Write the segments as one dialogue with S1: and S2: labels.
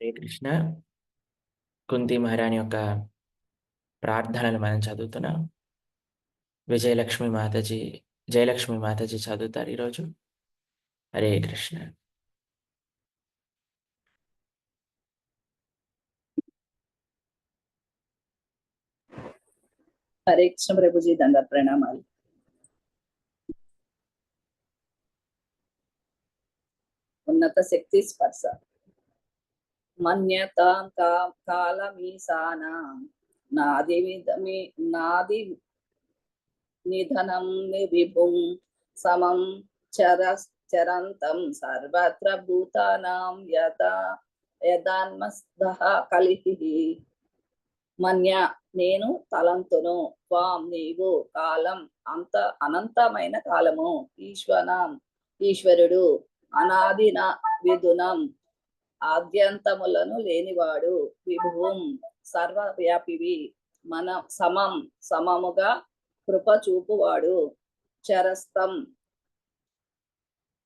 S1: హరే కృష్ణ. కుంతి మహారాణి యొక్క ప్రార్థనలు మనం చదువుతున్నాం. జయలక్ష్మి మాతాజీ చదువుతారు ఈరోజు. హరే కృష్ణ.
S2: హరే కృష్ణ ప్రభుజీ, దండ ప్రణామాలు. ఉన్నత శక్తి స్పర్శ. మన్యతాం కాలమీశానా నాది నిధనం విభుం సమం చరంతం సర్వత్ర భూతానాం యదాన్మస్తః కలిః. మన్య నేను తలంతును, త్వాం నీవు, కాలం అనంతమైన కాలము, ఈశ్వరుడు, అనాదిన విధునం ఆద్యంతములను లేనివాడు, విభుం సర్వవ్యాపివి, సమముగా కృప చూపువాడు, చరస్థం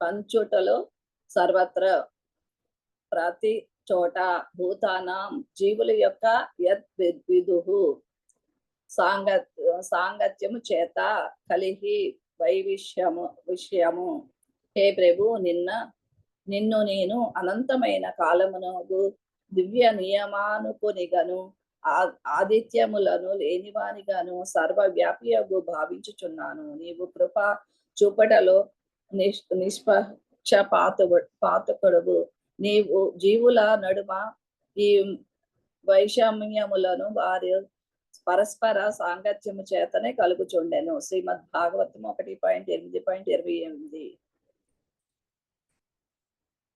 S2: పంచుటలో, సర్వత్ర ప్రతి చోట, భూతానాం జీవుల యొక్క విదుహు సాంగత్యము చేత, కలిహి విషయము. హే ప్రభు, నిన్ను నేను అనంతమైన కాలమునకు దివ్య నియమానుకునిగను, ఆదిత్యములను లేనివానిగాను సర్వవ్యాపియగు భావించుచున్నాను. నీవు కృప చూపటలో నిష్పక్షపాతకుడువు. నీవు జీవుల నడుమ ఈ వైషమ్యములను వారి పరస్పర సాంగత్యము చేతనే కలుగుచుండెను. శ్రీమద్ భాగవతం 1.8.28.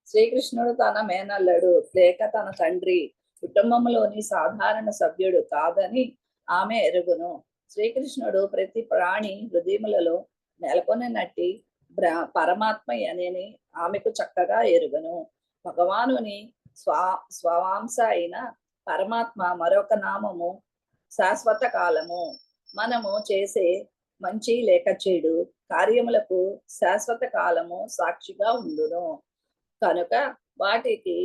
S2: శ్రీకృష్ణుడు తన మేనల్లుడు లేక తన తండ్రి కుటుంబంలోని సాధారణ సభ్యుడు కాదని ఆమె ఎరుగును. శ్రీకృష్ణుడు ప్రతి ప్రాణి హృదయములలో నెలకొననట్టి పరమాత్మ అని ఆమెకు చక్కగా ఎరుగును. భగవానుని స్వవాంశ అయిన పరమాత్మ మరొక నామము శాశ్వత కాలము. మనము చేసే మంచి లేక చెడు కార్యములకు శాశ్వత కాలము సాక్షిగా ఉండును. కనుక వాటికి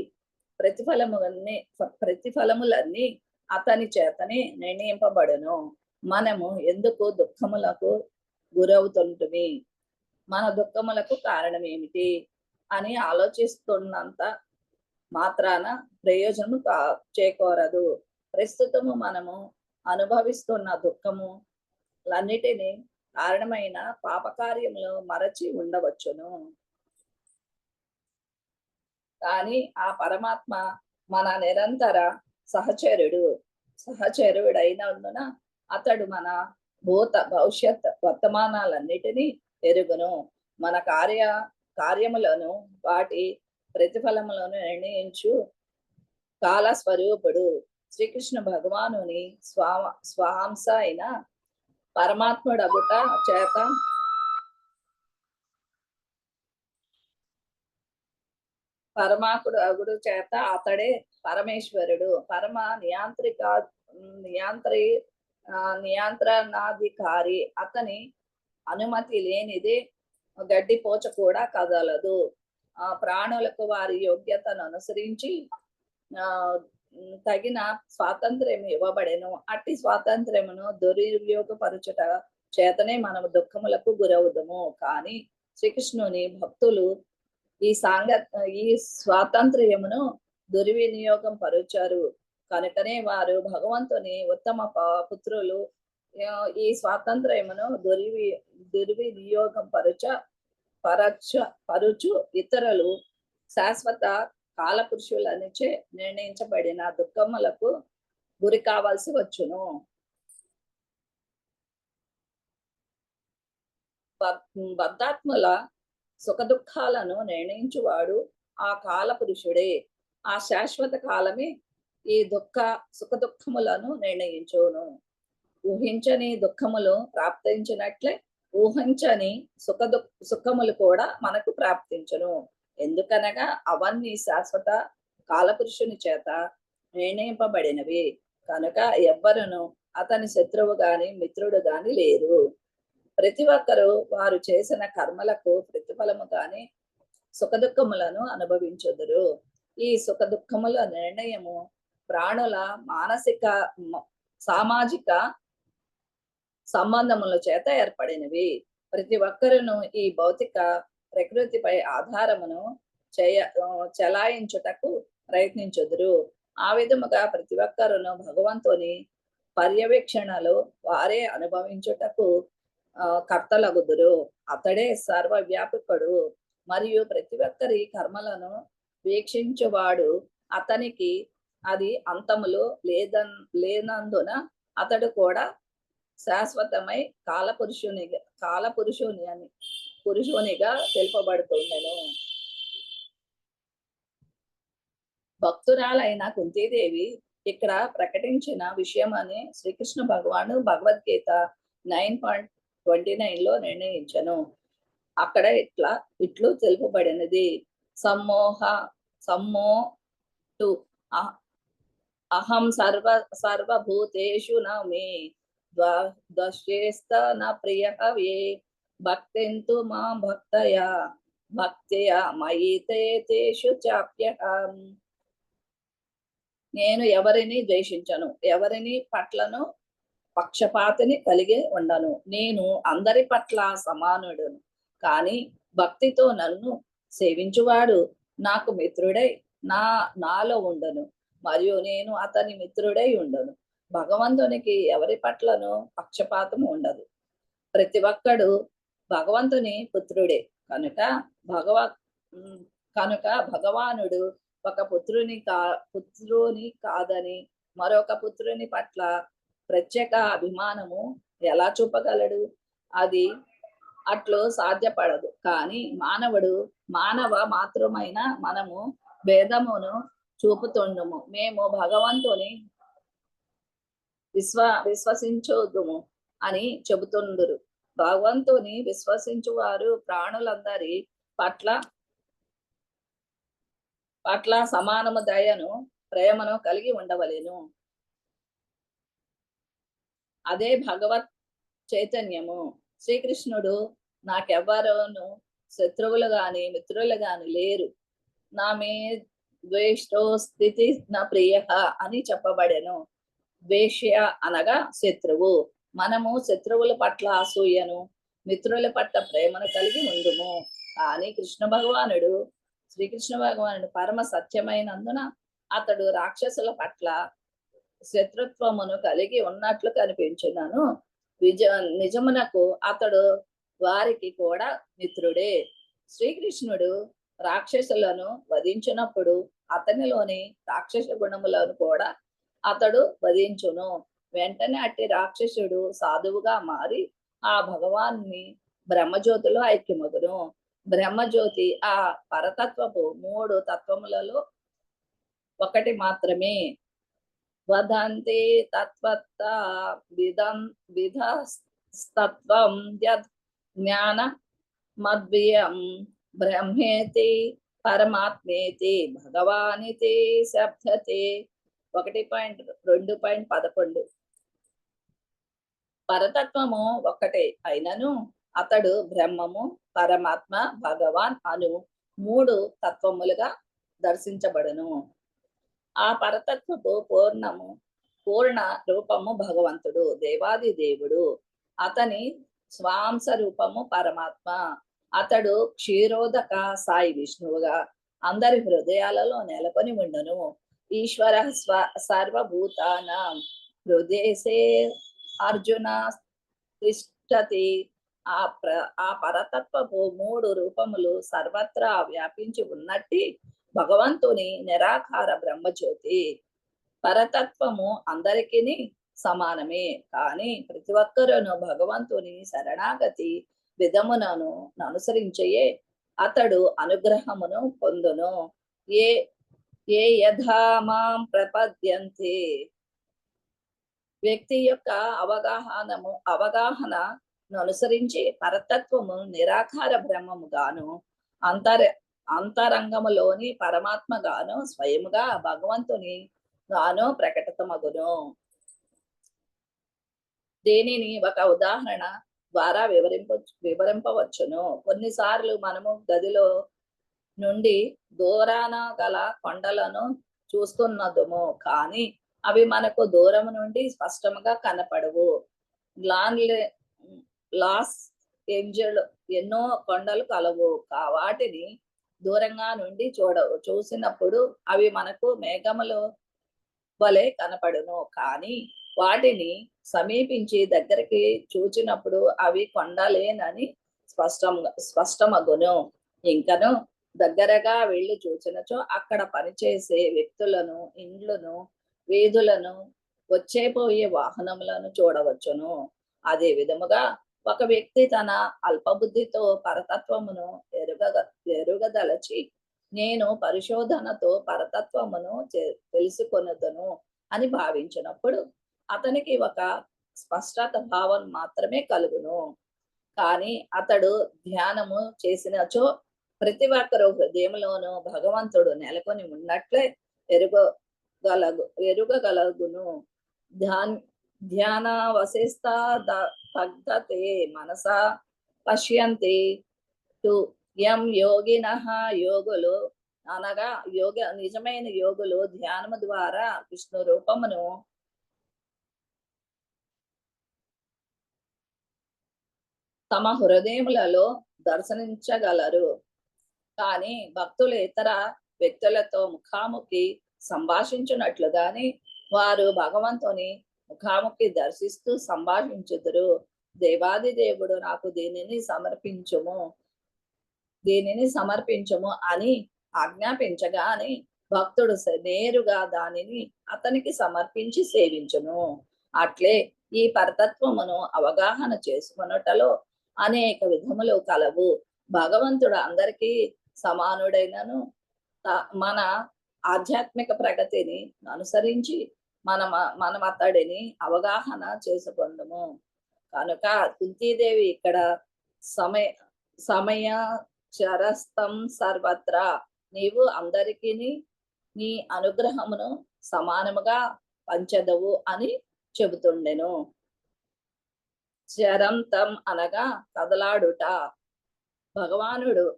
S2: ప్రతిఫలములన్నీ అతని చేతనే నిర్ణయింపబడును. మనము ఎందుకు దుఃఖములకు గురవుతుంటుమి, మన దుఃఖములకు కారణం ఏమిటి అని ఆలోచిస్తున్నంత మాత్రాన ప్రయోజనము చేకూరదు. ప్రస్తుతము మనము అనుభవిస్తున్న దుఃఖములన్నిటినీ కారణమైన పాపకార్యములు మరచి ఉండవచ్చును. కానీ ఆ పరమాత్మ మన నిరంతర సహచరుడైనందున అతడు మన భూత భవిష్యత్ వర్తమానాలన్నిటినీ ఎరుగును. మన కార్యములను వాటి ప్రతిఫలములను నిర్ణయించు కాలస్వరూపుడు. శ్రీకృష్ణ భగవానుని స్వహంస అయిన పరమాత్ముడగుట చేత అతడే పరమేశ్వరుడు, పరమ నియంత్రణాధికారి. అతని అనుమతి లేనిదే గడ్డిపోచ కూడా కదలదు. ప్రాణులకు వారి యోగ్యతను అనుసరించి తగిన స్వాతంత్ర్యం ఇవ్వబడెను. అట్టి స్వాతంత్ర్యమును దుర్వినియోగపరచుట చేతనే మనము దుఃఖములకు గురవుదము. కానీ శ్రీకృష్ణుని భక్తులు ఈ స్వాతంత్ర్యమును దుర్వినియోగం పరుచారు. కనుకనే వారు భగవంతుని ఉత్తమ పుత్రులు. ఈ స్వాతంత్ర్యమును దుర్వినియోగం పరుచు ఇతరులు శాశ్వత కాలపురుషులనిచే నిర్ణయించబడిన దుఃఖములకు గురి కావాల్సి వచ్చును. బద్ధాత్ముల సుఖ దుఃఖాలను నిర్ణయించువాడు ఆ కాల పురుషుడే. ఆ శాశ్వత కాలమే ఈ సుఖ దుఃఖములను నిర్ణయించును. ఊహించని దుఃఖములు ప్రాప్తించినట్లే ఊహించని సుఖములు కూడా మనకు ప్రాప్తించును. ఎందుకనగా అవన్నీ శాశ్వత కాలపురుషుని చేత నిర్ణయింపబడినవి. కనుక ఎవ్వరును అతని శత్రువు గాని మిత్రుడు గాని లేరు. ప్రతి ఒక్కరూ వారు చేసిన కర్మలకు ప్రతిఫలము గాని సుఖ దుఃఖములను అనుభవించుదురు. ఈ సుఖ దుఃఖముల నిర్ణయము ప్రాణుల మానసిక సామాజిక సంబంధముల చేత ఏర్పడినవి. ప్రతి ఒక్కరును ఈ భౌతిక ప్రకృతిపై ఆధారమును చెలాయించుటకు ప్రయత్నించుదురు. ఆ విధముగా ప్రతి ఒక్కరును భగవంతుని పర్యవేక్షణలు వారే అనుభవించుటకు కర్తలగుదురు. అతడే సర్వవ్యాపకుడు మరియు ప్రతి ఒక్కరి కర్మలను వీక్షించువాడు. అతనికి అది అంతములు లేనందున అతడు కూడా శాశ్వతమై పురుషునిగా తెలుపబడుతుండెను. భక్తురాలైన కుంతీదేవి ఇక్కడ ప్రకటించిన విషయం అని శ్రీకృష్ణ భగవాను భగవద్గీత 9.29లో నిర్ణయించను. అక్కడ ఇట్లు తెలుపబడినది. సమ్మోటు అహం సర్వభూతేషు న మే ద్వేష్ట న ప్రియ వే భక్తింతు మా భక్తయా మయి తేషు చాప్యహం. నేను ఎవరిని ద్వేషించను, ఎవరిని పట్లను పక్షపాతిని కలిగి ఉండను. నేను అందరి పట్ల సమానుడును. కానీ భక్తితో నన్ను సేవించువాడు నాకు మిత్రుడై నాలో ఉండను, మరియు నేను అతని మిత్రుడై ఉండను. భగవంతునికి ఎవరి పట్లను పక్షపాతము ఉండదు. ప్రతి ఒక్కడు భగవంతుని పుత్రుడే. కనుక భగవానుడు ఒక పుత్రుని కాదని మరొక పుత్రుని పట్ల ప్రత్యేక అభిమానము ఎలా చూపగలడు? అది అట్లు సాధ్యపడదు. కానీ మానవ మాత్రమైన మనము భేదమును చూపుతుండము. మేము భగవంతుని విశ్వసించుదుము అని చెబుతుందరు. భగవంతుని విశ్వసించువారు ప్రాణులందరి పట్ల సమానము దయను ప్రేమను కలిగి ఉండవలెను. అదే భగవత్ చైతన్యము. శ్రీకృష్ణుడు నాకెవ్వరూను శత్రువులు గాని మిత్రులు గాని లేరు, నా మే ద్వేష్టో స్థితి నా ప్రియ అని చెప్పబడెను. ద్వేష్య అనగా శత్రువు. మనము శత్రువుల పట్ల అసూయను, మిత్రుల పట్ల ప్రేమను కలిగి ఉండుము. కానీ శ్రీకృష్ణ భగవానుడు పరమ సత్యమైనందున అతడు రాక్షసుల పట్ల శత్రుత్వమును కలిగి ఉన్నట్లు కనిపించినను నిజమునకు అతడు వారికి కూడా మిత్రుడే. శ్రీకృష్ణుడు రాక్షసులను వధించినప్పుడు అతనిలోని రాక్షస గుణములను కూడా అతడు వధించును. వెంటనే అట్టి రాక్షసుడు సాధువుగా మారి ఆ భగవాన్ని బ్రహ్మజ్యోతిలో ఐక్యమగును. బ్రహ్మజ్యోతి ఆ పరతత్వపు 3 తత్వములలో ఒకటి మాత్రమే. వదంతి తత్వత్త విధస్తత్వం యద్ జ్ఞాన మద్వియం బ్రహ్మేతి పరమాత్మేతి భగవానితి శబ్దతే. 1.2.11. పరతత్వము ఒక్కటే అయినను అతడు బ్రహ్మము, పరమాత్మ, భగవాన్ అను 3 తత్వములుగా దర్శించబడును. ఆ పరతత్వపు పూర్ణ రూపము భగవంతుడు, దేవాది దేవుడు. అతని స్వాంశ రూపము పరమాత్మ. అతడు క్షీరోదక సాయి విష్ణువుగా అందరి హృదయాలలో నెలకొని ఉండును. ఈశ్వర సర్వభూతానాం హృదయసే అర్జున తిష్టతి. ఆ పరతత్వపు 3 రూపములు సర్వత్రా వ్యాపించి ఉన్నట్టి భగవంతుని నిరాకార బ్రహ్మజ్యోతి. పరతత్వము అందరికీ సమానమే. కానీ ప్రతి ఒక్కరును భగవంతుని శరణాగతి విధమునను అనుసరించే అతడు అనుగ్రహమును పొందును. ఏ యథా మాం ప్రపద్యంతే. వ్యక్తి యొక్క అవగాహనను అనుసరించి పరతత్వము నిరాకార బ్రహ్మము గాను, అంతరంగములోని పరమాత్మ గాను, స్వయముగా భగవంతుని గాను ప్రకటితమగును. దీనిని ఒక ఉదాహరణ ద్వారా వివరింపవచ్చును. కొన్నిసార్లు మనము గదిలో నుండి దూరాన గల కొండలను చూస్తున్నదుము, కానీ అవి మనకు దూరం నుండి స్పష్టంగా కనపడవు. లాస్ ఏంజల్ ఎన్నో కొండలు కలవు, వాటిని దూరంగా నుండి చూసినప్పుడు అవి మనకు మేఘములు వలె కనపడును, కానీ వాటిని సమీపించి దగ్గరికి చూచినప్పుడు అవి కొండలేనని స్పష్టమగును. ఇంకను దగ్గరగా వెళ్ళి చూచినచో అక్కడ పనిచేసే వ్యక్తులను, ఇండ్లను, వీధులను, వచ్చేపోయే వాహనములను చూడవచ్చును. అదే విధముగా ఒక వ్యక్తి తన అల్పబుద్ధితో పరతత్వమును ఎరుగదలచి, నేను పరిశోధనతో పరతత్వమును తెలుసుకొనుదును అని భావించినప్పుడు అతనికి ఒక స్పష్టత భావం మాత్రమే కలుగును. కానీ అతడు ధ్యానము చేసినచో ప్రతి ఒక్కరు హృదయంలోనూ భగవంతుడు నెలకొని ఉన్నట్లే ఎరుగగలుగును. ధ్యానావశిష్ట దగ్ధతే మనసా పశ్యంతి టు యం యోగినః. యోగులు అనగా నిజమైన యోగులు ధ్యానము ద్వారా విష్ణు రూపమును తమ హృదయములలో దర్శించగలరు. కానీ భక్తులు ఇతర వ్యక్తులతో ముఖాముఖి సంభాషించినట్లుగాని వారు భగవంతుని ముఖాముఖి దర్శిస్తూ సంభాషించుదురు. దేవాది దేవుడు నాకు దీనిని సమర్పించుము అని ఆజ్ఞాపించగాని భక్తుడు నేరుగా దానిని అతనికి సమర్పించి సేవించును. అట్లే ఈ పరతత్వమును అవగాహన చేసుకొనుటలో అనేక విధములు కలవు. భగవంతుడు అందరికీ సమానుడైనను మన ఆధ్యాత్మిక ప్రగతిని అనుసరించి మనం అతడిని అవగాహన చేసుకొందుము. కనుక కుంతీదేవి ఇక్కడ సమయ చరస్థం సర్వత్రా, నీవు అందరికీ నీ అనుగ్రహమును సమానముగా పంచదవు అని చెబుతుండెను. చరంతం అనగా కదలాడుట.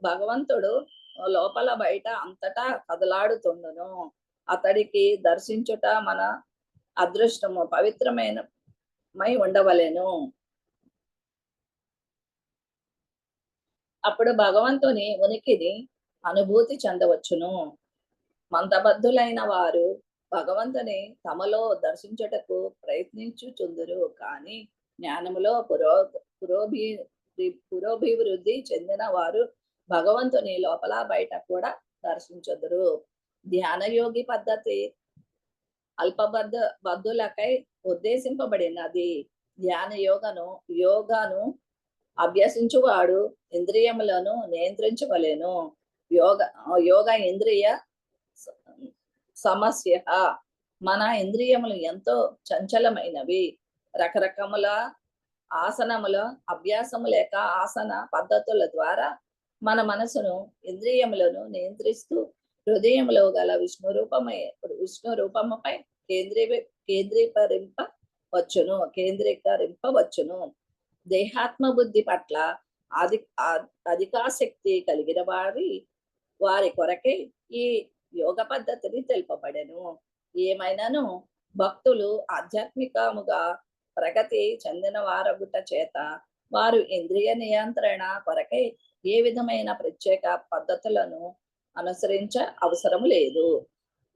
S2: భగవంతుడు లోపల బయట అంతటా కదలాడుతుండును. అతడికి దర్శించుట మన అదృష్టము, పవిత్రమైన ఉండవలెను. అప్పుడు భగవంతుని ఉనికిని అనుభూతి చెందవచ్చును. మందబద్ధులైన వారు భగవంతుని తమలో దర్శించుటకు ప్రయత్నించుచుందురు, కానీ జ్ఞానములో పురోభివృద్ధి చెందిన వారు భగవంతుని లోపల బయట కూడా దర్శించుదురు. ధ్యానయోగి పద్ధతి బద్ధులకై ఉద్దేశింపబడినది. ధ్యాన యోగాను అభ్యసించువాడు ఇంద్రియములను నియంత్రించవలెను. యోగ ఇంద్రియ సమస్య. మన ఇంద్రియములు ఎంతో చంచలమైనవి. రకరకముల ఆసనముల అభ్యాసము లేక ఆసన పద్ధతుల ద్వారా మన మనసును, ఇంద్రియములను నియంత్రిస్తూ హృదయంలో గల విష్ణు రూపముపై కేంద్రీకరింపవచ్చును. దేహాత్మ బుద్ధి పట్ల అధికాశక్తి కలిగిన వారి కొరకే ఈ యోగ పద్ధతిని తెలుపబడెను. ఏమైనాను భక్తులు ఆధ్యాత్మికముగా ప్రగతి చెందిన వారగుట చేత వారు ఇంద్రియ నియంత్రణ కొరకై ఏ విధమైన ప్రత్యేక పద్ధతులను అనుసరించ అవసరం లేదు.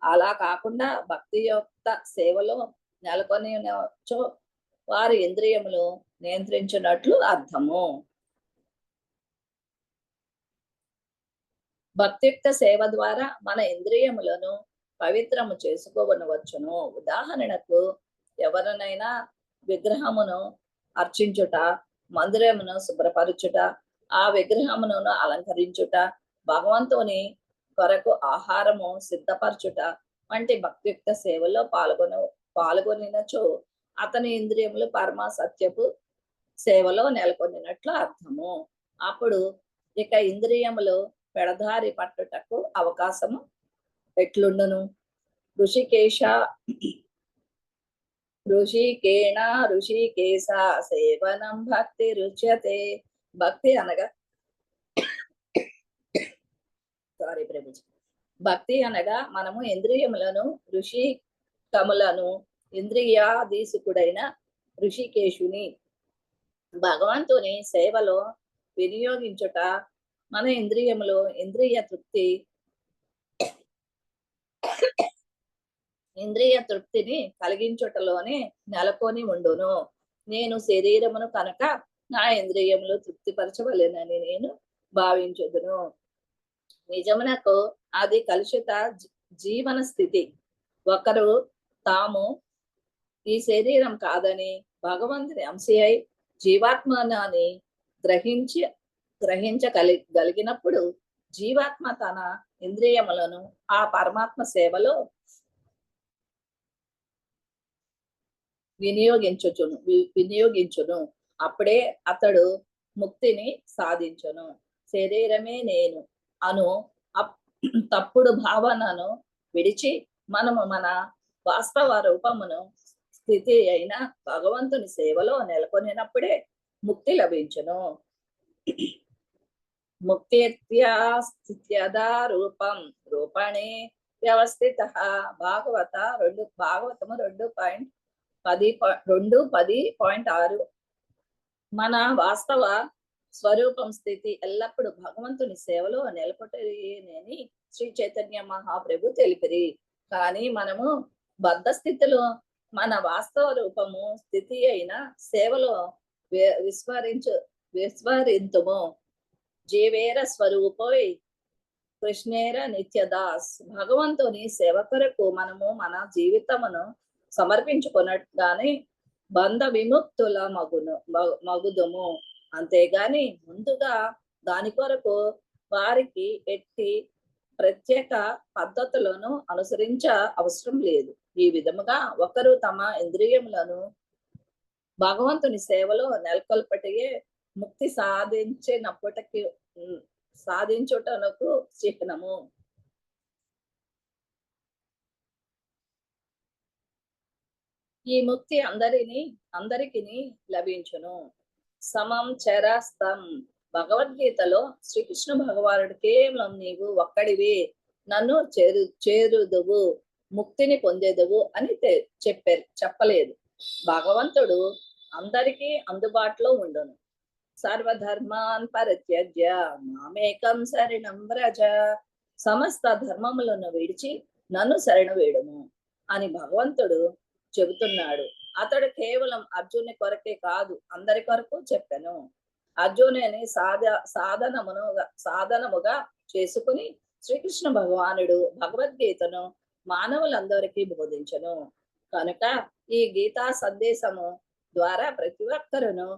S2: అలా కాకుండా భక్తియుక్త సేవలో నెలకొనిచో వారి ఇంద్రియములు నియంత్రించినట్లు అర్థము. భక్తియుక్త సేవ ద్వారా మన ఇంద్రియములను పవిత్రము చేసుకోవనవచ్చును. ఉదాహరణకు ఎవరినైనా విగ్రహమును అర్చించుట, మందిరమును శుభ్రపరచుట, ఆ విగ్రహమును అలంకరించుట, భగవంతుని కొరకు ఆహారము సిద్ధపరచుట వంటి భక్తియుక్త సేవలో పాల్గొనినచో అతని ఇంద్రియములు పరమ సత్యపు సేవలో నెలకొనినట్లు అర్థము. అప్పుడు ఇక ఇంద్రియములు పెడదారి పట్టుటకు అవకాశము ఎట్లుండును? ఋషికేశ సేవనం భక్తి రుచ్యతే. భక్తి అనగా సారీ ప్రభుజీ. భక్తి అనగా మనము ఇంద్రియములను ఋషి కములను ఇంద్రియాధీశకుడైన ఋషికేశుని భగవంతుని సేవలో వినియోగించుట, మన ఇంద్రియములు ఇంద్రియ తృప్తిని కలిగించుటలోనే నెలకొని ఉండును. నేను శరీరమును కనుక నా ఇంద్రియములు తృప్తిపరచవలెనని నేను భావించుదును. నిజమునకు అది కలుషిత జీవన స్థితి. ఒకరు తాము ఈ శరీరం కాదని భగవంతుని అంశయై జీవాత్మని గ్రహించగలిగినప్పుడు జీవాత్మ తన ఇంద్రియములను ఆ పరమాత్మ సేవలో వినియోగించును. అప్పుడే అతడు ముక్తిని సాధించును. శరీరమే నేను అను తప్పుడు భావనను విడిచి మనము మన వాస్తవ రూపమును స్థితి అయిన భగవంతుని సేవలో నెలకొనినప్పుడే ముక్తి లభించును. ముక్తిత్యా రూపం రూపణే వ్యవస్థిత. భాగవతము 2:10.6. మన వాస్తవ స్వరూపం స్థితి ఎల్లప్పుడు భగవంతుని సేవలో నెలకొటేనని శ్రీ చైతన్య మహాప్రభు తెలిపిరి. కానీ మనము బద్ధ స్థితిలో మన వాస్తవ రూపము స్థితి అయిన సేవలో విస్మరింతుము. జీవేర స్వరూపోయ్ కృష్ణేర నిత్యదాస్. భగవంతుని సేవ కొరకు మనము మన జీవితమును సమర్పించుకున్నట్టుగానే బంధ విముక్తుల మగుదుము. అంతేగాని ముందుగా దాని కొరకు వారికి ఎట్టి ప్రత్యేక పద్ధతులను అనుసరించ అవసరం లేదు. ఈ విధముగా ఒకరు తమ ఇంద్రియములను భగవంతుని సేవలో నెలకొల్పటే ముక్తి సాధించుటకు చిహ్నము. ఈ ముక్తి అందరికి లభించును. సమం చరస్తం. భగవద్గీతలో శ్రీకృష్ణ భగవానుడు కేవలం నీవు ఒక్కడివే, నన్ను చేరుదువు, ముక్తిని పొందేదువు అని చెప్పలేదు. భగవంతుడు అందరికీ అందుబాటులో ఉండును. సర్వధర్మాన్ పరిత్యజ్య మామేకం శరణం వ్రజ. సమస్త ధర్మములను విడిచి నన్ను శరణు వేడుము అని భగవంతుడు చెబుతున్నాడు. అతడు కేవలం అర్జుని కొరకే కాదు, అందరి కొరకు చెప్పాను. అర్జునుని సాధనముగా చేసుకుని శ్రీకృష్ణ భగవానుడు భగవద్గీతను మానవులందరికీ బోధించను. కనుక ఈ గీతా సందేశము ద్వారా ప్రతి ఒక్కరును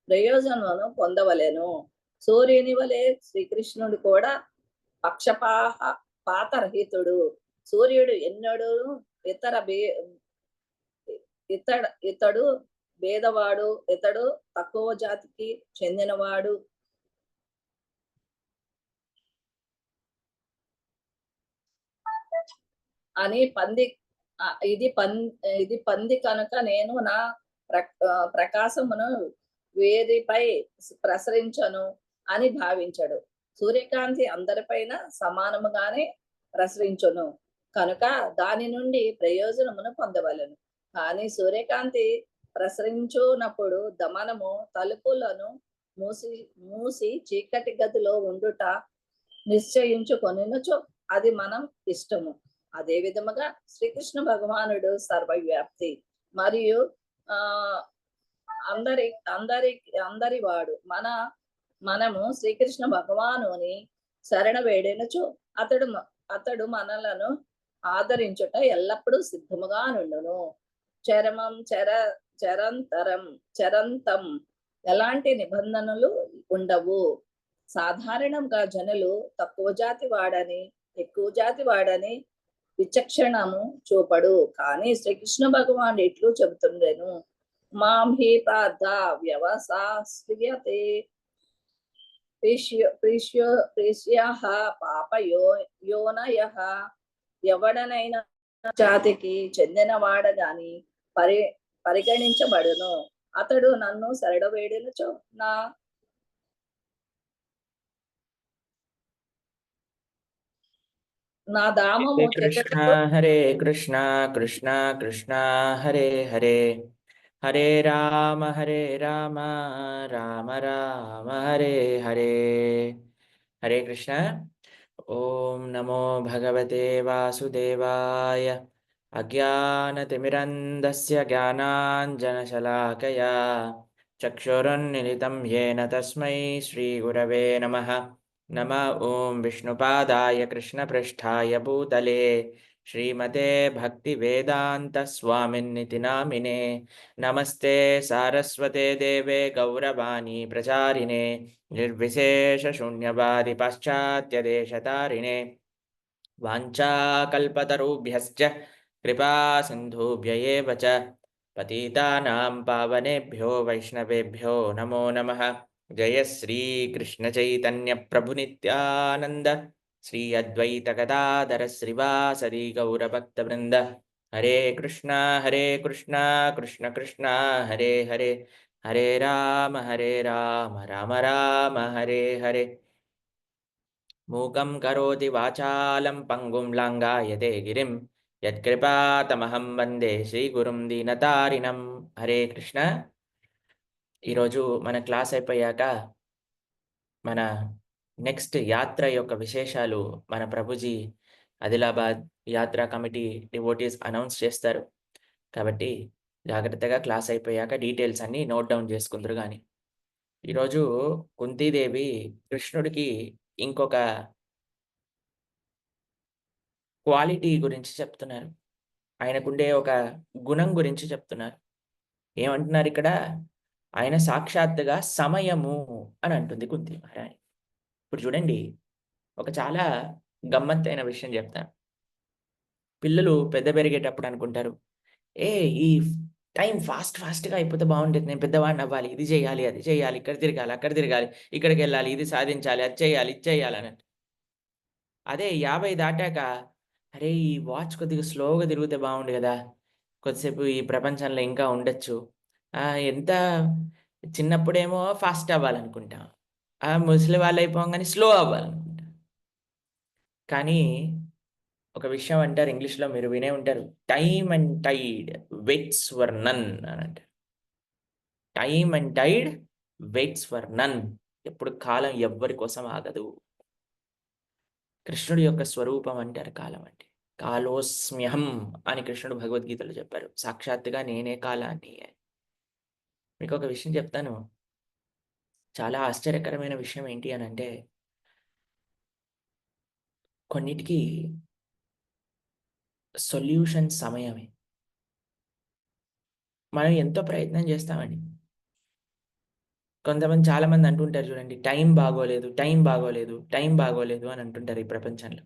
S2: ప్రయోజనమును పొందవలెను. సూర్యుని వలె శ్రీకృష్ణుడు కూడా పక్షపాతరహితుడు. సూర్యుడు ఎన్నడూ ఇతడు భేదవాడు, ఇతడు తక్కువ జాతికి చెందినవాడు అని ఇది పంది కనుక నేను నా ప్రకాశమును వేదిపై ప్రసరించను అని భావించడు. సూర్యకాంతి అందరిపైన సమానముగానే ప్రసరించును కనుక దాని నుండి ప్రయోజనమును పొందవలను. కానీ సూర్యకాంతి ప్రసరించునప్పుడు మనము తలుపులను మూసి చీకటి గదిలో ఉండుట నిశ్చయించుకొనినచో అది మనం ఇష్టము. అదే విధముగా శ్రీకృష్ణ భగవానుడు సర్వవ్యాప్తి మరియు అందరి వాడు. మనము శ్రీకృష్ణ భగవానుని శరణ వేడినచో అతడు మనలను ఆదరించుట ఎల్లప్పుడూ సిద్ధముగా నుండును. చరంతం ఎలాంటి నిబంధనలు ఉండవు. సాధారణంగా జనులు తక్కువ జాతి వాడని ఎక్కువ జాతి వాడని విచక్షణము చూపడు. కానీ శ్రీకృష్ణ భగవాన్ ఇట్లు చెబుతుండెను. మాం హి పార్థ వ్యవసాస్యతే ప్రీష్యాః పాపయోనయః. ఎవడనైనా జాతికి చెందిన వాడగాని పరిగణించబడును. అతడు నన్ను శరణవేడినచో నా
S1: హరే
S2: ధామము
S1: కృష్ణ
S2: జగతిలో
S1: హరే కృష్ణ కృష్ణ కృష్ణ హరే హరే హరే రామ రామ రామ హరే హరే. హరే కృష్ణ. ఓం నమో భగవతే వాసుదేవాయ. అజ్ఞానతిమిరంధస్య జ్ఞానాంజనశలాకయా చక్షురున్మిలితం येन తస్మై శ్రీగురవే నమః. నమ ఓం విష్ణుపాదాయ కృష్ణపృష్ఠాయ భూతలే శ్రీమతే భక్తివేదాంతస్వామిన్నితి నామినే. నమస్తే సారస్వతే దేవే గౌరవాణి ప్రచారిణే నిర్విశేషశూన్యవాది పాశ్చాత్యదేశతారిణే. వాంఛాకల్పతరుభ్యశ్చ కృపా సింధుభ్య ఏవ చ పతితానాం పావనేభ్యో వైష్ణవేభ్యో నమో నమః. జయ శ్రీ కృష్ణ చైతన్య ప్రభు నిత్యానంద శ్రీ అద్వైత గదాధర శ్రీవాసరి గౌరభక్త వృంద. హరే కృష్ణ కృష్ణ కృష్ణ హరే హరే హరే రామ రామ రామ హరే హరే. మూకం కరోతి వాచాలం పంగుం లాంగాయతే గిరిం యత్కృపాతమహం వందే శ్రీగురుం దీనతారిణం. హరే కృష్ణ. ఈరోజు మన క్లాస్ అయిపోయాక మన నెక్స్ట్ యాత్ర యొక్క విశేషాలు మన Prabhuji Adilabad యాత్రా committee devotees announce చేస్తారు. కాబట్టి జాగ్రత్తగా క్లాస్ అయిపోయాక డీటెయిల్స్ అన్నీ నోట్ డౌన్ చేసుకుందరు. కానీ ఈరోజు కుంతీదేవి కృష్ణుడికి ఇంకొక క్వాలిటీ గురించి చెప్తున్నారు. ఆయనకుండే ఒక గుణం గురించి చెప్తున్నారు. ఏమంటున్నారు ఇక్కడ? ఆయన సాక్షాత్తుగా సమయము అని అంటుంది కుంతి మహారాణి. ఇప్పుడు చూడండి, ఒక చాలా గమ్మత్తైన విషయం చెప్తాను. పిల్లలు పెద్ద పెరిగేటప్పుడు అనుకుంటారు, ఏ ఈ టైం ఫాస్ట్గా అయిపోతే బాగుండేది, నేను పెద్దవాడిని అవ్వాలి, ఇది చేయాలి అది చేయాలి, ఇక్కడ తిరగాలి అక్కడ తిరగాలి, ఇక్కడికి వెళ్ళాలి, ఇది సాధించాలి, అది చేయాలి ఇది చేయాలి అని. అదే 50 దాటాక, అరే ఈ వాచ్ కొద్దిగా స్లోగా తిరిగితే బాగుండు కదా, కొద్దిసేపు ఈ ప్రపంచంలో ఇంకా ఉండొచ్చు. ఎంత చిన్నప్పుడేమో ఫాస్ట్ అవ్వాలనుకుంటాం, ముసలి వాళ్ళు అయిపోగానే స్లో అవ్వాలనుకుంటాం. కానీ ఒక విషయం అంటారు, ఇంగ్లీష్లో మీరు వినే ఉంటారు, time and tide waits for none అని అంటారు. Time and tide waits for none. ఎప్పుడు కాలం ఎవ్వరి కోసం ఆగదు. కృష్ణుడి యొక్క స్వరూపం అంటారు కాలం అంటే. కాలోస్మ్యహం అని కృష్ణుడు భగవద్గీతలో చెప్పారు. సాక్షాత్తుగా నేనే కాలాన్ని. మీకు ఒక విషయం చెప్తాను, చాలా ఆశ్చర్యకరమైన విషయం ఏంటి అని అంటే, కొన్నిటికి సొల్యూషన్ సమయమే. మనం ఎంతో ప్రయత్నం చేస్తామండి. చాలా మంది అంటుంటారు చూడండి, టైం బాగోలేదు టైం బాగోలేదు టైం బాగోలేదు అని అంటుంటారు ఈ ప్రపంచంలో.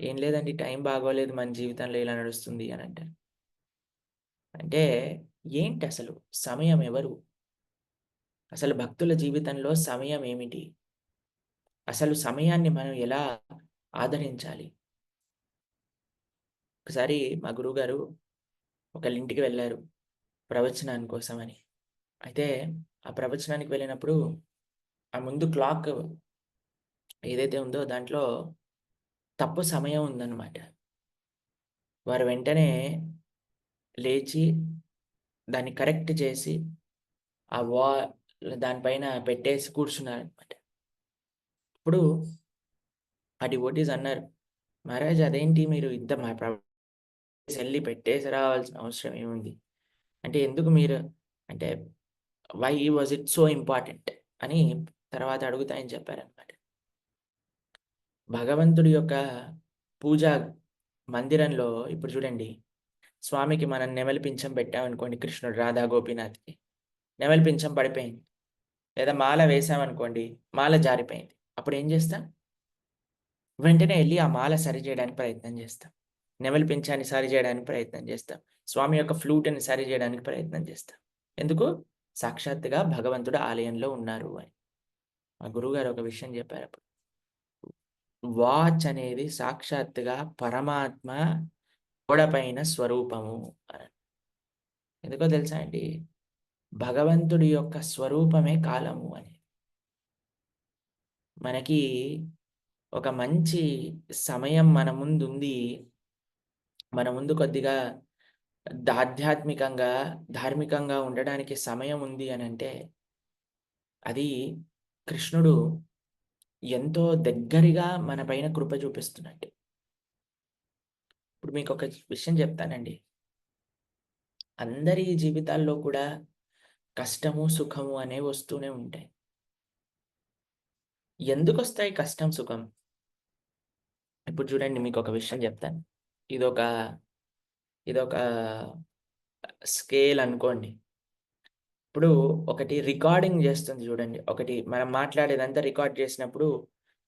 S1: ఏం లేదండి, టైం బాగోలేదు, మన జీవితంలో ఇలా నడుస్తుంది అని అంటారు. అంటే ఏంటి అసలు సమయం ఎవరు? అసలు భక్తుల జీవితంలో సమయం ఏమిటి? అసలు సమయాన్ని మనం ఎలా ఆదరించాలి? ఒకసారి మా గురువుగారు ఒకళ్ళ ఇంటికి వెళ్ళారు ప్రవచనాని కోసమని. అయితే ఆ ప్రవచనానికి వెళ్ళినప్పుడు ఆ ముందు క్లాక్ ఏదైతే ఉందో దాంట్లో తప్పు సమయం ఉందన్నమాట. వారు వెంటనే లేచి దాన్ని కరెక్ట్ చేసి ఆ దానిపైన పెట్టేసి కూర్చున్నారనమాట. ఇప్పుడు ఆ డివోటీస్ అన్నారు, మహారాజ్ అదేంటి మీరు ఇంత మా వెళ్ళి పెట్టేసి రావాల్సిన అవసరం ఏముంది అంటే, ఎందుకు మీరు అంటే why was it so important అని తర్వాత అడుగుతాయని చెప్పారనమాట. భగవంతుడి యొక్క పూజా మందిరంలో ఇప్పుడు చూడండి, స్వామికి మనం నెమలి పింఛం పెట్టామనుకోండి, కృష్ణుడు రాధా గోపీనాథ్కి నెమలి పింఛం పడిపోయింది. లేదా మాల వేసామనుకోండి, మాల జారిపోయింది. అప్పుడు ఏం చేస్తాం? వెంటనే వెళ్ళి ఆ మాల సరి చేయడానికి ప్రయత్నం చేస్తాం, నెమలి పింఛాన్ని సరి చేయడానికి ప్రయత్నం చేస్తాం, స్వామి యొక్క ఫ్లూట్ని సరి చేయడానికి ప్రయత్నం చేస్తాం. ఎందుకు? సాక్షాత్తుగా భగవంతుడు ఆలయంలో ఉన్నారు అని మా గురువుగారు ఒక విషయం చెప్పారు. అప్పుడు వాచ్ అనేది సాక్షాత్తుగా పరమాత్మ గోడపైన స్వరూపము అని. ఎందుకో తెలుసా అండి? భగవంతుడి యొక్క స్వరూపమే కాలము అని. మనకి ఒక మంచి సమయం మన ముందుంది. మన ముందు కొద్దిగా ఆధ్యాత్మికంగా, ధార్మికంగా ఉండడానికి సమయం ఉంది అనంటే, అది కృష్ణుడు ఎంతో దగ్గరగా మన పైన కృప చూపిస్తున్నట్టే. ఇప్పుడు మీకొక విషయం చెప్తానండి. అందరి జీవితాల్లో కూడా కష్టము, సుఖము అనేవి వస్తూనే ఉంటాయి. ఎందుకొస్తాయి కష్టం, సుఖం? ఇప్పుడు చూడండి మీకొక విషయం చెప్తాను. ఇదొక ఇదొక స్కేల్ అనుకోండి. ఇప్పుడు ఒకటి రికార్డింగ్ చేస్తుంది చూడండి. ఒకటి మనం మాట్లాడేదంతా రికార్డ్ చేసినప్పుడు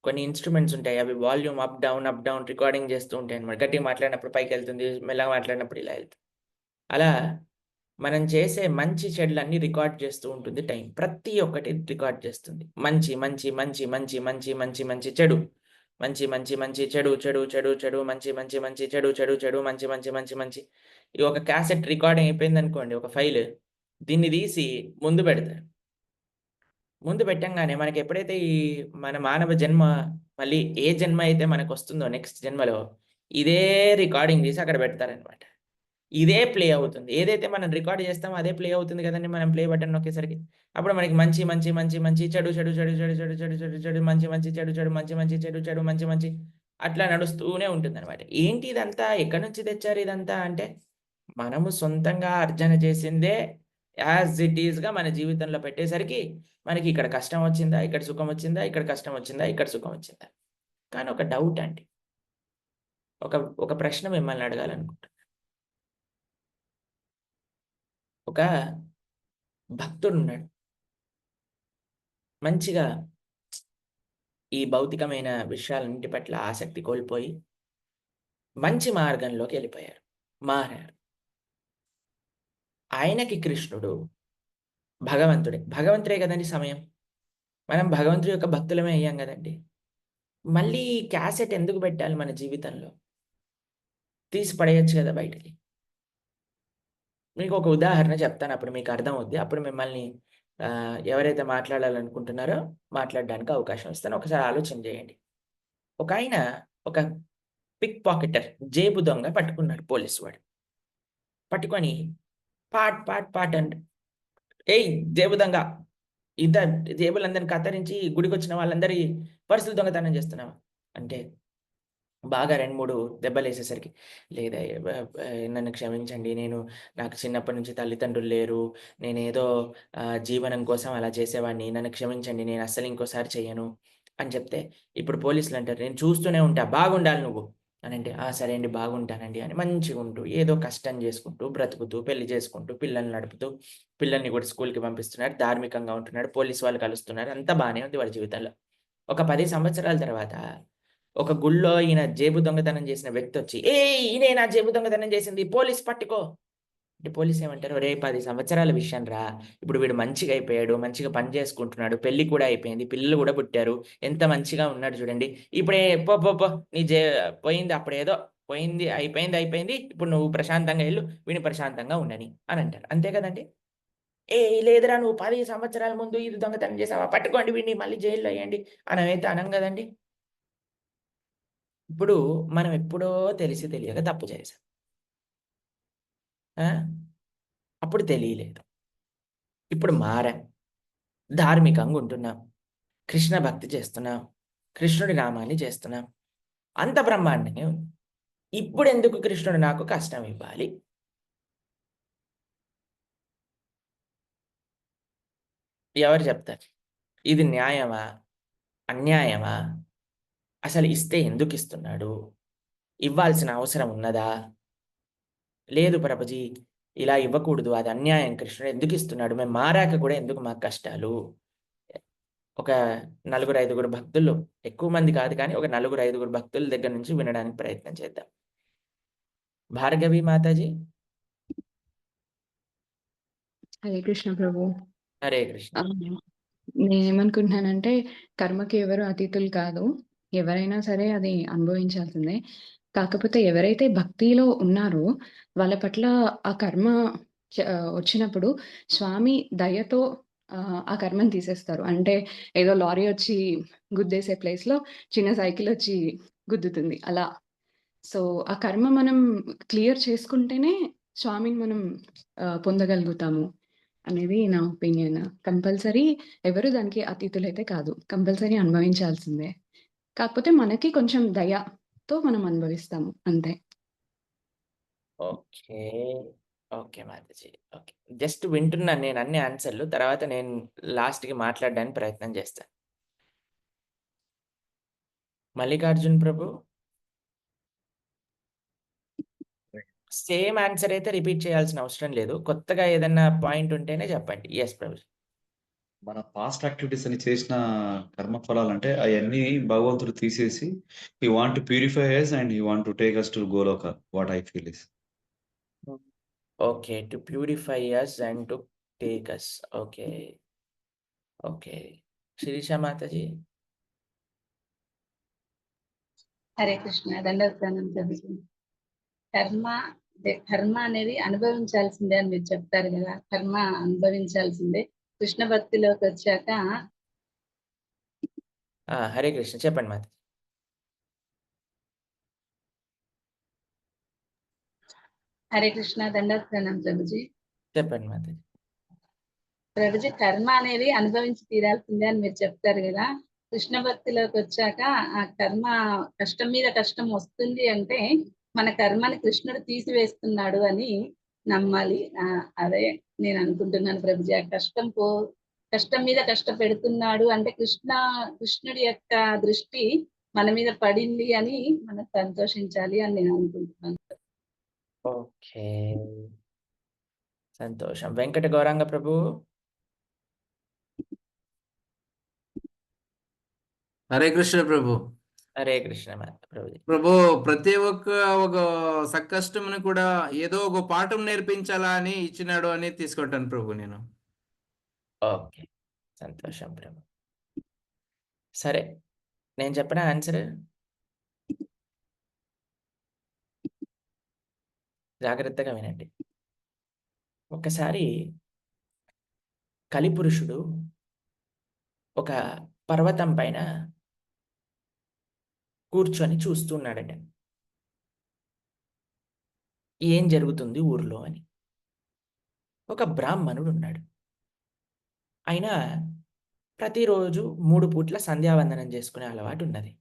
S1: కొన్ని ఇన్‌స్ట్రుమెంట్స్ ఉంటాయి. అవి volume up, down, up, down recording చేస్తూ ఉంటాయన్నమాట. గట్టిగా మాట్లాడినప్పుడు పైకెళ్తుంది. మెల్లగా మాట్లాడినప్పుడు ఇలా ఎళ్తుంది. అలా మనం చేసే మంచి చెడులన్నీ రికార్డ్ చేస్తూ ఉంటుంది టైం. ప్రతి ఒక్కటి రికార్డ్ చేస్తుంది. మంచి, మంచి, మంచి, మంచి, మంచి, మంచి, మంచి, చెడు. మంచి, మంచి, మంచి, చెడు, చెడు, చెడు, చెడు, మంచి, మంచి, మంచి, చెడు, చెడు, చెడు, మంచి, మంచి, మంచి, మంచి. ఈ ఒక క్యాసెట్ రికార్డింగ్ అయిపోయిందనుకోండి, ఒక ఫైల్. దీన్ని తీసి ముందు పెడతారు. ముందు పెట్టంగానే మనకెప్పుడైతే ఈ మన మానవ జన్మ మళ్ళీ ఏ జన్మ అయితే మనకొస్తుందో నెక్స్ట్ జన్మలో, ఇదే రికార్డింగ్ తీసి అక్కడ పెడతారనమాట. ఇదే ప్లే అవుతుంది. ఏదైతే మనం రికార్డ్ చేస్తామో అదే ప్లే అవుతుంది కదండీ! మనం ప్లే బటన్ నొక్కేసరికి. అప్పుడు మనకి మంచి, మంచి, మంచి, మంచి, చెడు, చెడు, చెడు, చెడు, చెడు, చెడు, చెడు, చెడు, మంచి, మంచి, చెడు, చెడు, మంచి, మంచి, చెడు, చెడు, మంచి, మంచి అట్లా నడుస్తూనే ఉంటుందనమాట. ఏంటి ఇదంతా? ఎక్కడి నుంచి తెచ్చారు ఇదంతా అంటే, మనము సొంతంగా అర్జన చేసిందే యాజ్ ఇట్ ఈస్‌గా మన జీవితంలో పెట్టేసరికి, మనకి ఇక్కడ కష్టం వచ్చిందా? ఇక్కడ సుఖం వచ్చిందా? ఇక్కడ కష్టం వచ్చిందా? ఇక్కడ సుఖం వచ్చిందా? కానీ ఒక డౌట్ అండి. ఒక ఒక ప్రశ్న మిమ్మల్ని అడగాలనుకుంటున్నా. ఒక భక్తుడున్నాడు. మంచిగా ఈ భౌతికమైన విషయాలన్నిటి పట్ల ఆసక్తి కోల్పోయి, మంచి మార్గంలోకెళ్ళిపోయారు. మారారు. ఆయనకి కృష్ణుడు భగవంతుడే. భగవంతుడే గదండీ సమయం. మనం భగవంతుడి యొక్క భక్తులమే అయ్యాం గదండీ! మళ్ళీ ఈ క్యాసెట్ ఎందుకు పెట్టాలి మన జీవితంలో? తీసి పడేయొచ్చు గదా బయటికి. మీకొక ఉదాహరణ చెప్తాను. అప్పుడు మీకు అర్థమవుద్ది. అప్పుడు మిమ్మల్ని ఎవరైతే మాట్లాడాలనుకుంటున్నారో మాట్లాడడానికి అవకాశం ఇస్తాను. ఒకసారి ఆలోచన జేయండి. ఒకాయన ఒక పిక్ పాకెటర్ జేబు దొంగ పట్టుకున్నాడు పోలీసు వాడు. పట్టుకొని పాట్, పాట్, పాట్ "ఏయ్! జేబు దొంగ జేబులందరిని కత్తిరించి గుడికొచ్చిన వాళ్ళందరి పర్సులు దొంగతనం చేస్తున్నావా?" అంటే బాగా 2, 3 దెబ్బలేసేసరికి, లేదయ్య నన్ను క్షమించండి. నాకు చిన్నప్పటి నుంచి తల్లిదండ్రులు లేరు. నేనేదో జీవనం కోసం అలా చేసేవాడిని. నన్ను క్షమించండి. నేను అస్సలు ఇంకోసారి చెయ్యను అని చెప్తే, ఇప్పుడు పోలీసులంటారు, "నేను చూస్తూనే ఉంటా. బాగుండాలి నువ్వు" అనంటే, "ఆ! సరే అండి. బాగుంటానండి" అని మంచిగుంటూ, ఏదో కష్టం చేసుకుంటూ, బ్రతుకుతూ, పెళ్లి చేసుకుంటూ, పిల్లల్ని నడుపుతూ, పిల్లల్ని కూడా స్కూల్‌కి పంపిస్తున్నాడు. ధార్మికంగా ఉంటున్నాడు. పోలీసు వాళ్ళు కలుస్తున్నారు. అంతా బానే ఉంది వాడి జీవితంలో. ఒక 10 సంవత్సరాల తర్వాత ఒక గుళ్ళో ఈయన జేబు దొంగతనం చేసిన వ్యక్తొచ్చి, "ఏయ్! ఈనేనా జేబు దొంగతనం చేసింది? పోలీస్ పట్టుకో." అంటే పోలీసేమంటారు, "ఒరేయ్! 10 సంవత్సరాల విషయం రా. ఇప్పుడు వీడు మంచిగా అయిపోయాడు. మంచిగా పని చేసుకుంటున్నాడు. పెళ్లి కూడా అయిపోయింది. పిల్లలు కూడా పుట్టారు. ఎంత మంచిగా ఉన్నాడు చూడండి. ఇప్పుడే పో పో పో నీ పోయింది అప్పుడేదో పోయింది. అయిపోయింది అయిపోయింది. ఇప్పుడు నువ్వు ప్రశాంతంగా ఎళ్ళు. వీడిని ప్రశాంతంగా ఉండని" అనంటారు. అంతే కదండీ! "ఏయ్! లేదురా నువ్వు 10 సంవత్సరాల ముందు ఇది దొంగతనం చేసావా? పట్టుకోండి వీడిని మళ్ళీ జైల్‌లో ఎయండి" అనమైతే అనం గదండీ! ఇప్పుడు మనం ఎప్పుడో తెలిసి తెలియక తప్పు చేశాం. ఆ! అప్పుడు తెలియలేదు. ఇప్పుడు మారాం. ధార్మికంగా ఉంటున్నాం. కృష్ణ భక్తి చేస్తున్నాం. కృష్ణుడి నామాన్ని చేస్తున్నాం. అంత బ్రహ్మాండంగే ఉంది. ఇప్పుడెందుకు కృష్ణుడు నాకు కష్టం ఇవ్వాలి? ఎవరు చెప్తారు? ఇది న్యాయమా? అన్యాయమా? అసలు ఇస్తే ఎందుకిస్తున్నాడు? ఇవ్వాల్సిన అవసరం ఉన్నదా? లేదు ప్రభుజీ ఇలా ఇవ్వకూడదు. అది అన్యాయం. కృష్ణుడు ఎందుకిస్తున్నాడు? మేము మారాక కూడా ఎందుకు మాకు కష్టాలు? ఒక నలుగురు, ఐదుగురు భక్తులు ఎక్కువ మంది కాదు కానీ, ఒక నలుగురు, ఐదుగురు భక్తుల దగ్గర నుంచి వినడానికి ప్రయత్నం చేద్దాం. భార్గవి మాతాజీ.
S3: హరే కృష్ణ ప్రభు.
S1: హరే కృష్ణ.
S3: నేనేమనుకుంటున్నానంటే కర్మకి ఎవరు అతీతులు కాదు. ఎవరైనా సరే అది అనుభవించాల్సిందే. కాకపోతే ఎవరైతే భక్తిలో ఉన్నారో వాళ్ళ పట్ల ఆ కర్మ వచ్చినప్పుడు స్వామి దయతో ఆ కర్మని తీసేస్తారు. అంటే ఏదో లారీ వచ్చి గుద్దేసే ప్లేస్‌లో చిన్న సైకిల్ వచ్చి గుద్దుతుంది అలా. సో, ఆ కర్మ మనం క్లియర్ చేసుకుంటేనే స్వామిని మనం పొందగలుగుతాము అనేది నా ఒపీనియన్. కంపల్సరీ ఎవరు దానికి అతీతులైతే కాదు. కంపల్సరీ అనుభవించాల్సిందే. కాకపోతే మనకి కొంచెం దయతో మనం అనుభవిస్తాము అంతే.
S1: Okay. Okay Mataji. Okay. Just వింటున్నాను నేను అన్ని ఆన్సర్‌లు. తర్వాత నేను లాస్ట్‌కి మాట్లాడడానికి ప్రయత్నం చేస్తాను. మల్లికార్జున్ ప్రభు సేమ్ ఆన్సర్ అయితే రిపీట్ చేయాల్సిన అవసరం లేదు. కొత్తగా ఏదన్నా పాయింట్ ఉంటేనే చెప్పండి. యెస్ ప్రభుజీ.
S4: మన పాస్ట్ యాక్టివిటీస్ అని చేసిన కర్మ ఫలాలంటే అయన్నీ భగవంతుడు తీసేసి he want to purify us and he want to take us to Goloka. What I feel is.
S1: Okay. To purify us and to take us. Okay. Okay. Shirisha Mataji.
S2: Hare Krishna దండోత్సవం ప్రభుజీ. కర్మ అనేది అనుభవించాల్సిందే అని మీరు చెప్తారు కదా, కర్మ అనుభవించాల్సిందే. కృష్ణ భక్తిలోకి వచ్చాక
S1: హరే కృష్ణ చెప్పండి మాతాజీ.
S2: హరే కృష్ణ దండోత్సవం ప్రభుజీ.
S1: చెప్పండి మాతాజీ.
S2: ప్రభుజీ కర్మ అనేది అనుభవించి తీరాల్సిందే అని మీరు చెప్తారు కదా, కృష్ణ భక్తిలోకి వచ్చాక ఆ కర్మ కష్టం మీద కష్టం వస్తుంది అంటే మన కర్మని కృష్ణుడు తీసివేస్తున్నాడు అని నమ్మాలి. అదే నేను అనుకుంటున్నాను ప్రభుజీ. ఆ కష్టం మీద కష్టపెడుతున్నాడు అంటే కృష్ణుడి యొక్క దృష్టి మన మీద పడింది అని మనం సంతోషించాలి అని నేను అనుకుంటున్నాను.
S1: ఓకే. సంతోషం. వెంకట గౌరాంగ ప్రభు.
S5: హరే కృష్ణ ప్రభు.
S1: హరే కృష్ణ ప్రభుజీ.
S5: ప్రభు ప్రతి ఒక్క ఒక సంకష్టముని కూడా ఏదో ఒక పాఠం నేర్పించాలా అని ఇచ్చినాడు అని తీసుకుంటాను ప్రభు నేను.
S1: ఓకే. సంతోషం ప్రభు. సరే. నేను చెప్పనా ఆన్సర్? జాగ్రత్తగా వినండి. ఒకసారి కలిపురుషుడు ఒక పర్వతం పైన కూర్చొని చూస్తున్నాడట. ఏం జరుగుతుంది ఊర్లో అని. ఒక బ్రాహ్మణుడు ఉన్నాడు. ఆయన ప్రతిరోజు 3 పూట్ల సంధ్యావందనం చేసుకునే అలవాటు ఉన్నది.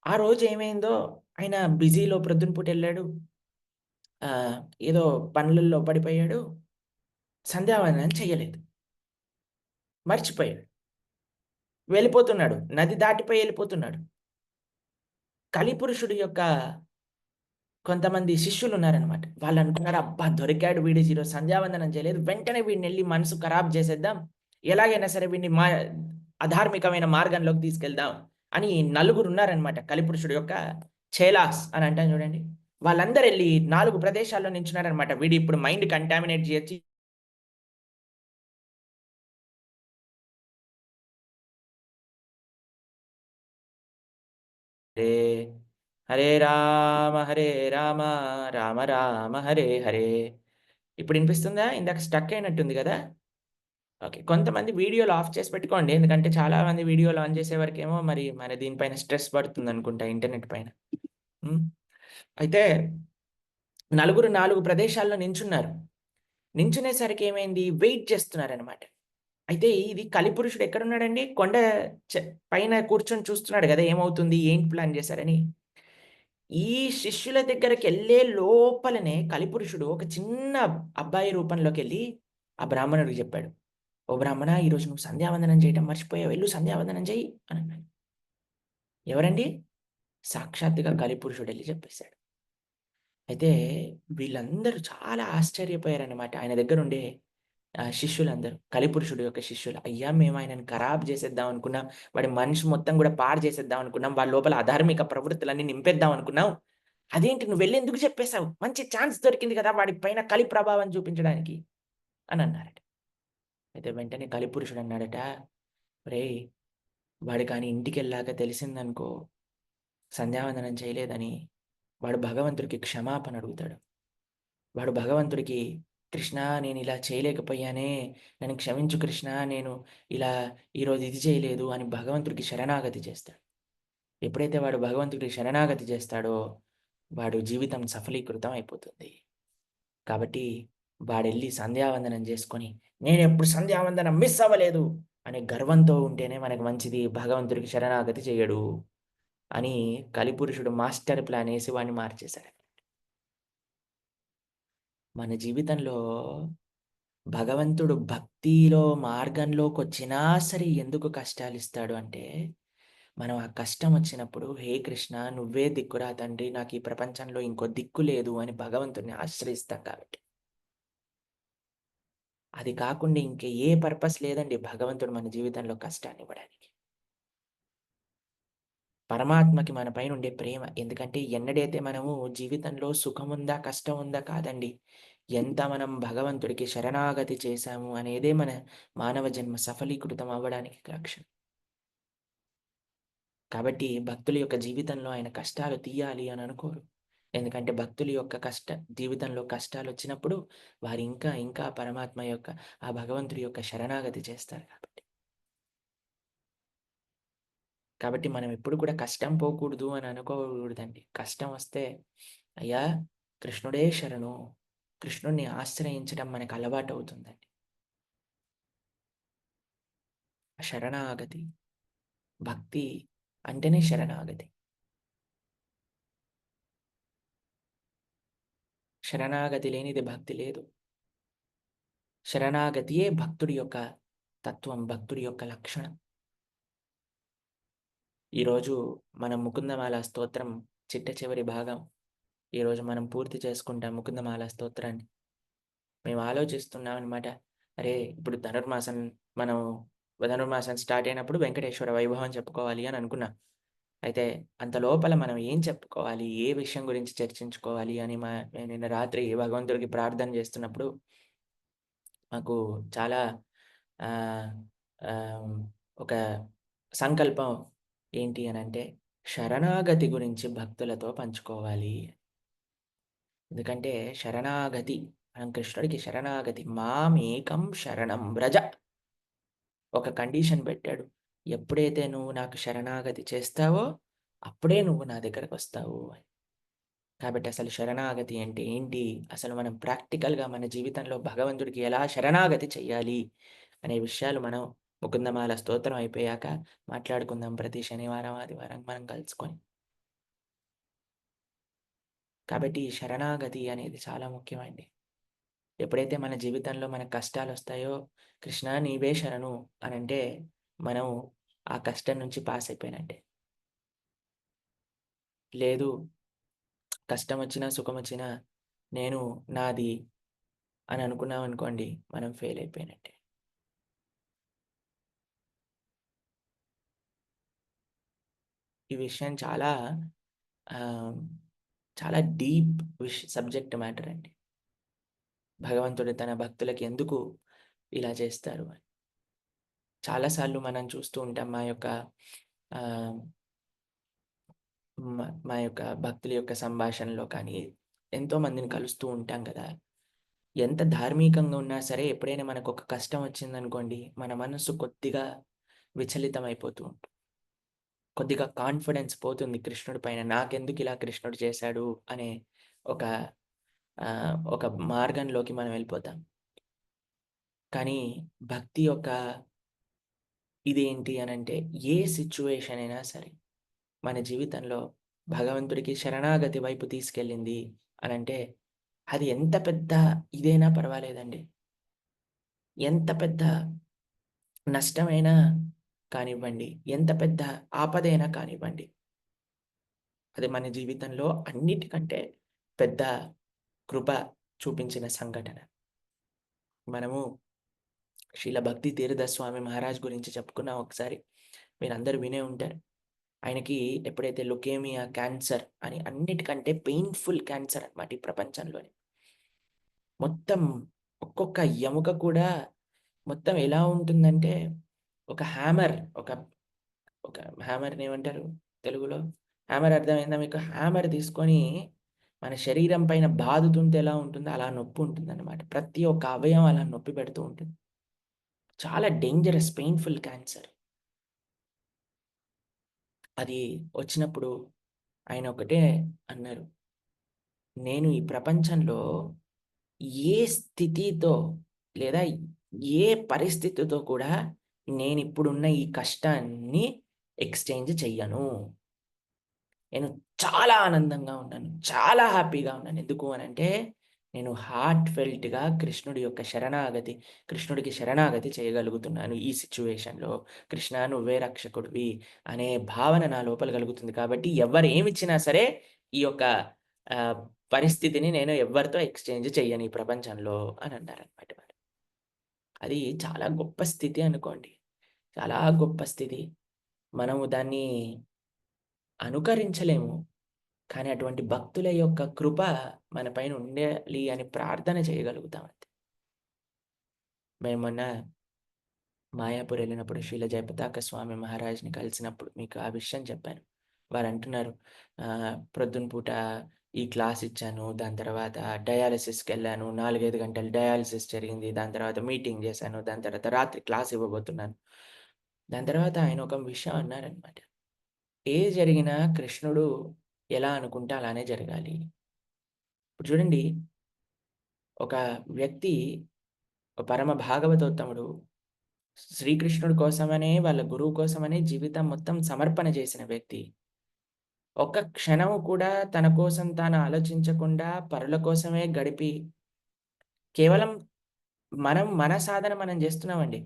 S1: ఆ రోజు ఏమైందో ఆయన బిజీలో ప్రొద్దున పూట వెళ్ళాడు. ఏదో పనులలో పడిపోయాడు. సంధ్యావందనం చేయలేదు. మర్చిపోయాడు. వెళ్ళిపోతున్నాడు. నది దాటిపోయి వెళ్ళిపోతున్నాడు. కలిపురుషుడి యొక్క కొంతమంది శిష్యులున్నారనమాట. వాళ్ళు అనుకున్నారు, అబ్బా దొరికాడు వీడు ఈరోజు సంధ్యావందనం చేయలేదు. వెంటనే వీడిని వెళ్ళి మనసు ఖరాబ్ చేసేద్దాం. ఎలాగైనా సరే వీడిని అధార్మికమైన మార్గంలోకి తీసుకెళ్దాం అని నలుగురు ఉన్నారనమాట. కలిపురుషుడు యొక్క చేలాస్ అని అంటాం చూడండి. వాళ్ళందరూ వెళ్ళి 4 ప్రదేశాల్లో నించున్నారనమాట. వీడు ఇప్పుడు మైండ్ కంటామినేట్ చేయొచ్చు. హరే రామ హరే రామ రామ రామ హరే హరే. ఇప్పుడు వినిపిస్తుందా? ఇందాక స్టక్ అయినట్టుంది కదా. ఓకే. కొంతమంది వీడియోలు ఆఫ్ చేసి పెట్టుకోండి. ఎందుకంటే చాలా మంది వీడియోలు ఆన్ చేసే వరకేమో మరి దీనిపైన స్ట్రెస్ పడుతుంది అనుకుంటా ఇంటర్నెట్ పైన. అయితే నలుగురు 4 ప్రదేశాల్లో నించున్నారు. నించునేసరికి ఏమైంది, వెయిట్ చేస్తున్నారనమాట. అయితే ఇది కలిపురుషుడు ఎక్కడున్నాడండి? కొండ పైన కూర్చొని చూస్తున్నాడు కదా ఏమవుతుంది, ఏంటి ప్లాన్ చేశారని. ఈ శిష్యుల దగ్గరకెళ్ళే లోపలనే కలిపురుషుడు ఒక చిన్న అబ్బాయి రూపంలోకెళ్ళి ఆ బ్రాహ్మణుడికి చెప్పాడు. ఓ బ్రాహ్మణ, ఈరోజు నువ్వు సంధ్యావందనం చేయటం మర్చిపోయావు. వెళ్ళు సంధ్యావందనం చెయ్యి అని అన్నాడు. ఎవరండి? సాక్షాత్తుగా కలిపురుషుడు వెళ్ళి చెప్పేశాడు. అయితే వీళ్ళందరూ చాలా ఆశ్చర్యపోయారనమాట. ఆయన దగ్గరుండే శిష్యులందరూ. కలిపురుషుడు యొక్క శిష్యులు. అయ్యా, మేము ఆయనను ఖరాబ్ చేసేద్దాం అనుకున్నాం. వాడి మనిషి మొత్తం కూడా పాడు చేసేద్దాం అనుకున్నాం. వాళ్ళ లోపల అధార్మిక ప్రవృత్తులన్నీ నింపేద్దాం అనుకున్నాం. అదేంటి నువ్వు వెళ్ళి ఎందుకు చెప్పేశావు? మంచి ఛాన్స్ దొరికింది కదా వాడి పైన కలి ప్రభావం చూపించడానికి అని అన్నారట. అయితే వెంటనే కలిపురుషుడు అన్నాడట, ఒరేయ్ వాడు కానీ ఇంటికెళ్ళాక తెలిసిందనుకో సంధ్యావందనం చేయలేదని, వాడు భగవంతుడికి క్షమాపణ అడుగుతాడు. వాడు భగవంతుడికి కృష్ణ నేను ఇలా చేయలేకపోయానే, నన్ను క్షమించు కృష్ణ, నేను ఇలా ఈరోజు ఇది చేయలేదు అని భగవంతుడికి శరణాగతి చేస్తాడు. ఎప్పుడైతే వాడు భగవంతుడికి శరణాగతి చేస్తాడో వాడు జీవితం సఫలీకృతం అయిపోతుంది. కాబట్టి వాడెళ్ళి సంధ్యావందనం చేసుకొని నేనెప్పుడు సంధ్యావందనం మిస్ అవ్వలేదు అనే గర్వంతో ఉంటేనే మనకు మంచిది. భగవంతుడికి శరణాగతి చేయడు అని కలిపురుషుడు మాస్టర్ ప్లాన్ వేసి వాడిని మార్చేశాడు. మన జీవితంలో భగవంతుడు భక్తిలో మార్గంలోకొచ్చినా సరే ఎందుకు కష్టాలిస్తాడు అంటే, మనం ఆ కష్టం వచ్చినప్పుడు హే కృష్ణ నువ్వే దిక్కురా తండ్రి, నాకు ఈ ప్రపంచంలో ఇంకో దిక్కు లేదు అని భగవంతుడిని ఆశ్రయిస్తాం కాబట్టి. అది కాకుండా ఇంక ఏ పర్పస్ లేదండి భగవంతుడు మన జీవితంలో కష్టాన్ని ఇవ్వడానికి. పరమాత్మకి మన పైన ఉండే ప్రేమ. ఎందుకంటే ఎన్నడైతే మనము జీవితంలో సుఖముందా, కష్టం ఉందా కాదండి. ఎంత మనం భగవంతుడికి శరణాగతి చేశాము అనేదే మన మానవ జన్మ సఫలీకృతం అవ్వడానికి లక్ష్యం. కాబట్టి భక్తుల యొక్క జీవితంలో ఆయన కష్టాలు తీయాలి అని అనుకోరు. ఎందుకంటే భక్తుల యొక్క జీవితంలో కష్టాలొచ్చినప్పుడు వారు ఇంకా ఇంకా పరమాత్మ యొక్క ఆ భగవంతుడి యొక్క శరణాగతి చేస్తారు కాబట్టి మనం ఎప్పుడు కూడా కష్టం పోకూడదు అని అనుకోకూడదండి. కష్టం వస్తే అయ్యా కృష్ణుడే శరణు, కృష్ణుడిని ఆశ్రయించడం మనకు అలవాటవుతుందండి. శరణాగతి, భక్తి అంటేనే శరణాగతి. శరణాగతి లేనిది భక్తి లేదు. శరణాగతియే భక్తుడి యొక్క తత్వం, భక్తుడి యొక్క లక్షణం. ఈరోజు మనం ముకుందమాల స్తోత్రం చిట్ట చివరి భాగం ఈరోజు మనం పూర్తి చేసుకుంటాం ముకుందమాల స్తోత్రాన్ని. మేము ఆలోచిస్తున్నాం అనమాట. అరే ఇప్పుడు ధనుర్మాసం స్టార్ట్ అయినప్పుడు వెంకటేశ్వర వైభవం చెప్పుకోవాలి అని అనుకున్నాం. అయితే అంత లోపల మనం ఏం చెప్పుకోవాలి, ఏ విషయం గురించి చర్చించుకోవాలి అని నిన్న రాత్రి భగవంతుడికి ప్రార్థన చేస్తున్నప్పుడు మాకు చాలా ఒక సంకల్పం ఏంటి అనంటే శరణాగతి గురించి భక్తులతో పంచుకోవాలి. ఎందుకంటే శరణాగతి, మనం కృష్ణుడికి శరణాగతి, మామేకం శరణం వ్రజ ఒక కండిషన్ పెట్టాడు. ఎప్పుడైతే నువ్వు నాకు శరణాగతి చేస్తావో అప్పుడే నువ్వు నా దగ్గరకు వస్తావు అని. కాబట్టి అసలు శరణాగతి అంటే ఏంటి, అసలు మనం ప్రాక్టికల్గా మన జీవితంలో భగవంతుడికి ఎలా శరణాగతి చెయ్యాలి అనే విషయాలు మనం ముకుందమాల స్తోత్రం అయిపోయాక మాట్లాడుకుందాం. ప్రతి శనివారం ఆదివారం మనం కలుసుకొని. కాబట్టి ఈ శరణాగతి అనేది చాలా ముఖ్యమండి. ఎప్పుడైతే మన జీవితంలో మనకు కష్టాలు వస్తాయో కృష్ణ నీవే శరణు అని అంటే మనం ఆ కష్టం నుంచి పాస్ అయిపోయినట్టే. లేదు కష్టం వచ్చినా సుఖం వచ్చినా నేను నాది అని అనుకున్నాం అనుకోండి, మనం ఫెయిల్ అయిపోయినట్టే. ఈ విషయం చాలా చాలా డీప్ సబ్జెక్ట్ మ్యాటర్ అండి. భగవంతుడు తన భక్తులకి ఎందుకు ఇలా చేస్తారు అని చాలాసార్లు మనం చూస్తూ ఉంటాం. మా యొక్క భక్తుల యొక్క సంభాషణలో కానీ ఎంతో మందిని కలుస్తూ ఉంటాం కదా. ఎంత ధార్మికంగా ఉన్నా సరే ఎప్పుడైనా మనకు ఒక కష్టం వచ్చిందనుకోండి, మన మనసు కొద్దిగా విచలితం అయిపోతూ ఉంటుంది. కొద్దిగా కాన్ఫిడెన్స్ పోతుంది కృష్ణుడి పైన. నాకెందుకు ఇలా కృష్ణుడు చేశాడు అనే ఒక మార్గంలోకి మనం వెళ్ళిపోతాం. కానీ భక్తి యొక్క ఇదేంటి అనంటే ఏ సిచ్యువేషన్ అయినా సరే మన జీవితంలో భగవంతుడికి శరణాగతి వైపు తీసుకెళ్ళింది అనంటే అది ఎంత పెద్ద ఇదైనా పర్వాలేదండి. ఎంత పెద్ద నష్టమైనా కానివ్వండి, ఎంత పెద్ద ఆపదైనా కానివ్వండి, అది మన జీవితంలో అన్నిటికంటే పెద్ద కృప చూపించిన సంఘటన. మనము శ్రీల భక్తి తీర్థ స్వామి మహారాజ్ గురించి చెప్పుకున్నాం ఒకసారి. మీరందరూ వినే ఉంటారు. ఆయనకి ఎప్పుడైతే లుకేమియా క్యాన్సర్ అని అన్నిటికంటే పెయిన్ఫుల్ క్యాన్సర్ అన్నమాట ఈ ప్రపంచంలోని. మొత్తం ఒక్కొక్క ఎముక కూడా మొత్తం ఎలా ఉంటుందంటే ఒక హ్యామర్, ఒక హ్యామర్ని ఏమంటారు తెలుగులో? హ్యామర్ అర్థమైందా మీకు? హ్యామర్ తీసుకొని మన శరీరం పైన బాదుతుంటే ఎలా ఉంటుందో అలా నొప్పి ఉంటుందన్నమాట. ప్రతి ఒక్క అవయవం అలా నొప్పి పెడుతూ ఉంటుంది. చాలా డేంజరస్, పెయిన్‌ఫుల్ క్యాన్సర్. అది వచ్చినప్పుడు ఆయన ఒకటే అన్నారు. నేను ఈ ప్రపంచంలో ఏ స్థితితో లేదా ఏ పరిస్థితితో కూడా నేనిప్పుడున్న ఈ కష్టాన్ని ఎక్స్‌చేంజ్ చెయ్యను. నేను చాలా ఆనందంగా ఉన్నాను. చాలా హ్యాపీగా ఉన్నాను. ఎందుకు అనంటే, నేను హార్ట్ ఫెల్ట్‌గా కృష్ణుడికి శరణాగతి చేయగలుగుతున్నాను ఈ సిట్యుయేషన్‌లో. కృష్ణ నువ్వే రక్షకుడివి అనే భావన నా లోపల కలుగుతుంది. కాబట్టి ఎవ్వరు ఏమిచ్చినా సరే, ఈ యొక్క ఆహ్, పరిస్థితిని నేను ఎవ్వరితో ఎక్స్‌చేంజ్ చెయ్యను ఈ ప్రపంచంలో అని అన్నారనమాట వారు. అది చాలా గొప్ప స్థితి అనుకోండి. చాలా గొప్ప స్థితి. మనము దాన్ని అనుకరించలేము. కానీ అటువంటి భక్తుల యొక్క కృప మన పైన ఉండాలి అని ప్రార్థన చేయగలుగుతాం అంతే. మేము మొన్న మాయాపూర్ వెళ్ళినప్పుడు శ్రీల జయపతాక స్వామి మహారాజ్‌ని కలిసినప్పుడు మీకు ఆ విషయం చెప్పాను. వారంటున్నారు ప్రొద్దున పూట ఈ క్లాస్ ఇచ్చాను. దాని తర్వాత డయాలిసిస్‌కెళ్ళాను. 4, 5 గంటలు డయాలిసిస్ జరిగింది. దాని తర్వాత మీటింగ్ చేశాను. దాని తర్వాత రాత్రి క్లాస్ ఇవ్వబోతున్నాను. దాని తర్వాత ఆయన ఒక విషయం అన్నారనమాట. ఏది జరిగినా కృష్ణుడు ఎలా అనుకుంటే అలానే జరగాలి. ఇప్పుడు చూడండి, ఒక వ్యక్తి పరమ భాగవతోత్తముడు శ్రీకృష్ణుడి కోసమనే, వాళ్ళ గురువు కోసమనే జీవితం మొత్తం సమర్పణ చేసిన వ్యక్తి. ఒక్క క్షణం కూడా తన కోసం తాను ఆలోచించకుండా పరుల కోసమే గడిపి, కేవలం మన సాధన మనం చేస్తున్నామండి.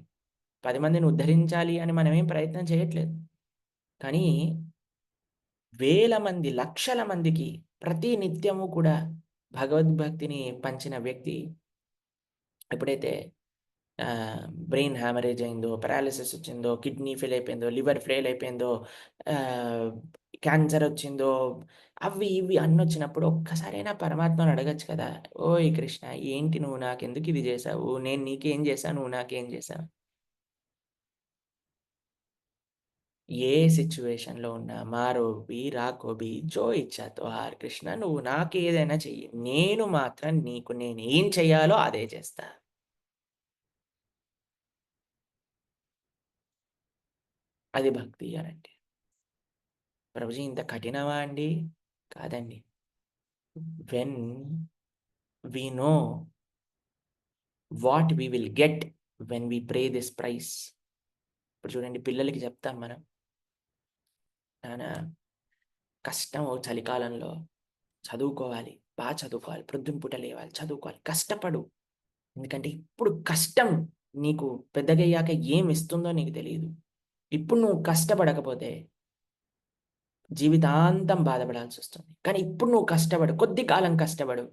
S1: 10 మందిని ఉద్ధరించాలి అని మనమేం ప్రయత్నం చేయట్లేదు. కానీ వేల మంది, లక్షల మందికి ప్రతి నిత్యము కూడా భగవద్భక్తిని పంచిన వ్యక్తి ఎప్పుడైతే బ్రెయిన్ హ్యామరేజ్ అయిందో, పారాలిసిస్ వచ్చిందో, కిడ్నీ ఫెయిల్ అయిపోయిందో, లివర్ ఫెయిల్ అయిపోయిందో, ఆహ్, క్యాన్సర్ వచ్చిందో, అవి ఇవి అన్నొచ్చినప్పుడు ఒక్కసారైనా పరమాత్మని అడగొచ్చు కదా! ఓయ్ కృష్ణ, ఏంటి నువ్వు నాకెందుకు ఇది చేశావు? నేను నీకేం చేశాను? నువ్వు నాకేం చేశావు? ఏ సిట్యుయేషన్‌లో ఉన్నా మారోబి, రాకోబి, జో ఇచ్చా తోహార్ కృష్ణ, నువ్వు నాకేదైనా చెయ్యి. నేను మాత్రం నీకు నేనేం చెయ్యాలో అదే చేస్తా. అది భక్తి అనంటే. ప్రభుజీ ఇంత కఠినమా అండి? కాదండి. When we know what we will get when we pray this price. ఇప్పుడు చూడండి, పిల్లలకి చెప్తాం మనం, నాన్న కష్టం చలికాలంలో చదువుకోవాలి, బా చదువుకోవాలి, ప్రొద్దున పూట లేవాలి, చదువుకోవాలి, కష్టపడు. ఎందుకంటే ఇప్పుడు కష్టం నీకు పెద్దగయ్యాక ఏమిస్తుందో నీకు తెలీదు. ఇప్పుడు నువ్వు కష్టపడకపోతే జీవితాంతం బాధపడాల్సొస్తుంది. కానీ ఇప్పుడు నువ్వు కష్టపడు, కొద్ది కాలం కష్టపడు,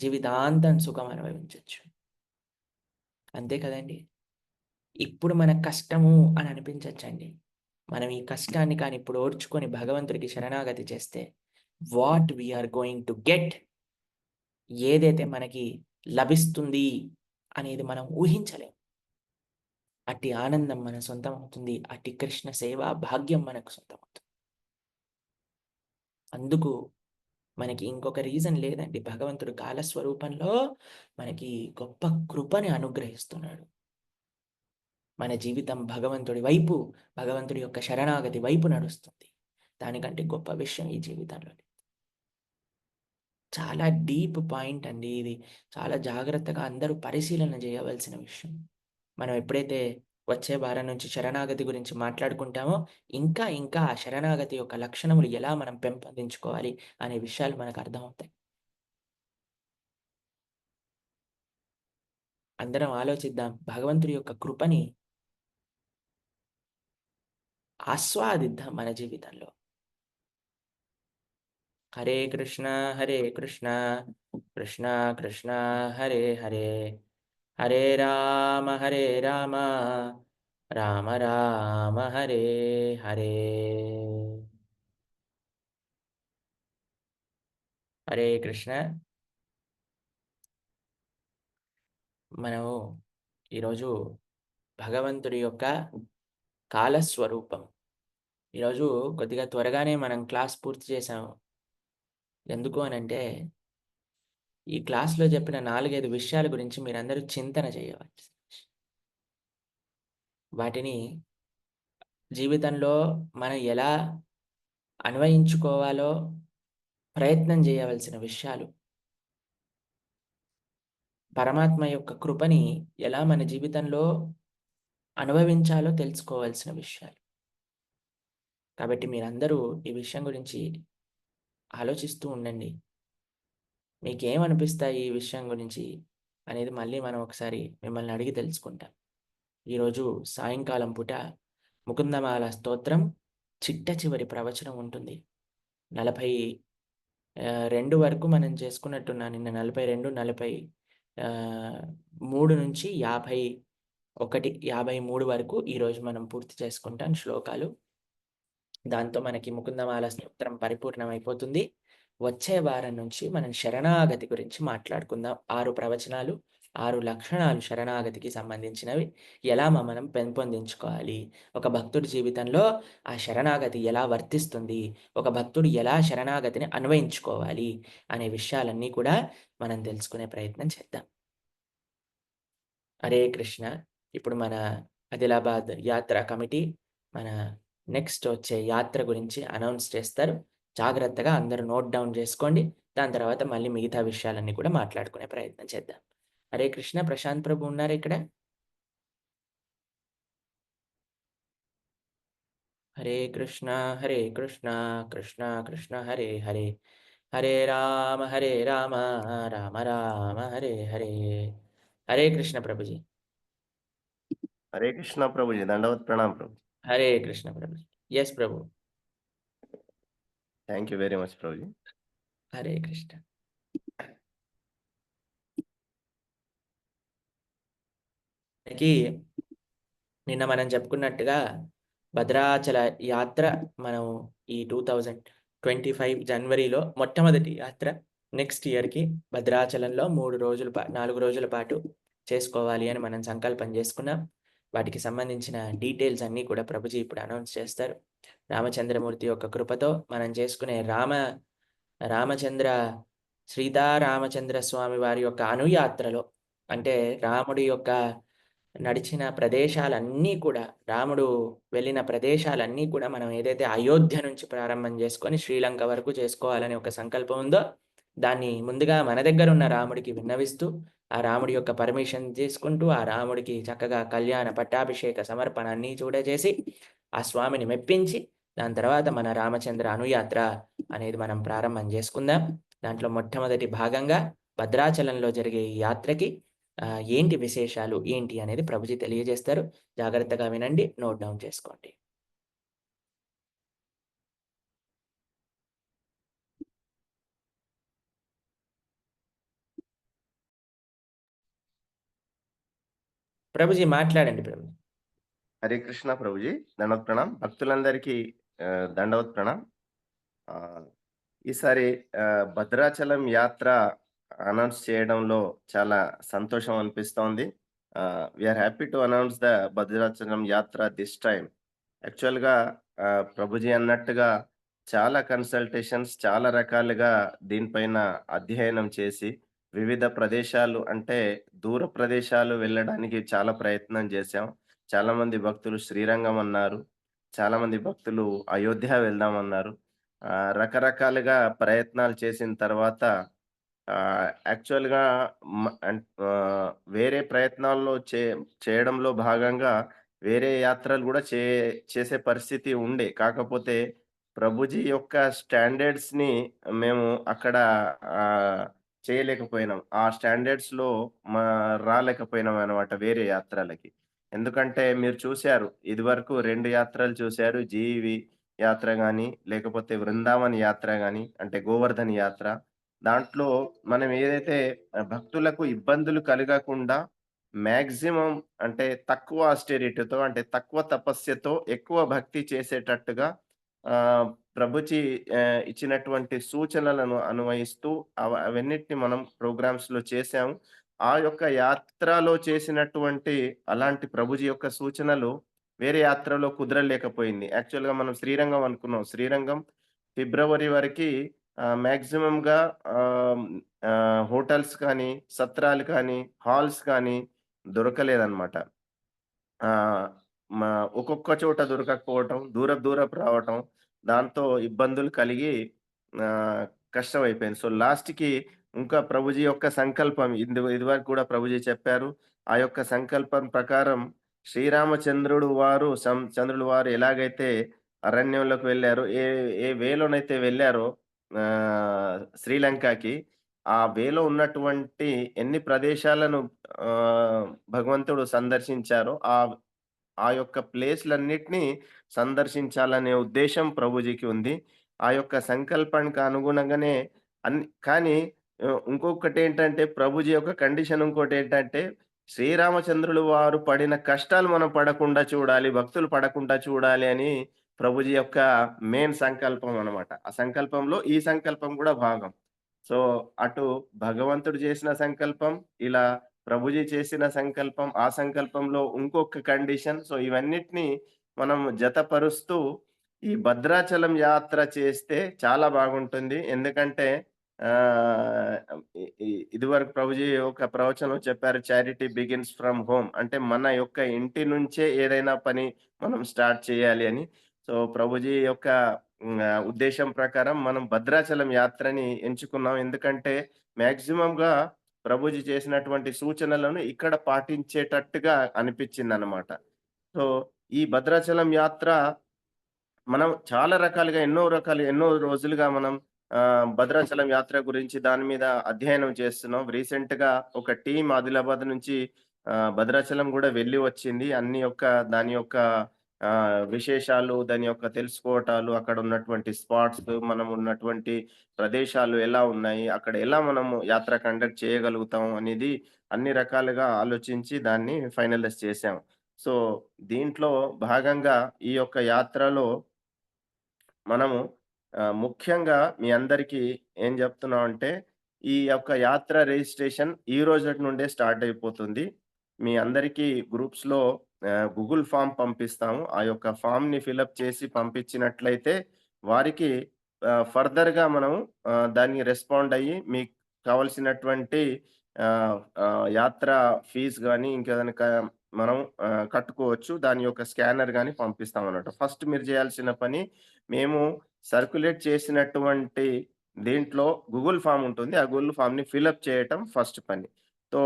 S1: జీవితాంతం సుఖం అనుభవించొచ్చు. అంతే కదండీ! ఇప్పుడు మనకు కష్టము అని అనిపించొచ్చండి. మనం ఈ కష్టాన్ని కానీ ఇప్పుడు ఓర్చుకొని భగవంతుడికి శరణాగతి చేస్తే, what we are going to get, ఏదైతే మనకి లభిస్తుంది అనేది మనం ఊహించలేం. అట్టి ఆనందం మన సొంతం అవుతుంది. అట్టి కృష్ణ సేవా భాగ్యం మనకు సొంతమవుతుంది. అందుకు మనకి ఇంకొక రీజన్ లేదండి. భగవంతుడు కాలస్వరూపంలో మనకి గొప్ప కృపని అనుగ్రహిస్తున్నాడు. మన జీవితం భగవంతుడి వైపు, భగవంతుడి యొక్క శరణాగతి వైపు నడుస్తుంది. దానికంటే గొప్ప విషయం ఈ జీవితంలో లేదు. చాలా డీప్ పాయింట్ అండి ఇది. చాలా జాగ్రత్తగా అందరూ పరిశీలన చేయవలసిన విషయం. మనం ఎప్పుడైతే వచ్చే వారం నుంచి శరణాగతి గురించి మాట్లాడుకుంటామో, ఇంకా ఇంకా ఆ శరణాగతి యొక్క లక్షణములు ఎలా మనం పెంపొందించుకోవాలి అనే విషయాలు మనకు అర్థమవుతాయి. అందరం ఆలోచిద్దాం. భగవంతుడి యొక్క కృపని ఆస్వాదిద్దాం మన జీవితంలో. హరే కృష్ణ కృష్ణ కృష్ణ హరే హరే, హరే రామ రామ రామ హరే హరే. హరే కృష్ణ. మనము ఈరోజు భగవంతుడి యొక్క కాలస్వరూపం. ఈరోజు కొద్దిగా త్వరగానే మనం క్లాస్ పూర్తి చేసాము. ఎందుకు అనంటే ఈ క్లాస్‌లో చెప్పిన 4, 5 విషయాల గురించి మీరందరూ చింతన చేయవలసి. వాటిని జీవితంలో మనం ఎలా అన్వయించుకోవాలో ప్రయత్నం చేయవలసిన విషయాలు. పరమాత్మ యొక్క కృపని ఎలా మన జీవితంలో అనుభవించాలో తెలుసుకోవాల్సిన విషయాలు. కాబట్టి మీరందరూ ఈ విషయం గురించి ఆలోచిస్తూ ఉండండి. మీకేమనిపిస్తాయి ఈ విషయం గురించి అనేది మళ్ళీ మనం ఒకసారి మిమ్మల్ని అడిగి తెలుసుకుంటాం. ఈరోజు సాయంకాలం పూట ముకుందమాల స్తోత్రం చిట్ట చివరి ప్రవచనం ఉంటుంది. 42 వరకు మనం చేసుకున్నట్టున్నాం. నిన్న 42, 43 నుంచి 51, 53 వరకు ఈరోజు మనం పూర్తి చేసుకుంటాం శ్లోకాలు. దాంతో మనకి ముకుందమాల స్తోత్రం పరిపూర్ణమైపోతుంది. వచ్చే వారం నుంచి మనం శరణాగతి గురించి మాట్లాడుకుందాం. 6 ప్రవచనాలు, 6 లక్షణాలు శరణాగతికి సంబంధించినవి. ఎలా మనం పెంపొందించుకోవాలి, ఒక భక్తుడి జీవితంలో ఆ శరణాగతి ఎలా వర్తిస్తుంది, ఒక భక్తుడు ఎలా శరణాగతిని అన్వయించుకోవాలి అనే విషయాలన్నీ కూడా మనం తెలుసుకునే ప్రయత్నం చేద్దాం. హరే కృష్ణ. ఇప్పుడు మన ఆదిలాబాద్ యాత్ర కమిటీ మన నెక్స్ట్ వచ్చే యాత్ర గురించి అనౌన్స్ చేస్తారు. జాగ్రత్తగా అందరూ నోట్ డౌన్ చేసుకోండి. దాని తర్వాత మళ్ళీ మిగతా విషయాలన్నీ కూడా మాట్లాడుకునే ప్రయత్నం చేద్దాం. హరే కృష్ణ. ప్రశాంత్ ప్రభు ఉన్నారు ఇక్కడ? హరే కృష్ణ కృష్ణ కృష్ణ హరే హరే, హరే రామ రామ రామ హరే హరే. హరే కృష్ణ ప్రభుజీ.
S6: हरे कृष्णा प्रभु जी, दंडवत प्रणाम प्रभु।
S1: హరే కృష్ణ ప్రభుజీ. ఎస్ ప్రభు.
S6: थैंक यू वेरी मच प्रभु जी।
S1: హరే కృష్ణ. మనకి నిన్న మనం చెప్పుకున్నట్టుగా భద్రాచల యాత్ర మనం ఈ 2025 జనవరిలో మొట్టమొదటి యాత్ర నెక్స్ట్ ఇయర్కి భద్రాచలంలో 4 రోజుల పాటు చేసుకోవాలి అని మనం సంకల్పం చేసుకున్నాం. వాటికి సంబంధించిన డీటెయిల్స్ అన్నీ కూడా ప్రభుజీ ఇప్పుడు అనౌన్స్ చేస్తారు. రామచంద్రమూర్తి యొక్క కృపతో మనం చేసుకునే రామచంద్ర సీతారామచంద్ర స్వామి వారి యొక్క అనుయాత్రలో, అంటే రాముడి యొక్క నడిచిన ప్రదేశాలన్నీ కూడా, రాముడు వెళ్ళిన ప్రదేశాలన్నీ కూడా మనం ఏదైతే అయోధ్య నుంచి ప్రారంభం చేసుకొని శ్రీలంక వరకు చేసుకోవాలని ఒక సంకల్పం ఉందో దాన్ని ముందుగా మన దగ్గర ఉన్న రాముడికి విన్నవిస్తూ, ఆ రాముడి యొక్క పర్మిషన్ తీసుకుంటూ, ఆ రాముడికి చక్కగా కళ్యాణ పట్టాభిషేక సమర్పణ అన్నీ చేసి ఆ స్వామిని మెప్పించి దాని తర్వాత మన రామచంద్ర అనుయాత్ర అనేది మనం ప్రారంభం చేసుకుందాం. దాంట్లో మొట్టమొదటి భాగంగా భద్రాచలంలో జరిగే ఈ యాత్రకి ఏంటి విశేషాలు ఏంటి అనేది ప్రభుజీ తెలియజేస్తారు. జాగ్రత్తగా వినండి, నోట్ డౌన్ చేసుకోండి. ప్రభుజీ మాట్లాడండి ప్రభు.
S6: హరే కృష్ణ ప్రభు जी, దండవత్ ప్రణాం. భక్తులందరికీ దండవత్ ప్రణాం. ఈసారి భద్రాచలం యాత్ర అనౌన్స్ చేయడంలో చాలా సంతోషం అనిపిస్తోంది. We are happy to announce the Bhadrachalam yatra this time. యాక్చువల్గా ప్రభుజీ అన్నట్టుగా చాలా కన్సల్టేషన్స్, చాలా రకాలుగా దీనిపైన అధ్యయనం చేసి వివిధ ప్రదేశాలు, అంటే దూర ప్రదేశాలు వెళ్ళడానికి చాలా ప్రయత్నం చేశాం. చాలా మంది భక్తులు శ్రీరంగం అన్నారు, చాలా మంది భక్తులు అయోధ్య వెళ్దామన్నారు. రకరకాలుగా ప్రయత్నాలు చేసిన తర్వాత యాక్చువల్గా వేరే ప్రయత్నాల్లో చేయడంలో భాగంగా వేరే యాత్రలు కూడా చేసే పరిస్థితి ఉండే. కాకపోతే ప్రభుజీ యొక్క స్టాండర్డ్స్‌ని మేము అక్కడ చేయలేకపోయినాం. ఆ స్టాండర్డ్స్‌లో రాలేకపోయినాం అన్నమాట వేరే యాత్రలకి. ఎందుకంటే మీరు చూసారు, ఇదివరకు 2 యాత్రలు చూసారు. జీవి యాత్ర గాని, లేకపోతే వృందావన్ యాత్ర గాని, అంటే గోవర్ధన్ యాత్ర. దాంట్లో మనం ఏదైతే భక్తులకు ఇబ్బందులు కలగకుండా మాక్సిమం, అంటే తక్కువ ఆస్టెరిటీతో, అంటే తక్కువ తపస్యతో ఎక్కువ భక్తి చేసేటట్టుగా ప్రభుజీ ఇచ్చినటువంటి సూచనలను అన్వయిస్తూ అవన్నిటిని మనం ప్రోగ్రామ్స్‌లో చేశాము. ఆ యొక్క యాత్రలో చేసినటువంటి అలాంటి ప్రభుజీ యొక్క సూచనలు వేరే యాత్రలో కుదరలేకపోయింది. యాక్చువల్‌గా మనం శ్రీరంగం అనుకున్నాం. శ్రీరంగం ఫిబ్రవరి వరకి మాక్సిమంగా హోటల్స్ కానీ, సత్రాలు కానీ, హాల్స్ కానీ దొరకలేదన్నమాట. ఆహ్, మా ఒక్కొక్క చోట దొరకకపోవటం, దూరపు రావటం, దాంతో ఇబ్బందులు కలిగి ఆహ్, కష్టమైపోయింది. సో, లాస్ట్‌కి ఇంకా ప్రభుజీ యొక్క సంకల్పం ఇదివరకు కూడా ప్రభుజీ చెప్పారు. ఆ యొక్క సంకల్పం ప్రకారం చంద్రులు వారు ఎలాగైతే అరణ్యంలోకి వెళ్లారో, ఏ ఏ వేలోనైతే వెళ్లారో శ్రీలంకకి, ఆ వేలో ఉన్నటువంటి ఎన్ని ప్రదేశాలను భగవంతుడు సందర్శించారో, ఆ యొక్క ప్లేస్‌లన్నిటిని సందర్శించాలనే ఉద్దేశ్యం ప్రభుజీకి ఉంది. ఆ యొక్క సంకల్పానికి అనుగుణంగానే కానీ ఇంకొకటేంటంటే ప్రభుజీ యొక్క కండిషన్ ఇంకోటేంటంటే, శ్రీరామచంద్రులు వారు పడిన కష్టాలు మనం పడకుండా చూడాలి, భక్తులు పడకుండా చూడాలి అని ప్రభుజీ యొక్క మెయిన్ సంకల్పం అన్నమాట. ఆ సంకల్పంలో ఈ సంకల్పం కూడా భాగం. సో, అటు భగవంతుడు చేసిన సంకల్పం, ఇలా ప్రభుజీ చేసిన సంకల్పం, ఆ సంకల్పంలో ఇంకొక కండిషన్. సో, ఇవన్నిటిని మనం జతపరుస్తూ ఈ భద్రాచలం యాత్ర చేస్తే చాలా బాగుంటుంది. ఎందుకంటే ఆహ్, ఇ ఇ ఇదివరకు ప్రభుజీ ఒక ప్రవచనం చెప్పారు. Charity begins from home. అంటే మన యొక్క ఇంటి నుంచే ఏదైనా పని మనం స్టార్ట్ చేయాలి అని. సో, ప్రభుజీ యొక్క ఉద్దేశ్యం ప్రకారం మనం భద్రాచలం యాత్రని ఎంచుకున్నాం. ఎందుకంటే మాక్సిమమ్‌గా ప్రభుజీ చేసినటువంటి సూచనలను ఇక్కడ పాటించేటట్టుగా అనిపించిందనమాట. సో, ఈ భద్రాచలం యాత్ర మనం చాలా రకాలుగా ఎన్నో రోజులుగా మనం భద్రాచలం యాత్ర గురించి దాని మీద అధ్యయనం చేస్తున్నాం. రీసెంట్‌గా ఒక టీమ్ ఆదిలాబాద్ నుంచి భద్రాచలం గూడా వెళ్లి వచ్చింది. దాని యొక్క విశేషాలు, దాని యొక్క తెలుసుకోవటాలు, అక్కడ ఉన్నటువంటి స్పాట్స్, మనం ఉన్నటువంటి ప్రదేశాలు ఎలా ఉన్నాయి, అక్కడ ఎలా మనము యాత్ర కండక్ట్ చేయగలుగుతాం అనేది అన్ని రకాలుగా ఆలోచించి దాన్ని ఫైనలైజ్ చేశాం. సో, దీంట్లో భాగంగా ఈ యొక్క యాత్రలో మనము ముఖ్యంగా మీ అందరికీ ఏం జెప్తున్నామంటే, ఈ యొక్క యాత్ర రిజిస్ట్రేషన్ ఈ రోజటి నుండే స్టార్ట్ అయిపోతుంది. మీ అందరికీ గ్రూప్స్‌లో గూగుల్ ఫార్మ్ పంపిస్తాము. ఆ యొక్క ఫార్మ్‌ని ఫిలప్ చేసి పంపించినట్లయితే వారికి ఫర్దర్‌గా మనం దాన్ని రెస్పాండ్ అయ్యి మీకు కావాల్సినటువంటి యాత్ర ఫీస్ గాని, ఇంకేదైనా మనం కట్టుకోవచ్చు. దాని యొక్క స్కానర్ గాని పంపిస్తామన్నమాట. ఫస్ట్ మీరు చేయాల్సిన పని, మేము సర్క్యులేట్ చేసినటువంటి దీంట్లో గూగుల్ ఫార్మ్ ఉంటుంది. ఆ గూగుల్ ఫార్మ్‌ని ఫిలప్ చేయటం ఫస్ట్ పని. సో,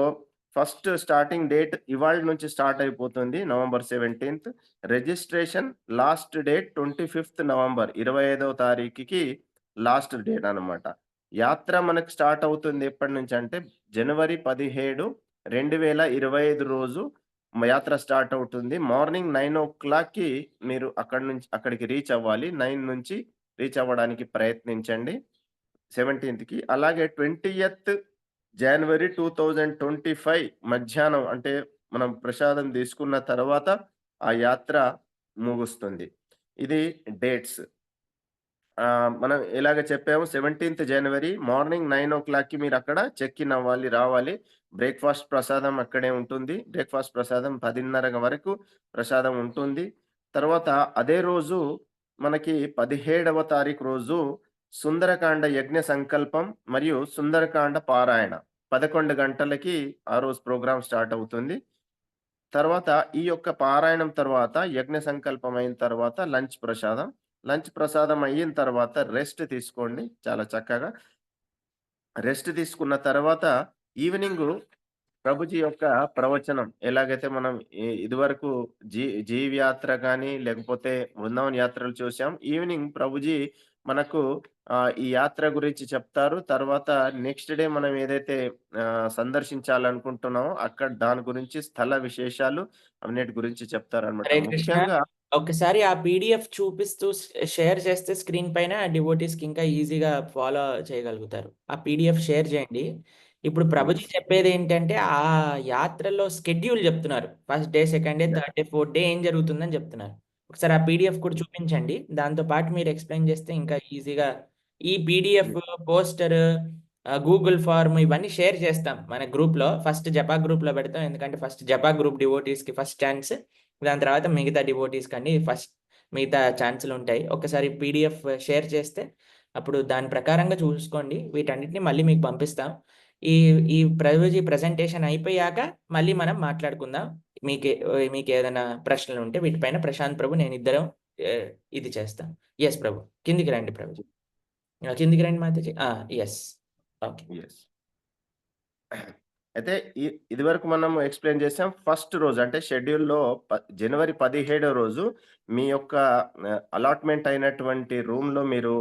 S6: ఫస్ట్ స్టార్టింగ్ డేట్ ఇవాల్టి నుంచి స్టార్ట్ అయిపోతుంది. నవంబర్ 17థ్. రిజిస్ట్రేషన్ లాస్ట్ డేట్ 25థ్ నవంబర్, 25వ తారీఖుకి లాస్ట్ డేట్ అన్నమాట. యాత్ర మనకు స్టార్ట్ అవుతుంది ఎప్పటినుంచంటే జనవరి 17, 2025 రోజు యాత్ర స్టార్ట్ అవుతుంది. మార్నింగ్ 9:00కి మీరు అక్కడికి రీచ్ అవ్వాలి. 9 నుంచి రీచ్ అవ్వడానికి ప్రయత్నించండి 17థ్‌కి. అలాగే 20థ్ జనవరి 2025 మధ్యాహ్నం, అంటే మనం ప్రసాదం తీసుకున్న తర్వాత ఆ యాత్ర ముగుస్తుంది. ఇది డేట్స్. మనం ఎలాగ చెప్పామో 17థ్ జనవరి మార్నింగ్ 9:00కి మీరక్కడ చెక్ ఇన్ అవ్వాలి, రావాలి. బ్రేక్‌ఫాస్ట్ ప్రసాదం అక్కడే ఉంటుంది. బ్రేక్‌ఫాస్ట్ ప్రసాదం 10:30 వరకు ప్రసాదం ఉంటుంది. తర్వాత అదే రోజు మనకి 17వ తారీఖు రోజు సుందరకాండ యజ్ఞ సంకల్పం మరియు సుందరకాండ పారాయణ 11 గంటలకి ఆ రోజు ప్రోగ్రామ్ స్టార్ట్ అవుతుంది. తర్వాత ఈ యొక్క పారాయణం తర్వాత యజ్ఞ సంకల్పం అయిన తర్వాత లంచ్ ప్రసాదం అయిన తర్వాత రెస్ట్ తీసుకోండి చాలా చక్కగా. రెస్ట్ తీసుకున్న తర్వాత ఈవినింగు ప్రభుజీ యొక్క ప్రవచనం, ఎలాగైతే మనం ఇదివరకు జీవ్ యాత్ర కానీ లేకపోతే బృందావన్ యాత్రలు చూసాం. ఈవినింగ్ ప్రభుజీ మనకు ఈ యాత్ర గురించి చెప్తారు. తర్వాత నెక్స్ట్ డే మనం ఏదైతే సందర్శించాలనుకుంటున్నామో అక్కడ దాని గురించి స్థల విశేషాలు అన్నిటి గురించి చెప్తారన్నమాట.
S1: హరే కృష్ణ.
S6: ముఖ్యంగా
S1: ఒక్కసారి ఆ పీడిఎఫ్ చూపిస్తూ షేర్ చేస్తే స్క్రీన్ పైన డివోటీస్‌కి ఇంకా ఈజీగా ఫాలో చేయగలుగుతారు. ఆ పీడిఎఫ్ షేర్ చేయండి. ఇప్పుడు ప్రభుజీ చెప్పేదేంటంటే, ఆ యాత్రలో స్కెడ్యూల్ చెప్తున్నారు. First day, second day, third day, fourth day ఏం జరుగుతుందని చెప్తున్నారు. ఒకసారి ఆ పీడిఎఫ్ కూడా చూపించండి. దాంతో పాటు మీరు ఎక్స్‌ప్లెయిన్ చేస్తే ఇంకా ఈజీగా ఈ పీడిఎఫ్, పోస్టర్, గూగుల్ ఫార్మ్ ఇవన్నీ షేర్ చేస్తాం మన గ్రూప్‌లో. ఫస్ట్ జపా గ్రూప్‌లో పెడతాం. ఎందుకంటే ఫస్ట్ జపా గ్రూప్ డివోటీస్‌కి ఫస్ట్ ఛాన్స్. దాని తర్వాత మిగతా డివోటీస్‌కి అండి మిగతా ఛాన్సులు ఉంటాయి. ఒకసారి పీడిఎఫ్ షేర్ చేస్తే అప్పుడు దాని ప్రకారంగా చూసుకోండి. వీటన్నిటిని మళ్ళీ మీకు పంపిస్తాం. ఈ ఈ ప్రభుజీ ప్రెజెంటేషన్ అయిపోయాక మళ్ళీ మనం మాట్లాడుకుందాం. మీకేదైనా ప్రశ్నలుంటే వీటిపైన ప్రశాంత్ ప్రభు, నేనిద్దరం ఇది చేస్తాం. యెస్ ప్రభు. కిందికి రండి ప్రభుజీ. కిందికి రండి మాతాజీ. యెస్. ఓకే.
S6: యెస్. అయితే ఇదివరకు మనం ఎక్స్‌ప్లెయిన్ చేసాం. ఫస్ట్ రోజు అంటే షెడ్యూల్‌లో జనవరి 17 రోజు మీ యొక్క అలాట్‌మెంట్ అయినటువంటి రూమ్‌లో మీరు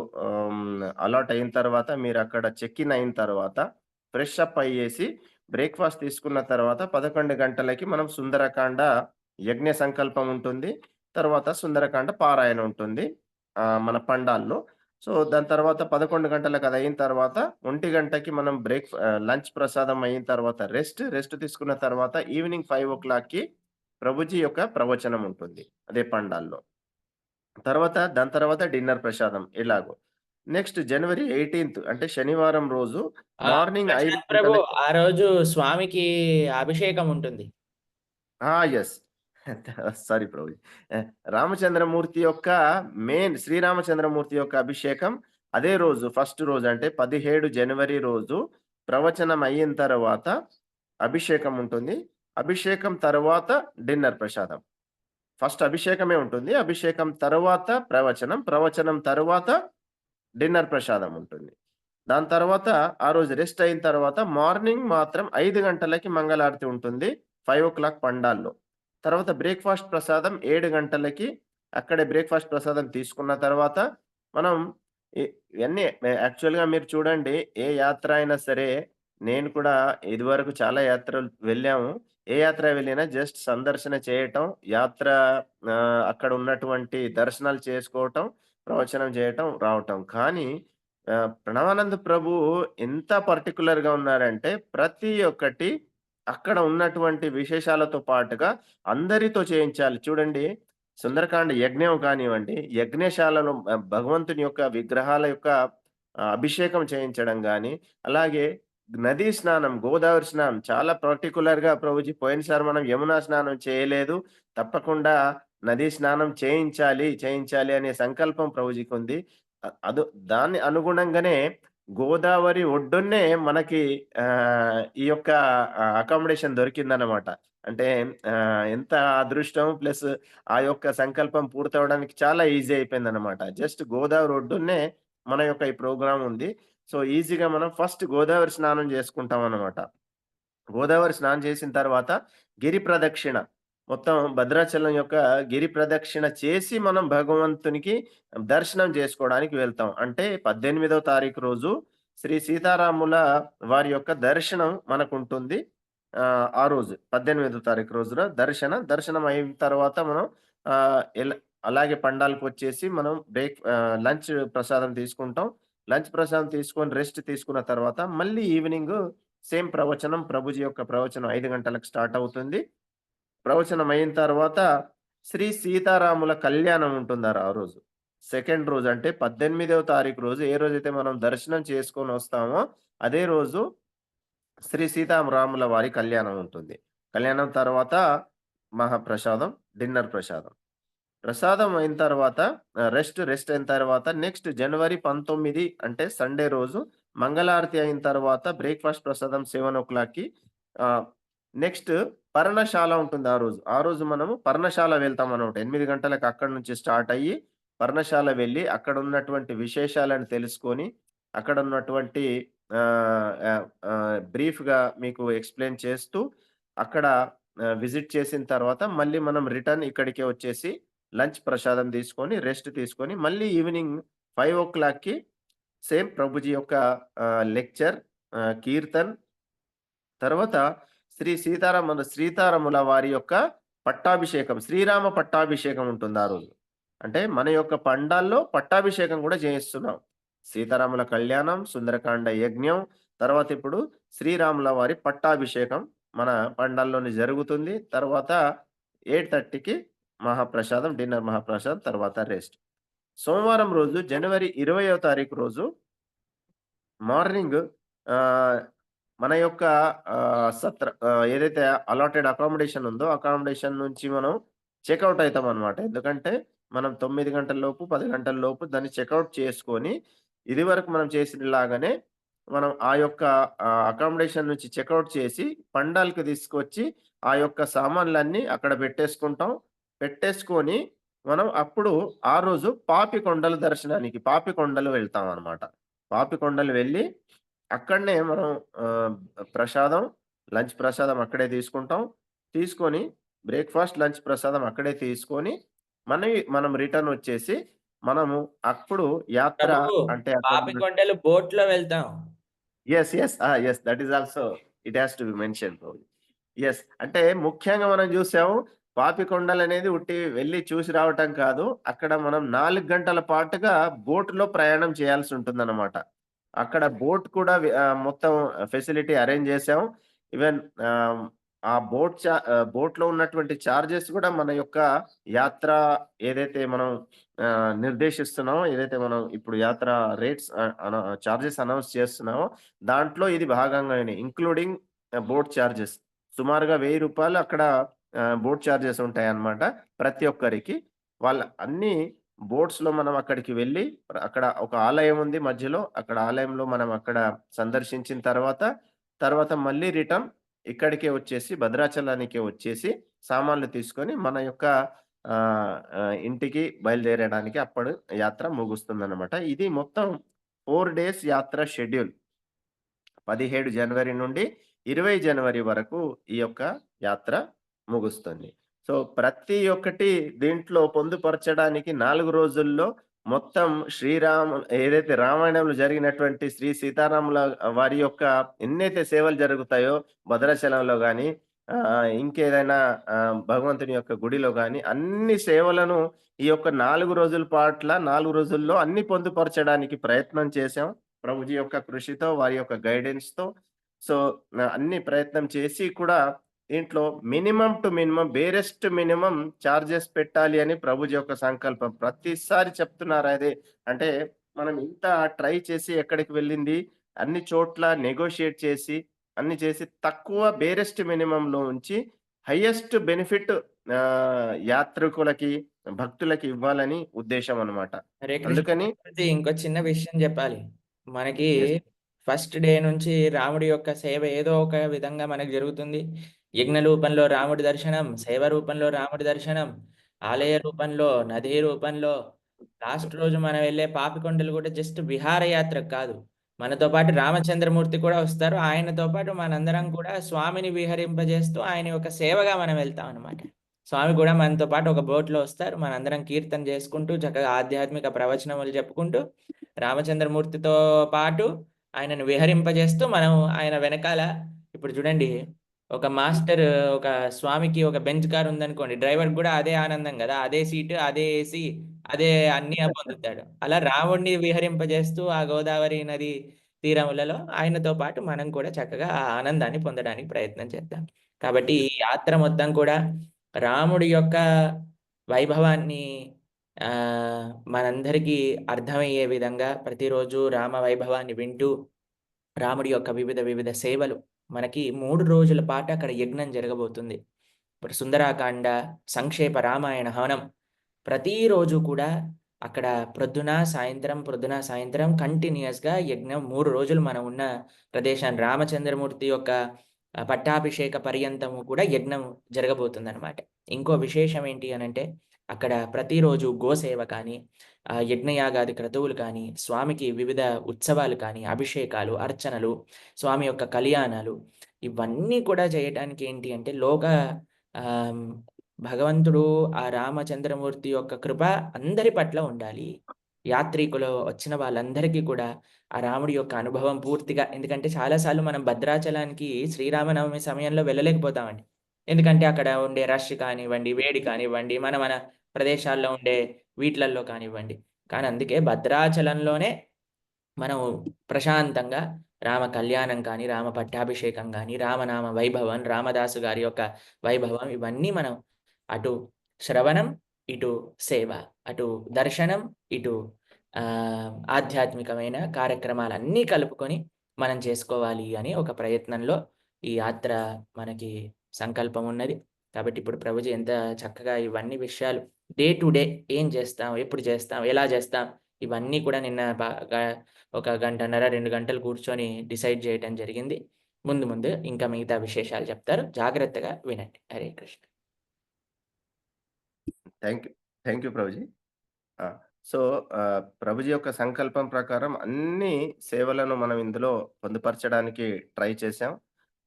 S6: అలాట్ అయిన తర్వాత మీరక్కడ చెక్ ఇన్ అయిన తర్వాత ఫ్రెష్ అప్ అయ్యేసి బ్రేక్‌ఫాస్ట్ తీసుకున్న తర్వాత 11 గంటలకి మనం సుందరకాండ యజ్ఞ సంకల్పం ఉంటుంది. తర్వాత సుందరకాండ పారాయణ ఉంటుంది. మన పండాల్లో. సో, దాని తర్వాత 11 గంటలకు అది అయిన తర్వాత 1 గంటకి మనం లంచ్ ప్రసాదం అయిన తర్వాత రెస్ట్ తీసుకున్న తర్వాత ఈవినింగ్ 5:00కి ప్రభుజీ యొక్క ప్రవచనం ఉంటుంది. అదే పండాల్లో. దాని తర్వాత డిన్నర్ ప్రసాదం ఇలాగో. నెక్స్ట్ జనవరి 18 అంటే శనివారం రోజు మార్నింగ్ 5
S1: ప్రశాంత్ ప్రభు,
S6: గంటలకి
S1: ఆ రోజు స్వామికి అభిషేకం ఉంటుంది.
S6: యెస్. సారీ ప్రభుజీ. రామచంద్రమూర్తి యొక్క శ్రీరామచంద్రమూర్తి యొక్క అభిషేకం అదే రోజు ఫస్ట్ రోజు అంటే 17 జనవరి రోజు ప్రవచనం అయిన తర్వాత అభిషేకం ఉంటుంది. అభిషేకం తర్వాత డిన్నర్ ప్రసాదం. ఫస్ట్ అభిషేకమే ఉంటుంది. అభిషేకం తర్వాత ప్రవచనం తర్వాత డిన్నర్ ప్రసాదం ఉంటుంది. దాని తర్వాత ఆ రోజు రెస్ట్ అయిన తర్వాత మార్నింగ్ మాత్రం 5 గంటలకి మంగళారతి ఉంటుంది. 5:00 పండాల్లో. తర్వాత బ్రేక్‌ఫాస్ట్ ప్రసాదం 7 గంటలకి అక్కడే బ్రేక్‌ఫాస్ట్ ప్రసాదం తీసుకున్న తర్వాత మనం ఇవన్నీ యాక్చువల్‌గా మీరు చూడండి, ఏ యాత్ర అయినా సరే, నేను కూడా ఇదివరకు చాలా యాత్రలు వెళ్ళాము. ఏ యాత్ర వెళ్ళినా జస్ట్ సందర్శన చేయటం, అక్కడ ఉన్నటువంటి దర్శనాలు చేసుకోవటం, ప్రవచనం చేయటం, రావటం. కానీ ప్రణవానంద ప్రభు ఎంత పర్టిక్యులర్‌గా ఉన్నారంటే ప్రతి ఒక్కటి అక్కడ ఉన్నటువంటి విశేషాలతో పాటుగా అందరితో చేయించాలి. చూడండి, సుందరకాండ యజ్ఞం కానివ్వండి, యజ్ఞశాలలో భగవంతుని యొక్క విగ్రహాల యొక్క అభిషేకం చేయించడం గాని, అలాగే నదీ స్నానం, గోదావరి స్నానం చాలా పర్టిక్యులర్‌గా ప్రభుజీ పోయినసారి మనం యమునా స్నానం చేయలేదు. తప్పకుండా నదీ స్నానం చేయించాలి అనే సంకల్పం ప్రభుజీకుంది. దాన్ని అనుగుణంగానే గోదావరి ఒడ్డున్నే మనకి ఈ యొక్క అకామిడేషన్ దొరికిందన్నమాట. అంటే ఎంత అదృష్టం ప్లస్ ఆ యొక్క సంకల్పం పూర్తవ్వడానికి చాలా ఈజీ అయిపోయిందన్నమాట. జస్ట్ గోదావరి ఒడ్డున్నే మన యొక్క ఈ ప్రోగ్రామ్ ఉంది. సో, ఈజీగా మనం ఫస్ట్ గోదావరి స్నానం చేసుకుంటామన్నమాట. గోదావరి స్నానం చేసిన తర్వాత గిరి ప్రదక్షిణ, మొత్తం భద్రాచలం యొక్క గిరి ప్రదక్షిణ చేసి మనం భగవంతునికి దర్శనం చేసుకోవడానికి వెళ్తాం. అంటే 18వ తారీఖు రోజు శ్రీ సీతారాముల వారి యొక్క దర్శనం మనకుంటుంది. ఆ రోజు 18వ తారీఖు రోజున దర్శనం అయిన తర్వాత మనం అలాగే పండాలకొచ్చేసి మనం లంచ్ ప్రసాదం తీసుకుంటాం. లంచ్ ప్రసాదం తీసుకొని రెస్ట్ తీసుకున్న తర్వాత మళ్ళీ ఈవినింగ్ సేమ్ ప్రవచనం, ప్రభుజీ యొక్క ప్రవచనం 5 గంటలకు స్టార్ట్ అవుతుంది. ప్రవచనం అయిన తర్వాత శ్రీ సీతారాముల కళ్యాణం ఉంటుంది ఆ రోజు. సెకండ్ రోజు అంటే 18వ తారీఖు రోజు ఏ రోజైతే మనం దర్శనం చేసుకొని వస్తామో అదే రోజు శ్రీ సీతారాముల వారి కళ్యాణం ఉంటుంది. కళ్యాణం తర్వాత మహాప్రసాదం, డిన్నర్ ప్రసాదం. ప్రసాదం అయిన తర్వాత రెస్ట్ అయిన తర్వాత నెక్స్ట్ జనవరి 19 అంటే సండే రోజు మంగళారతి అయిన తర్వాత బ్రేక్‌ఫాస్ట్ ప్రసాదం 7:00కి నెక్స్ట్ పర్ణశాల ఉంటుంది ఆ రోజు. ఆ రోజు మనము పర్ణశాల వెళ్తామన్నమాట. 8 గంటలకు అక్కడి నుంచి స్టార్ట్ అయ్యి పర్ణశాల వెళ్ళి అక్కడ ఉన్నటువంటి విశేషాలను తెలుసుకొని, అక్కడ ఉన్నటువంటి బ్రీఫ్‌గా మీకు ఎక్స్‌ప్లెయిన్ చేస్తూ అక్కడ విజిట్ చేసిన తర్వాత మళ్ళీ మనం రిటర్న్ ఇక్కడికే వచ్చేసి లంచ్ ప్రసాదం తీసుకొని, రెస్ట్ తీసుకొని మళ్ళీ ఈవినింగ్ 5:00కి సేమ్ ప్రభుజీ యొక్క లెక్చర్, కీర్తన్, తర్వాత శ్రీ సీతారాముల వారి యొక్క పట్టాభిషేకం, శ్రీరామ పట్టాభిషేకం ఉంటుంది ఆ రోజు. అంటే మన యొక్క పండాల్లో పట్టాభిషేకం కూడా చేయిస్తున్నాం. సీతారాముల కళ్యాణం, సుందరకాండ యజ్ఞం, తర్వాత ఇప్పుడు శ్రీరాముల వారి పట్టాభిషేకం మన పండాల్లోనే జరుగుతుంది. తర్వాత 8:30కి మహాప్రసాదం, డిన్నర్ మహాప్రసాదం, తర్వాత రెస్ట్. సోమవారం రోజు జనవరి 20వ తారీఖు రోజు మార్నింగ్ మన యొక్క ఏదైతే అలాటెడ్ అకామిడేషన్ ఉందో అకామిడేషన్ నుంచి మనం చెక్‌ఔట్ అయితామన్నమాట. ఎందుకంటే మనం 9 గంటల లోపు, 10 గంటల లోపు దాన్ని చెక్‌ఔట్ చేసుకొని ఇదివరకు మనం చేసినలాగానే మనం ఆ యొక్క అకామిడేషన్ నుంచి చెక్అవుట్ చేసి పండాల్‌కి తీసుకొచ్చి ఆ యొక్క సామాన్లన్నీ అక్కడ పెట్టేసుకుంటాం. పెట్టేసుకొని మనం అప్పుడు ఆ రోజు పాపికొండల దర్శనానికి పాపికొండలు వెళ్తామనమాట. పాపికొండలు వెళ్ళి అక్కడనే మనం ఆహ్, ప్రసాదం, లంచ్ ప్రసాదం అక్కడే తీసుకుంటాం. తీసుకొని బ్రేక్‌ఫాస్ట్, లంచ్ ప్రసాదం అక్కడే తీసుకొని మనం రిటర్న్ వచ్చేసి మనము అప్పుడు యాత్ర
S1: ప్రభు
S6: అంటే అక్కడ
S1: పాపికొండలు బోట్‌లో వెళ్తాం.
S6: Yes. Yes. Yes. That is also it has to be mentioned. Yes. అంటే ముఖ్యంగా మనం జూసాము పాపికొండలనేది ఉట్టి వెళ్లి చూసి రావటం కాదు. అక్కడ మనం 4 గంటల పాటుగా బోట్‌లో ప్రయాణం చేయాల్సుంటుందన్నమాట. అక్కడ బోట్ కూడా మొత్తం ఫెసిలిటీ అరేంజ్ చేసాం. ఈవెన్ ఆహ్, ఆ బోట్‌లో ఉన్నటువంటి చార్జెస్ గూడా మన యొక్క యాత్ర ఏదైతే మనం నిర్దేశిస్తున్నామో, ఏదైతే మనం ఇప్పుడు యాత్ర రేట్స్ చార్జెస్ అనౌన్స్ చేస్తున్నామో, దాంట్లో ఇది భాగంగానే ఇంక్లూడింగ్ బోట్ చార్జెస్. సుమారుగా రూ. 1000 అక్కడ బోట్ చార్జెస్ ఉంటాయన్నమాట ప్రతి ఒక్కరికి. వాళ్ళ అన్ని బోట్స్‌లో మనం అక్కడికి వెళ్లి అక్కడ ఒక ఆలయం ఉంది మధ్యలో. అక్కడ ఆలయంలో మనం అక్కడ సందర్శించిన తర్వాత మళ్ళీ రిటర్న్ ఇక్కడికే వచ్చేసి భద్రాచలానికే వచ్చేసి సామాన్లు తీసుకొని మన యొక్క ఇంటికి బయలుదేరడానికి అప్పుడు యాత్ర ముగుస్తుందన్నమాట. ఇది మొత్తం 4 డేస్ యాత్ర షెడ్యూల్. 17 జనవరి నుండి 20 జనవరి వరకు ఈ యొక్క యాత్ర ముగుస్తుంది. సో, ప్రతి ఒక్కటి దీంట్లో పొందుపరచడానికి 4 రోజుల్లో మొత్తం ఏదైతే రామాయణంలో జరిగినటువంటి శ్రీ సీతారాముల వారి యొక్క ఎన్నైతే సేవలు జరుగుతాయో భద్రాచలంలో గాని, ఇంకేదైనా భగవంతుని యొక్క గుడిలో గాని అన్ని సేవలను ఈ యొక్క 4 రోజుల 4 రోజుల్లో అన్ని పొందుపరచడానికి ప్రయత్నం చేశాం. ప్రభుజీ యొక్క కృషితో, వారి యొక్క గైడెన్స్‌తో. సో, అన్ని ప్రయత్నం చేసి కూడా దీంట్లో minimum to minimum, barest minimum charges పెట్టాలి అని ప్రభుజీ యొక్క సంకల్పం. ప్రతిసారి చెప్తున్నారు అదే. అంటే మనం ఇంత ట్రై చేసి ఎక్కడికి వెళ్ళింది, అన్ని చోట్ల నెగోషియేట్ చేసి, అన్ని చేసి తక్కువ బేరెస్ట్ మినిమమ్‌లో ఉంచి హైయెస్ట్ బెనిఫిట్ యాత్రికులకి, భక్తులకి ఇవ్వాలని ఉద్దేశ్యం అన్నమాట.
S1: హరే కృష్ణ.
S6: అందుకని
S1: ప్రభుజీ ఇంకో చిన్న విషయం చెప్పాలి. మనకి
S6: యెస్.
S1: ఫస్ట్ డే నుంచి రాముడి యొక్క సేవ ఏదో ఒక విధంగా మనకు జరుగుతుంది. యజ్ఞ రూపంలో రాముడి దర్శనం, సేవ రూపంలో రాముడి దర్శనం, ఆలయ రూపంలో, నదీ రూపంలో, లాస్ట్ రోజు మనం వెళ్ళే పాపికొండలు కూడా జస్ట్ విహారయాత్రకు కాదు. మనతో పాటు రామచంద్రమూర్తి కూడా వస్తారు. ఆయనతో పాటు మనందరం కూడా స్వామిని విహరింపజేస్తూ ఆయన యొక్క సేవగా మనం వెళ్తాం అన్నమాట. స్వామి కూడా మనతో పాటు ఒక బోట్‌లో వస్తారు. మనందరం కీర్తన చేసుకుంటూ, చక్కగా ఆధ్యాత్మిక ప్రవచనములు చెప్పుకుంటూ, రామచంద్రమూర్తితో పాటు ఆయనను విహరింపజేస్తూ, మనం ఆయన వెనకాల ఇప్పుడు చూడండి, ఒక మాస్టర్ ఒక స్వామికి ఒక బెంచ్ కార్ ఉందనుకోండి, డ్రైవర్‌కి కూడా అదే ఆనందం గదా! అదే సీటు, అదే ఏసీ, అదే అన్నీ పొందుతాడు. అలా రాముడిని విహరింపజేస్తూ ఆ గోదావరి నది తీరములలో ఆయనతో పాటు మనం కూడా చక్కగా ఆ ఆనందాన్ని పొందడానికి ప్రయత్నం చేద్దాం. కాబట్టి ఈ యాత్ర మొత్తం కూడా రాముడి యొక్క వైభవాన్ని మనందరికీ అర్థమయ్యే విధంగా ప్రతిరోజు రామ వైభవాన్ని వింటూ, రాముడి యొక్క వివిధ సేవలు మనకి 3 రోజుల పాటు అక్కడ యజ్ఞం జరగబోతుంది. ఇప్పుడు సుందరాకాండ, సంక్షేప రామాయణ హవనం ప్రతిరోజు కూడా అక్కడ ప్రొద్దున, సాయంత్రం కంటిన్యూయస్‌గా యజ్ఞం 3 రోజులు మనం ఉన్న ప్రదేశాన్ని రామచంద్రమూర్తి యొక్క పట్టాభిషేక పర్యంతము కూడా యజ్ఞం జరగబోతుందనమాట. ఇంకో విశేషం ఏంటి అనంటే, అక్కడ ప్రతిరోజు గోసేవ కానీ, యజ్ఞయాగాది క్రతువులు కానీ, స్వామికి వివిధ ఉత్సవాలు కానీ, అభిషేకాలు, అర్చనలు, స్వామి యొక్క కళ్యాణాలు ఇవన్నీ కూడా చేయటానికి ఏంటి అంటే ఆహ్, భగవంతుడు ఆ రామచంద్రమూర్తి యొక్క కృప అందరి పట్ల ఉండాలి. యాత్రికులు వచ్చిన వాళ్ళందరికీ కూడా ఆ రాముడి యొక్క అనుభవం పూర్తిగా, ఎందుకంటే చాలా సార్లు మనం భద్రాచలానికి శ్రీరామనవమి సమయంలో వెళ్ళలేకపోతామండి. ఎందుకంటే అక్కడ ఉండే రష్ కానివ్వండి, వేడి కానివ్వండి, మన ప్రదేశాల్లో ఉండే వీట్లల్లో కానివ్వండి. కానీ అందుకే భద్రాచలంలోనే మనం ప్రశాంతంగా రామ కళ్యాణం కానీ, రామ పట్టాభిషేకం గాని, రామనామ వైభవం, రామదాసు గారి యొక్క వైభవం ఇవన్నీ మనం అటు శ్రవణం, ఇటు సేవ, అటు దర్శనం, ఇటు ఆధ్యాత్మికమైన కార్యక్రమాలన్నీ కలుపుకొని మనం చేసుకోవాలి అని ఒక ప్రయత్నంలో ఈ యాత్ర మనకి సంకల్పం ఉన్నది. కాబట్టి ఇప్పుడు ప్రభుజీ ఎంత చక్కగా ఇవన్నీ విషయాలు డే టు డే ఏం చేస్తాం, ఎప్పుడు చేస్తాం, ఎలా చేస్తాం, ఇవన్నీ కూడా నిన్న బాగా ఒక గంటన్నర, 2 గంటలు కూర్చొని డిసైడ్ చేయటం జరిగింది. ముందు ముందు ఇంకా మిగతా విశేషాలు చెప్తారు. జాగ్రత్తగా వినండి. Hare Krishna.
S6: Thank you. Thank you Prabhuji. ఆ! సో, ప్రభుజీ యొక్క సంకల్పం ప్రకారం అన్ని సేవలను మనం ఇందులో పొందుపరచడానికి ట్రై చేశాం.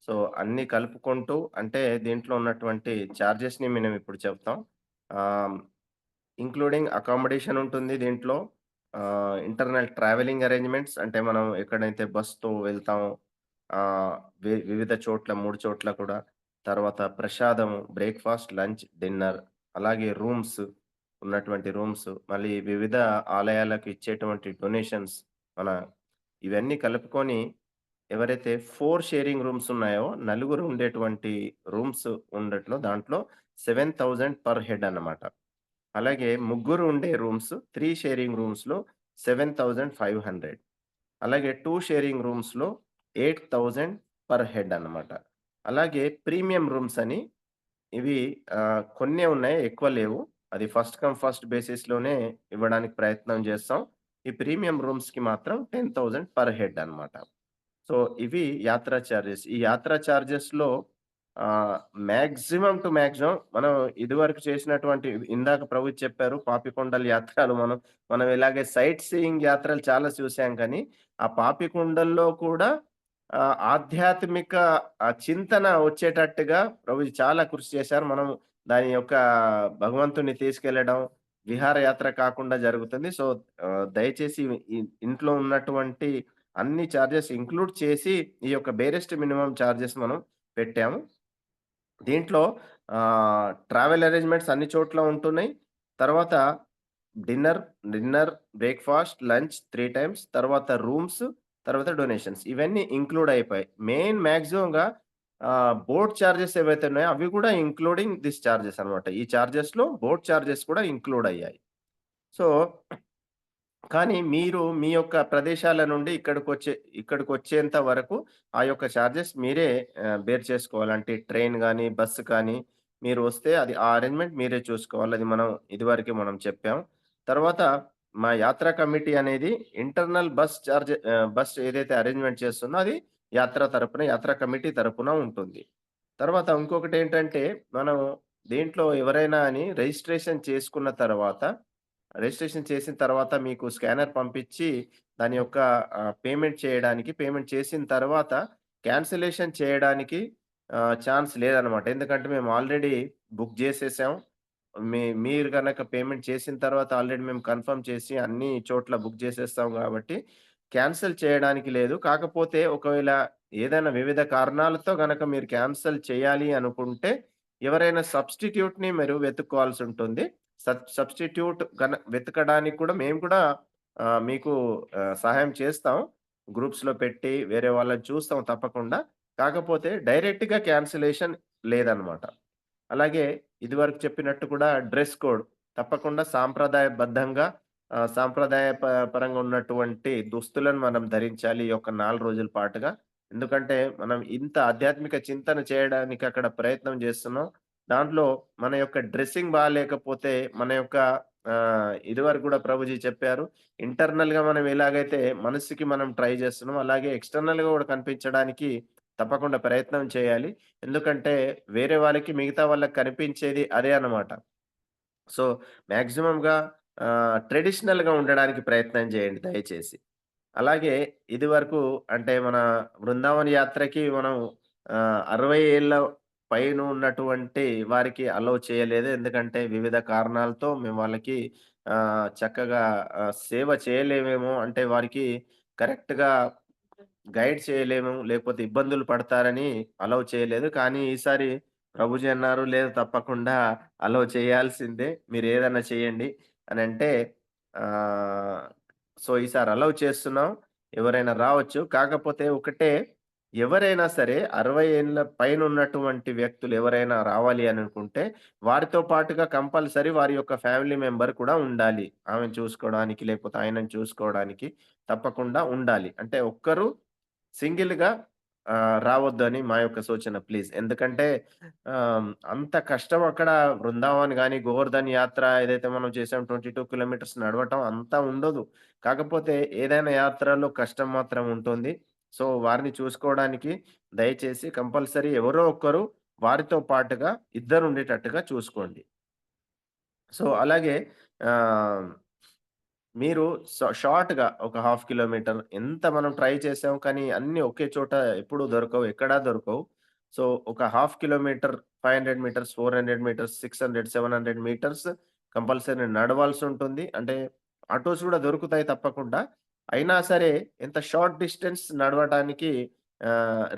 S6: సో, అన్నీ కలుపుకుంటూ అంటే దీంట్లో ఉన్నటువంటి చార్జెస్‌ని మనం ఇప్పుడు చెప్తాం. ఆహ్, ఇంక్లూడింగ్ అకామోడేషన్ ఉంటుంది దీంట్లో. ఇంటర్నల్ ట్రావెలింగ్ అరేంజ్‌మెంట్స్ అంటే మనం ఎక్కడైతే బస్‌తో వెళ్తామో ఆహ్, వివిధ చోట్ల 3 చోట్ల కూడా. తర్వాత ప్రసాదము, బ్రేక్‌ఫాస్ట్, లంచ్, డిన్నర్ అలాగే ఉన్నటువంటి రూమ్స్, మళ్ళీ వివిధ ఆలయాలకు ఇచ్చేటువంటి డొనేషన్స్ మన ఇవన్నీ కలుపుకొని ఎవరైతే 4 షేరింగ్ రూమ్స్ ఉన్నాయో, నలుగురు ఉండేటువంటి రూమ్స్ ఉండట్లో దాంట్లో 7,000 పర్ హెడ్ అన్నమాట. అలాగే ముగ్గురు ఉండే రూమ్స్ 3 షేరింగ్ రూమ్స్‌లో 7,500. అలాగే 2 షేరింగ్ రూమ్స్‌లో 8,000 పర్ హెడ్ అన్నమాట. అలాగే ప్రీమియం రూమ్స్ అని ఇవి కొన్నే ఉన్నాయి, ఎక్కువ లేవు. అది ఫస్ట్ కమ్ ఫస్ట్ బేసిస్‌లోనే ఇవ్వడానికి ప్రయత్నం చేస్తాం. ఈ ప్రీమియం రూమ్స్‌కి మాత్రం 10,000 పర్ హెడ్ అన్నమాట. సో, ఇవి యాత్రా చార్జెస్. ఈ యాత్రా చార్జెస్‌లో మాక్సిమం టు మాక్సిమం మనం ఇదివరకు చేసినటువంటి ఇందాక ప్రభు చెప్పారు పాపికొండల యాత్రలు మనం ఇలాగే సైట్ సీయింగ్ యాత్రలు చాలా చూసాం కానీ, ఆ పాపికొండల్లో కూడా ఆధ్యాత్మిక చింతన వచ్చేటట్టుగా ప్రభుజీ చాలా కృషి చేశారు. మనం దాని యొక్క భగవంతుడిని తీసుకెళ్లడం, విహారయాత్ర కాకుండా జరుగుతుంది. సో, దయచేసి ఇంట్లో ఉన్నటువంటి అన్ని చార్జెస్ ఇంక్లూడ్ చేసి ఈ యొక్క బేరెస్ట్ మినిమమ్ చార్జెస్ మనం పెట్టాము. దీంట్లో ట్రావెల్ అరేంజ్‌మెంట్స్ అన్ని చోట్ల ఉంటున్నాయి. తర్వాత డిన్నర్, బ్రేక్‌ఫాస్ట్, లంచ్ 3 టైమ్స్, తర్వాత రూమ్స్, తర్వాత డొనేషన్స్ ఇవన్నీ ఇంక్లూడ్ అయిపోయాయి. మాక్సిమంగా బోట్ చార్జెస్ ఏవైతే ఉన్నాయో అవి కూడా ఇంక్లూడింగ్ థిస్ చార్జెస్ అన్నమాట. ఈ చార్జెస్‌లో బోట్ చార్జెస్ కూడా ఇంక్లూడ్ అయ్యాయి. సో, కానీ మీరు మీ యొక్క ప్రదేశాల నుండి ఇక్కడికొచ్చేంత వరకు ఆ యొక్క చార్జెస్ మీరే బేర్ చేసుకోవాలి. అంటే ట్రైన్ గాని, బస్సు కానీ మీరు వస్తే అది ఆ అరేంజ్‌మెంట్ మీరే చూసుకోవాలి. అది మనం ఇదివరకే మనం చెప్పాం. తర్వాత మా యాత్రా కమిటీ అనేది ఇంటర్నల్ బస్ ఏదైతే అరేంజ్‌మెంట్ చేస్తుందో అది యాత్రా కమిటీ తరపున ఉంటుంది. తర్వాత ఇంకొకటేంటంటే మనం దీంట్లో ఎవరైనా అని రిజిస్ట్రేషన్ చేసిన తర్వాత మీకు స్కానర్ పంపించి దాని యొక్క పేమెంట్ చేసిన తర్వాత క్యాన్సిలేషన్ చేయడానికి ఛాన్స్ లేదనమాట. ఎందుకంటే మేము ఆల్రెడీ బుక్ జేసేసాం. మీరు గనక పేమెంట్ చేసిన తర్వాత ఆల్రెడీ మేము కన్ఫర్మ్ చేసి అన్ని చోట్ల బుక్ జేసేస్తాం గాబట్టి క్యాన్సెల్ చేయడానికి లేదు. కాకపోతే ఒకవేళ ఏదైనా వివిధ కారణాలతో గనక మీరు క్యాన్సెల్ చేయాలి అనుకుంటే ఎవరైనా సబ్‌స్టిట్యూట్‌ని మీరు వెతుక్కోవాల్సుంటుంది. సబ్‌స్టిట్యూట్ వెతకడానికి కూడా మేము కూడా మీకు సహాయం చేస్తాం. గ్రూప్స్‌లో పెట్టి వేరే వాళ్ళని చూస్తాం తప్పకుండా. కాకపోతే డైరెక్ట్‌గా క్యాన్సిలేషన్ లేదనమాట. అలాగే ఇదివరకు చెప్పినట్టు కూడా డ్రెస్ కోడ్ తప్పకుండా సాంప్రదాయబద్ధంగా పరంగా ఉన్నటువంటి దుస్తులను మనం ధరించాలి ఈ యొక్క 4 రోజుల పాటుగా. ఎందుకంటే మనం ఇంత ఆధ్యాత్మిక చింతన చేయడానికి అక్కడ ప్రయత్నం చేస్తున్నాం. దాంట్లో మన యొక్క డ్రెస్సింగ్ బాలేకపోతే మన యొక్క ఇదివరకు గూడా ప్రభుజీ చెప్పారు. ఇంటర్నల్‌గా మనం ఎలాగైతే మనస్సుకి మనం ట్రై చేస్తున్నామో, అలాగే ఎక్స్‌టర్నల్‌గా గూడా కనిపించడానికి తప్పకుండా ప్రయత్నం చేయాలి. ఎందుకంటే వేరే వాళ్ళకి మిగతా వాళ్ళకి కనిపించేది అదే అన్నమాట. సో, మాక్సిమమ్‌గా ట్రెడిషనల్‌గా ఉండడానికి ప్రయత్నం చేయండి దయచేసి. అలాగే ఇదివరకు అంటే మన బృందావన యాత్రకి మనం 60 ఏళ్ల పైన ఉన్నటువంటి వారికి అలౌ చేయలేదు. ఎందుకంటే వివిధ కారణాలతో మేము వాళ్ళకి చక్కగా సేవ చేయలేమేమో అంటే వారికి కరెక్ట్‌గా గైడ్ చేయలేము, లేకపోతే ఇబ్బందులు పడతారని అలౌ చేయలేదు. కానీ ఈసారి ప్రభుజీ అన్నారు, "లేదు తప్పకుండా అలౌ చేయాల్సిందే. మీరేదన్నా చేయండి" అనంటే ఆహ్, సో, ఈసారి అలౌ చేస్తున్నాం. ఎవరైనా రావచ్చు. కాకపోతే ఒకటే ఎవరైనా సరే 60 ఏళ్ల పైనున్నటువంటి వ్యక్తులు ఎవరైనా రావాలి అననుకుంటే, వారితో పాటుగా కంపల్సరీ వారి యొక్క ఫ్యామిలీ మెంబర్ కూడా ఉండాలి. ఆమెను చూసుకోవడానికి, లేకపోతే ఆయనను చూసుకోవడానికి తప్పకుండా ఉండాలి. అంటే ఒక్కరు సింగిల్‌గా రావద్దు అని మా యొక్క సూచన ప్లీజ్. ఎందుకంటే అంత కష్టం అక్కడ బృందావన్ గాని, గోవర్ధన్ యాత్ర ఏదైతే మనం చేసాం 22 కిలోమీటర్స్ నడవటం అంతా ఉండదు. కాకపోతే ఏదైనా యాత్రలో కష్టం మాత్రం ఉంటుంది. సో, వారిని చూసుకోవడానికి దయచేసి కంపల్సరీ ఎవరో ఒక్కరు వారితో పాటుగా ఇద్దరు ఉండేటట్టుగా చూసుకోండి. సో, అలాగే ఆహ్, మీరు షార్ట్‌గా ఒక హాఫ్ కిలోమీటర్ ఎంత మనం ట్రై చేసాం కానీ అన్నీ ఒకే చోట ఎప్పుడు దొరకవు. ఎక్కడా దొరకవు. సో, ఒక half kilometre, 500 metres, 400 metres, 600, 700 metres compulsory నడవాల్సుంటుంది. అంటే ఆటోస్ కూడా దొరుకుతాయి తప్పకుండా. అయినా సరే ఎంత షార్ట్ డిస్టెన్స్ నడవటానికి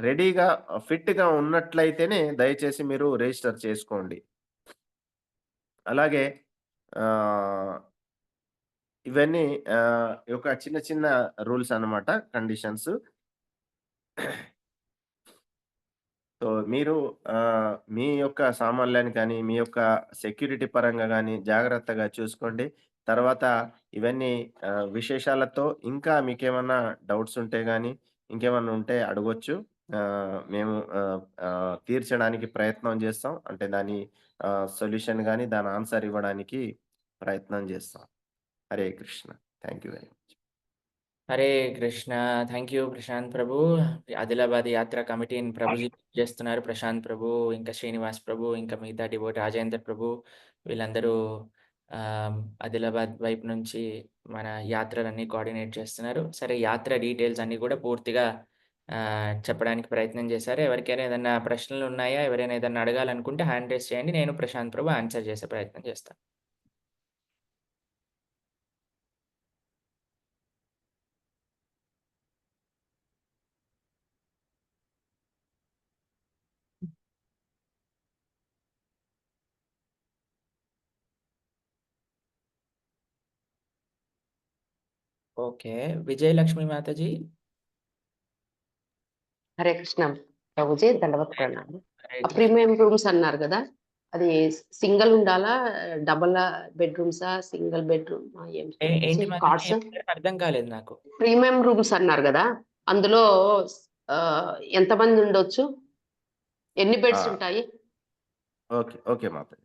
S6: రెడీగా, ఫిట్‌గా ఉన్నట్లయితేనే దయచేసి మీరు రిజిస్టర్ చేసుకోండి. అలాగే ఆహ్ ఇవన్నీ ఒక చిన్న చిన్న రూల్స్ అన్నమాట. కండిషన్స్. సో, మీరు మీ యొక్క సామర్థ్యాన్ని కానీ, మీ యొక్క సెక్యూరిటీ పరంగా గానీ జాగ్రత్తగా చూసుకోండి. తర్వాత ఇవన్నీ విశేషాలతో ఇంకా మీకేమన్నా డౌట్స్ ఉంటే గానీ, ఇంకేమన్నా ఉంటే అడగొచ్చు. మేము తీర్చడానికి ప్రయత్నం చేస్తాం. అంటే దాని సొల్యూషన్ గానీ, దాని ఆన్సర్ ఇవ్వడానికి ప్రయత్నం చేస్తాం. Hare Krishna. Thank you very much.
S1: Hare Krishna. Thank you Prashant ప్రభు. ఆదిలాబాద్ యాత్ర కమిటీని ప్రభుజీ చేస్తున్నారు. ప్రశాంత్ ప్రభు, ఇంకా శ్రీనివాస్ ప్రభు, ఇంకా మిగతా డివోటి రాజేందర్ ప్రభు వీళ్ళందరూ ఆదిలాబాద్ వైపు నుంచి మన యాత్రలన్నీ కోఆర్డినేట్ చేస్తున్నారు. సరే, యాత్ర డీటెయిల్స్ అన్నీ కూడా పూర్తిగా చెప్పడానికి ప్రయత్నం చేశారు. ఎవరికైనా ఏదన్నా ప్రశ్నలు ఉన్నాయా? ఎవరైనా ఏదన్నా అడగాలనుకుంటే హ్యాండ్ రైజ్ చేయండి. నేను ప్రశాంత్ ప్రభు ఆన్సర్ చేసే ప్రయత్నం చేస్తాను. ఓకే. విజయలక్ష్మి మాతాజీ.
S7: హరే కృష్ణ ప్రభుజీ, దండవత్ ప్రణామం.
S1: హరే కృష్ణ.
S7: ప్రీమియం రూమ్స్ అన్నారు కదా, అది సింగిల్ ఉండాలా, డబల్ బెడ్రూమ్సా, సింగిల్ బెడ్రూమ్
S1: ఏంటి
S7: కార్డ్స్?
S1: మాతాజీ? అర్థం కాలేదు నాకు.
S7: ప్రీమియం రూమ్స్ అన్నారు కదా, అందులో ఎంతమంది ఉండొచ్చు, ఎన్ని బెడ్స్
S6: ఆ!
S7: ఉంటాయి?
S6: ఓకే మాతాజీ.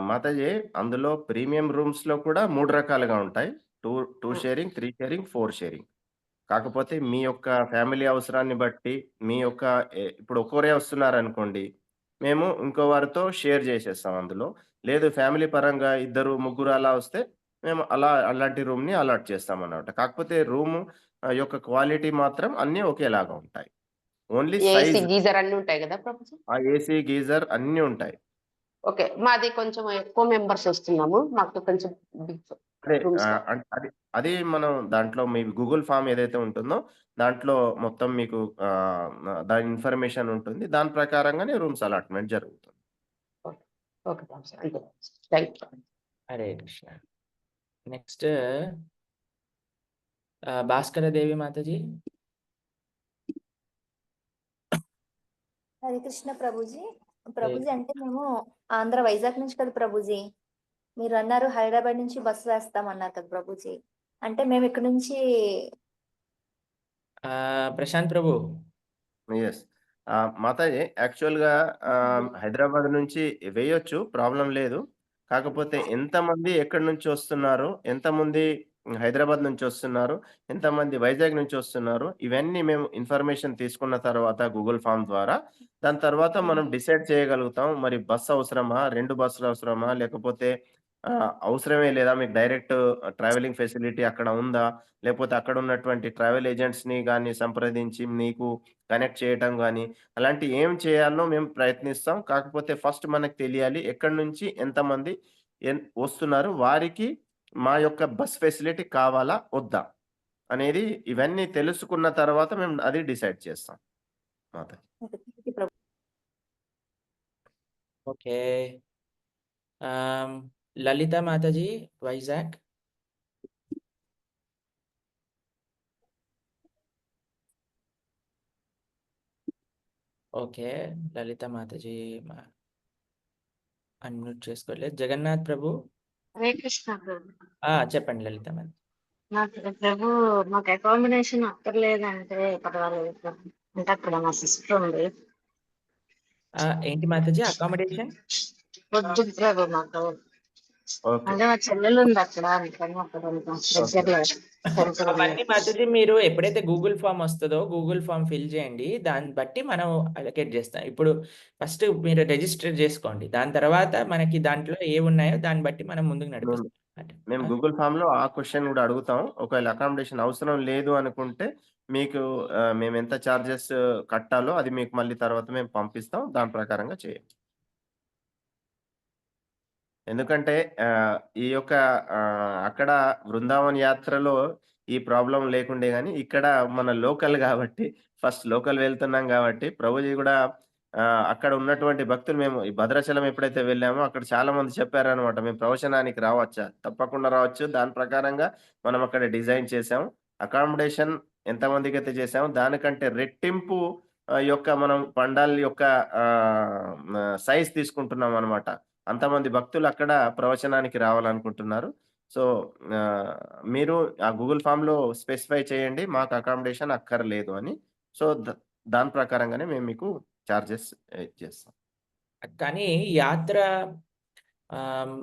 S6: మాతాజీ అందులో ప్రీమియం రూమ్స్‌లో కూడా 3 రకాలుగా ఉంటాయి. 2 షేరింగ్, 3 షేరింగ్, 4 షేరింగ్. కాకపోతే మీ యొక్క ఫ్యామిలీ అవసరాన్ని బట్టి మీ యొక్క ఇప్పుడు ఒక్కరే వస్తున్నారనుకోండి, మేము ఇంకో వారితో షేర్ చేసేస్తాం అందులో. లేదు ఫ్యామిలీ పరంగా ఇద్దరు, ముగ్గురు అలా వస్తే మేము అలాంటి రూమ్‌ని అలాట్ చేస్తామన్నమాట. కాకపోతే రూము యొక్క క్వాలిటీ మాత్రం అన్నీ ఒకేలాగా ఉంటాయి. Only
S7: AC,
S6: size.
S7: గీజర్ అన్ని ఉంటాయి కదా ప్రభుజీ?
S6: ఆ ఏసీ, గీజర్ అన్నీ ఉంటాయి.
S7: ఓకే, మాది కొంచెం ఎక్కువ మెంబర్స్ వస్తున్నాము, మాకు కొంచెం బిగ్
S6: అదే
S7: రూమ్స్.
S6: అది మనం దాంట్లో మీ గూగుల్ ఫార్మ్ ఏదైతే ఉంటుందో దాంట్లో మొత్తం మీకు దాని ఇన్ఫర్మేషన్ ఉంటుంది. దాని ప్రకారంగానే రూమ్స్ అలాట్‌మెంట్ జరుగుతుంది.
S7: ఓకే ప్రభుజీ, అంతే. Thank you.
S1: Hare Krishna. Next Bhaskara Devi మాతాజీ.
S8: హరే కృష్ణ ప్రభుజీ. ప్రభుజీ అంటే మేము ఆంధ్ర వైజాగ్ నుంచి కదా ప్రభుజీ, మీరు అన్నారు హైదరాబాద్ నుంచి బస్సు వేస్తామన్నారు కదా ప్రభుజీ, అంటే మేము ఇక్కడ నుంచి
S1: ప్రశాంత్ ప్రభు.
S6: యెస్. మాతాజీ యాక్చువల్‌గా హైదరాబాద్ నుంచి వేయొచ్చు, ప్రాబ్లమ్ లేదు. కాకపోతే ఎంతమంది ఎక్కడి నుంచి వస్తున్నారు, ఎంతమంది హైదరాబాద్ నుంచి వస్తున్నారు, ఎంతమంది వైజాగ్ నుంచి వస్తున్నారు, ఇవన్నీ మేము ఇన్ఫర్మేషన్ తీసుకున్న తర్వాత గూగుల్ ఫార్మ్ ద్వారా, దాని తర్వాత మనం డిసైడ్ చేయగలుగుతాం. మరి బస్ అవసరమా? 2 బస్సులు అవసరమా? లేకపోతే అవసరమే లేదా? మీకు డైరెక్ట్ ట్రావెలింగ్ ఫెసిలిటీ అక్కడ ఉందా? లేకపోతే అక్కడ ఉన్నటువంటి ట్రావెల్ ఏజెంట్స్‌ని గాని సంప్రదించి మీకు కనెక్ట్ చేయటం గాని, అలాంటి ఏం చేయాలో మేము ప్రయత్నిస్తాం. కాకపోతే ఫస్ట్ మనకు తెలియాలి ఎక్కడి నుంచి ఎంతమంది వస్తున్నారు, వారికి మా యొక్క బస్ ఫెసిలిటీ కావాలా? వద్దా? అనేది ఇవన్నీ తెలుసుకున్న తర్వాత మేము అది డిసైడ్ చేస్తాం. మాతాజీ.
S1: ఓకే. లలిత మాతాజీ, వైజాగ్. ఓకే. లలిత మాతాజీ అన్మ్యూట్ చేసుకోలేదు. జగన్నాథ్ ప్రభు.
S9: హరే కృష్ణ ప్రభు.
S1: చెప్పండి లలిత మాత.
S9: నాకు ప్రభు, మాకు అకామిడేషన్ అక్కర్లేదంటే పర్వాలేదు ప్రభు. అంటే అక్కడ మా సిస్టర్ ఉంది.
S1: ఏంటి మాతాజీ అకామిడేషన్?
S9: వద్దు ప్రభు మాకు.
S6: ఓకే.
S9: అంటే మా చెల్లెలు ఉంది అక్కడ, అందుకని అక్కడ ఉంటాం. దగ్గరలో సెంటర్ ఉంది.
S1: అవన్నీ మాతాజీ మీరు ఎప్పుడైతే గూగుల్ ఫామ్ వస్తుందో గూగుల్ ఫామ్ ఫిల్ చేయండి. దాన్ని బట్టి మనం అలొకేట్ చేస్తాం. ఇప్పుడు ఫస్ట్ మీరు రిజిస్టర్ చేసుకోండి. దాని తర్వాత మనకి దాంట్లో ఏమున్నాయో దాన్ని బట్టి మనం ముందుకు
S6: మేము
S1: నడిపిస్తాం
S6: మేము
S1: అన్నమాట.
S6: గూగుల్ ఫామ్‌లో ఆ క్వెషన్ గూడా అడుగుతాం. ఒకవేళ అకామిడేషన్ అవసరం లేదు అనుకుంటే మీకు మేము ఎంత చార్జెస్ కట్టాలో అది మీకు మళ్ళీ తర్వాత మేము పంపిస్తాం. దాని ప్రకారంగా చేయండి. ఎందుకంటే ఈ యొక్క అక్కడ బృందావన్ యాత్రలో ఈ ప్రాబ్లమ్ లేకుండే గానీ, ఇక్కడ మన లోకల్ గాబట్టి ఫస్ట్ లోకల్ వెళ్తున్నాం గాబట్టి ప్రభుజీ గూడా అక్కడ ఉన్నటువంటి భక్తులు మేము ఈ భద్రాచలం ఎప్పుడైతే వెళ్ళామో అక్కడ చాలా మంది చెప్పారనమాట. "మేము ప్రవచనానికి రావచ్చా?" "తప్పకుండా రావచ్చు." దాని ప్రకారంగా మనం అక్కడ డిజైన్ చేసాం. అకామిడేషన్ ఎంతమందికైతే చేసామో దానికంటే రెట్టింపు యొక్క మనం పండాల్ యొక్క సైజ్ తీసుకుంటున్నామనమాట. అంతమంది భక్తులు అక్కడ ప్రవచనానికి రావాలనుకుంటున్నారు. సో, మీరు ఆ గూగుల్ ఫామ్‌లో స్పెసిఫై చేయండి. మాకు అకామిడేషన్ అక్కర్లేదు అని. సో, దాని ప్రకారంగానే మేము మీకు చార్జెస్ చేస్తాం.
S1: కానీ యాత్ర ఆహ్,